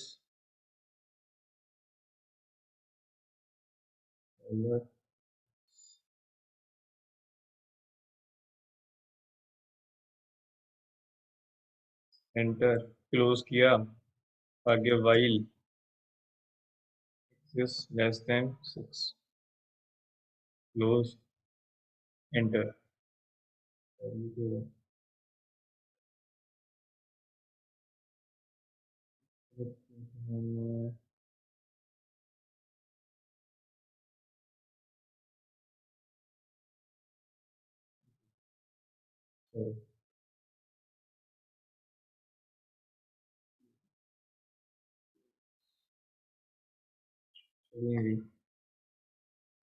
enter. Close किया, आगे while is less than 6, close, enter.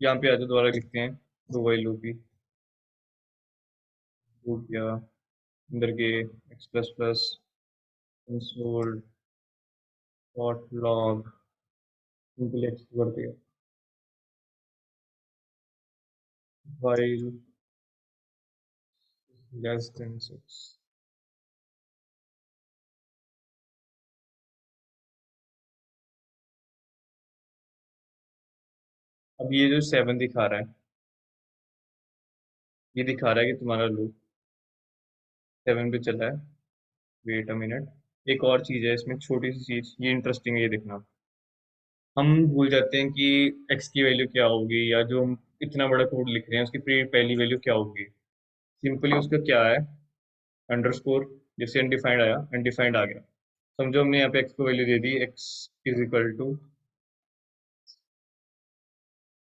यहाँ पे आते दोबारा लिखते हैं दो वाइल लूप ही, लूप किया अंदर के x++ console dot log, simple x कर दिया, वाइल लेस देन 6। अब ये जो 7 दिखा रहा है, ये दिखा रहा है कि तुम्हारा लूप 7 पे चला है। वेट अ मिनट, एक और चीज है इसमें, छोटी सी चीज, ये इंटरेस्टिंग है, ये देखना। हम भूल जाते हैं कि x की वैल्यू क्या होगी, या जो हम इतना बड़ा कोड लिख रहे हैं उसकी पहली वैल्यू क्या होगी। सिंपली उसका क्या है, अंडरस्कोर, जैसे अनडिफाइंड आया, अनडिफाइंड आ गया। समझो हमने यहाँ पे x को वैल्यू दे दी, x इज इक्वल टू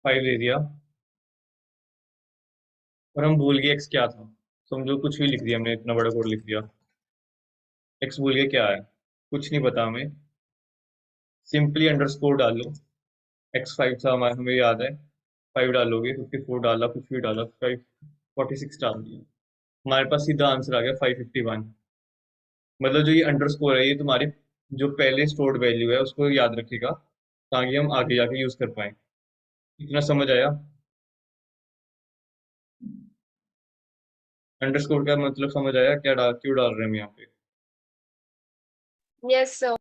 5 दे दिया, और हम भूल गए x क्या था। समझो कुछ भी लिख दिया हमने, इतना बड़ा कोड लिख दिया, x भूल गए क्या है, कुछ नहीं पता हमें। सिंपली अंडरस्कोर डालो, x5 था हमारा, हमें याद है 5 डालोगे, 54 डाला, कुछ भी डाला, 546 डाल दिया, हमारे पास सीधा आंसर आ गया 551। मतलब जो ये अंडरस्कोर है, ये तुम्हारी जो पहले स्टोर्ड वैल्यू है उसको याद रखेगा, ताकि हम आगे जाके यूज कर पाए। इतना समझ आया? अंडरस्कोर का मतलब समझ आया, क्या क्यों डाल रहे हैं हम यहाँ पे? Yes, sir.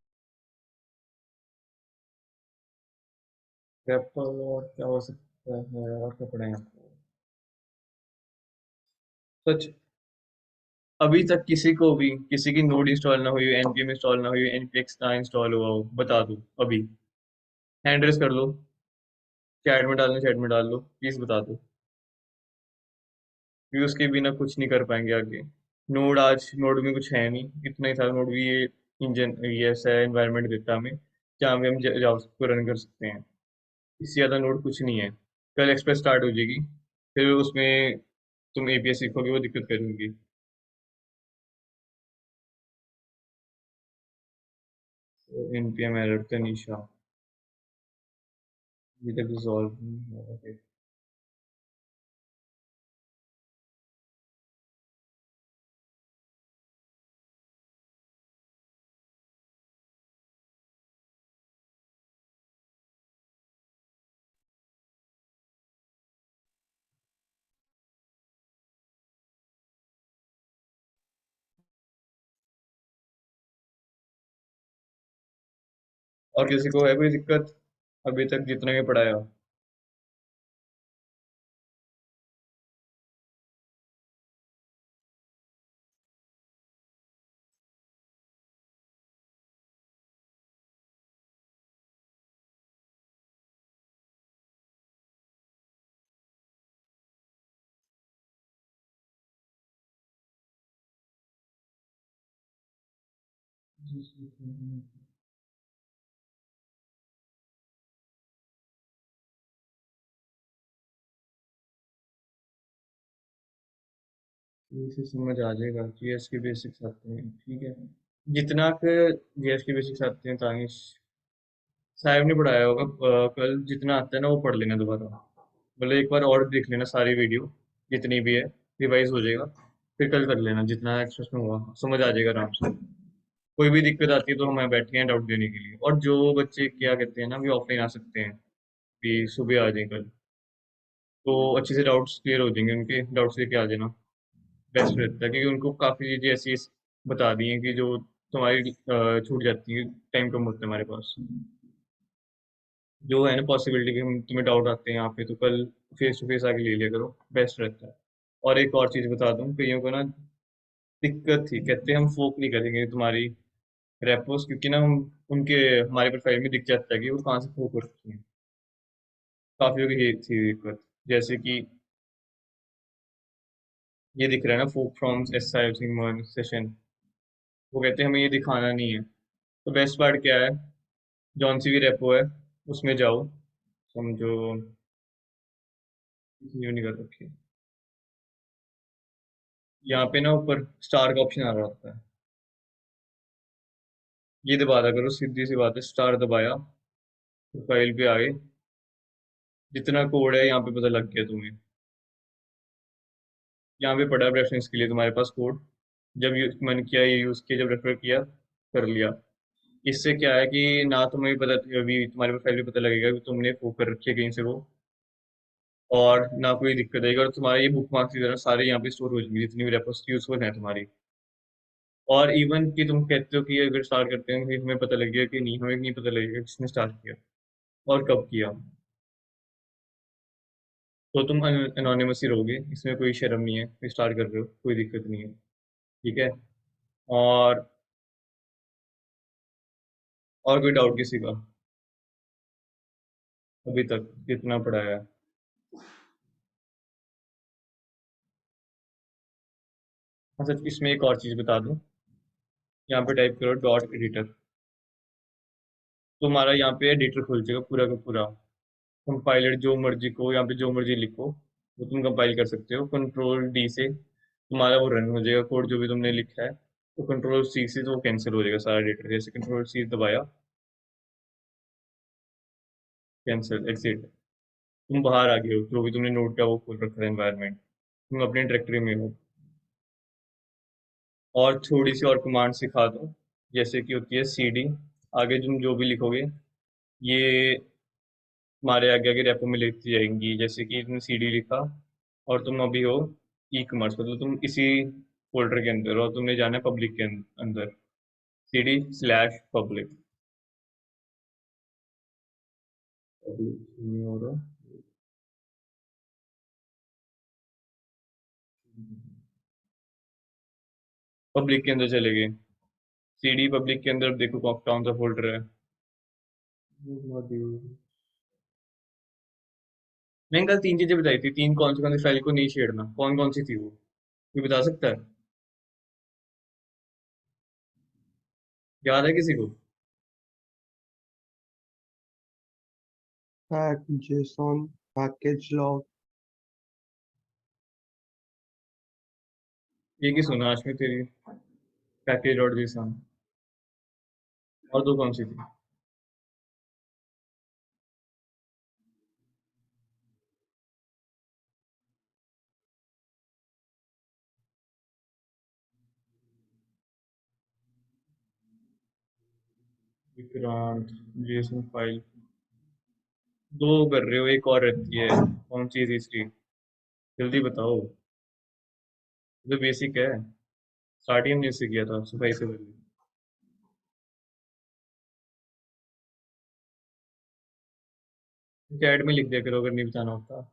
रेपल और क्या हो सकता है, और क्या पढ़ेंगे आपको? सच, अभी तक किसी को भी किसी की नोड इंस्टॉल ना हुई हो, npm इंस्टॉल ना हुई हो, npx ना इंस्टॉल हुआ हो, बता दो अभी, हैंड रेस कर लो, चैट में डाल लो, चैट में डाल लो, प्लीज बता दो, क्योंकि उसके बिना कुछ नहीं कर पाएंगे आगे। नोड, आज नोड में कुछ है नहीं, इतना ही था नोड भी, ये इंजन, ये ऐसा एनवायरनमेंट देता हमें जहाँ पे हम जावास्क्रिप्ट को रन कर सकते हैं, इससे ज़्यादा नोड कुछ नहीं है। कल एक्सप्रेस स्टार्ट हो जाएगी, फिर उसमें तुम एपीएस सीखोगे, वो दिक्कत करेंगी। npm एरर तनीशा, अभी तक रिजॉल्व नहीं हुआ है। और किसी को है कोई दिक्कत अभी तक जितना भी पढ़ाया? इसे समझ आ जाएगा, जीएस के बेसिक्स आते हैं, ठीक है। जितना के जीएस के बेसिक्स आते हैं, तानिश साहब ने पढ़ाया होगा कल, जितना आता है ना वो पढ़ लेना दोबारा, मतलब एक बार और देख लेना सारी वीडियो जितनी भी है, रिवाइज हो जाएगा, फिर कल कर लेना जितना एक्सेस में हुआ, समझ आ जाएगा आराम से। कोई भी दिक्कत आती है तो हमें बैठे हैं डाउट देने के लिए, और जो बच्चे क्या कहते हैं ना भी ऑफलाइन आ सकते हैं, कि सुबह आ जाए कल, तो अच्छे से डाउट्स क्लियर हो जाएंगे, उनके डाउट्स लेके आ जाना, बेस्ट रहता है, क्योंकि उनको काफ़ी चीज़ें ऐसी बता दी हैं कि जो तुम्हारी छूट जाती है, टाइम कम होता है हमारे पास, जो है ना पॉसिबिलिटी कि हम तुम्हें डाउट आते हैं यहाँ पे, तो कल फेस टू फेस आके ले लिया करो, बेस्ट रहता है। और एक और चीज़ बता दूं, कईयों को ना दिक्कत थी, कहते हैं हम फोक नहीं करेंगे तुम्हारी रेपोस, क्योंकि ना हम उनके हमारे प्रोफाइल में दिख जाता है कि वो कहाँ से फोक हो रखी है, काफ़ियों की ये थी दिक्कत, जैसे कि ये दिख रहा है ना, फोक फ्रॉम एस आई सेशन, वो कहते हैं हमें ये दिखाना नहीं है। तो बेस्ट पार्ट क्या है, जौन सी भी रेपो है उसमें जाओ, समझो, ये नहीं कर रखी, यहाँ पे ना ऊपर स्टार का ऑप्शन आ रहा होता है, ये दबा दिया करो, सीधी सी बात है, स्टार दबाया, प्रोफाइल पे आए, जितना कोड है यहाँ पे पता लग गया तुम्हें, यहाँ पे पड़ा रेफरेंस के लिए तुम्हारे पास कोड, जब मन किया ये यूज़ किया, जब रेफर किया कर लिया। इससे क्या है कि ना तुम्हें पता, अभी तुम्हारे प्रोफाइल पे पता लगेगा कि तुमने फूक कर रखी है कहीं से वो, और ना कोई दिक्कत आएगी, और तुम्हारे ये बुक मार्क्स की तरह सारे यहाँ पे स्टोर हो जाएंगे, जितनी भी रेपोस यूजफुल है तुम्हारी। और इवन कि तुम कहते हो कि अगर स्टार्ट करते हैं कि हमें पता लग गया कि नहीं, हमें नहीं पता लगेगा किसने स्टार्ट किया और कब किया, तो तुम एनोनिमस ही रहोगे, इसमें कोई शर्म नहीं है, कोई स्टार्ट कर रहे हो कोई दिक्कत नहीं है, ठीक है। और कोई डाउट किसी का अभी तक कितना पढ़ाया है? हाँ सच, इसमें एक और चीज़ बता दूं, यहाँ पे टाइप करो डॉट एडिटर, तुम्हारा यहाँ पे एडिटर खुल जाएगा पूरा का पूरा, कंपाइलर जो मर्जी को यहाँ पे जो मर्जी लिखो वो तुम कंपाइल कर सकते हो, कंट्रोल डी से तुम्हारा वो रन हो जाएगा कोड जो भी तुमने लिखा है, तो कंट्रोल सी से तो वो कैंसिल हो जाएगा सारा डेटा, जैसे कंट्रोल सी दबाया, कैंसिल, एग्जिट, तुम बाहर आ गए हो, जो भी तुमने नोट का वो खोल रखा है एनवायरनमेंट, तुम अपने डायरेक्टरी में हो। और थोड़ी सी और कमांड सिखा दो, जैसे कि होती है cd, आगे तुम जो भी लिखोगे ये तुम्हारे आगे आगे रेपो में लिखती जाएंगी, जैसे कि तुमने cd लिखा और तुम अभी हो ई कॉमर्स मतलब तुम इसी फोल्डर के अंदर हो, तुमने जाना है पब्लिक के अंदर, cd/public। नहीं हो रहा। पब्लिक के अंदर चले गए, सीडी पब्लिक के अंदर देखो कौन सा फोल्डर है। मैंने कल 3 चीजें बताई थी, 3 कौन सी फाइल को नहीं छेड़ना, कौन कौन सी थी वो, कोई बता सकता है? याद है किसी को? Pack JSON package log. ये की सुना आज में तेरी, पैकेज डॉट जेसन, और 2 कौन सी थी? विक्रांत जेसन फाइल 2 कर रहे हो, एक और रहती है, कौन सी है तीसरी? जल्दी बताओ, तो बेसिक है, स्टार्ट ही हमने इससे किया था सफाई से पहले। चैट में लिख दिया करो अगर नहीं बताना होता।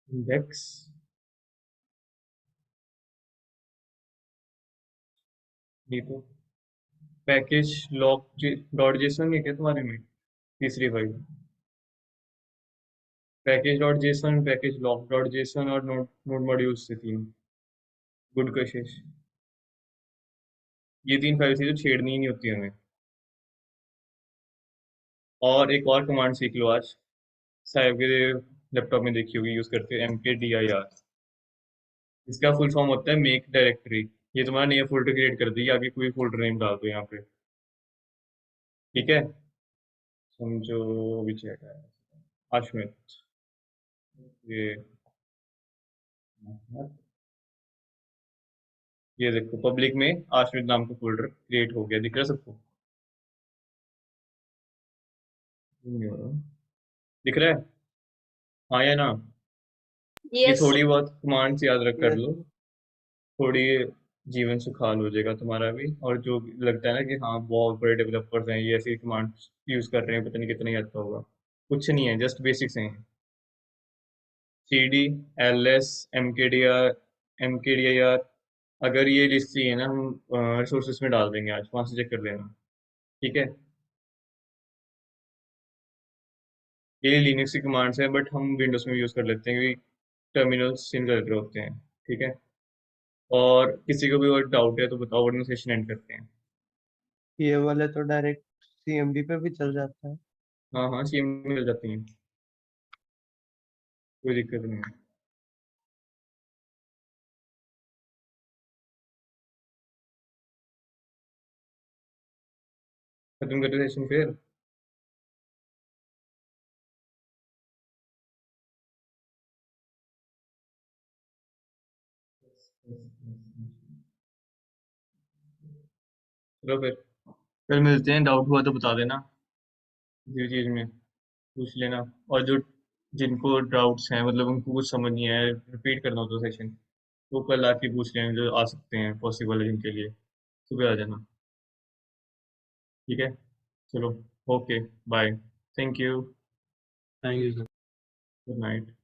इंडेक्स नहीं तो पैकेज लॉग डॉट जेसन है क्या तुम्हारे में तीसरी file? Package dot JSON, package log dot JSON और नोड नोड मॉड्यूल्स से 3। गुड कोशिश। ये 3 फाइल थी जो छेड़नी ही नहीं होती हमें। और एक और कमांड सीख लो आज, साहिब के लैपटॉप में देखी होगी, यूज करते हैं mkdir। इसका फुल फॉर्म होता है मेक डायरेक्टरी। ये तुम्हारा नया फोल्डर क्रिएट कर देगी, आगे कोई फोल्डर नेम डाल दो यहाँ पे, ठीक है? समझो भी चैट है। अश्मित, ये ये देखो पब्लिक में आश्रित नाम का फोल्डर क्रिएट हो गया, दिख रहा है सबको? नहीं हो रहा। दिख रहा है? हाँ या ना? ये Yes, थोड़ी बहुत कमांड्स याद रख कर यस लो, थोड़ी जीवन सुखाल हो जाएगा तुम्हारा भी। और जो लगता है ना कि हाँ बहुत बड़े डेवलपर्स हैं, ये ऐसी कमांड्स यूज कर रहे हैं, पता नहीं कितना ही आता होगा, कुछ नहीं है, जस्ट बेसिक्स हैं। cd ls mkdir। अगर ये लिस्ट चाहिए ना, हम रिसोर्सेज में डाल देंगे, आज वहां से चेक कर लेना, ठीक है? ये लिनक्स की कमांड्स हैं, बट हम विंडोज में यूज कर लेते हैं क्योंकि टर्मिनल सिन कर रहे होते हैं, ठीक है? और किसी को भी और डाउट है तो बताओ, वरना सेशन एंड करते हैं। ये वाले तो डायरेक्ट सीएमडी पे भी चल जाता है। हाँ हाँ, सीएम मिल जाती हैं, कोई दिक्कत नहीं है। खत्म करते सेशन फिर। चलो फिर, कल मिलते हैं, डाउट हुआ तो बता देना, किसी भी चीज में पूछ लेना। और जो जिनको डाउट्स हैं, मतलब उनको कुछ समझ नहीं आया, रिपीट करना हो तो सेशन, वो कल आके पूछ लेना, जो आ सकते हैं पॉसिबल है जिनके लिए, सुबह आ जाना, ठीक है? चलो, okay, bye, thank you, thank you sir. Good night.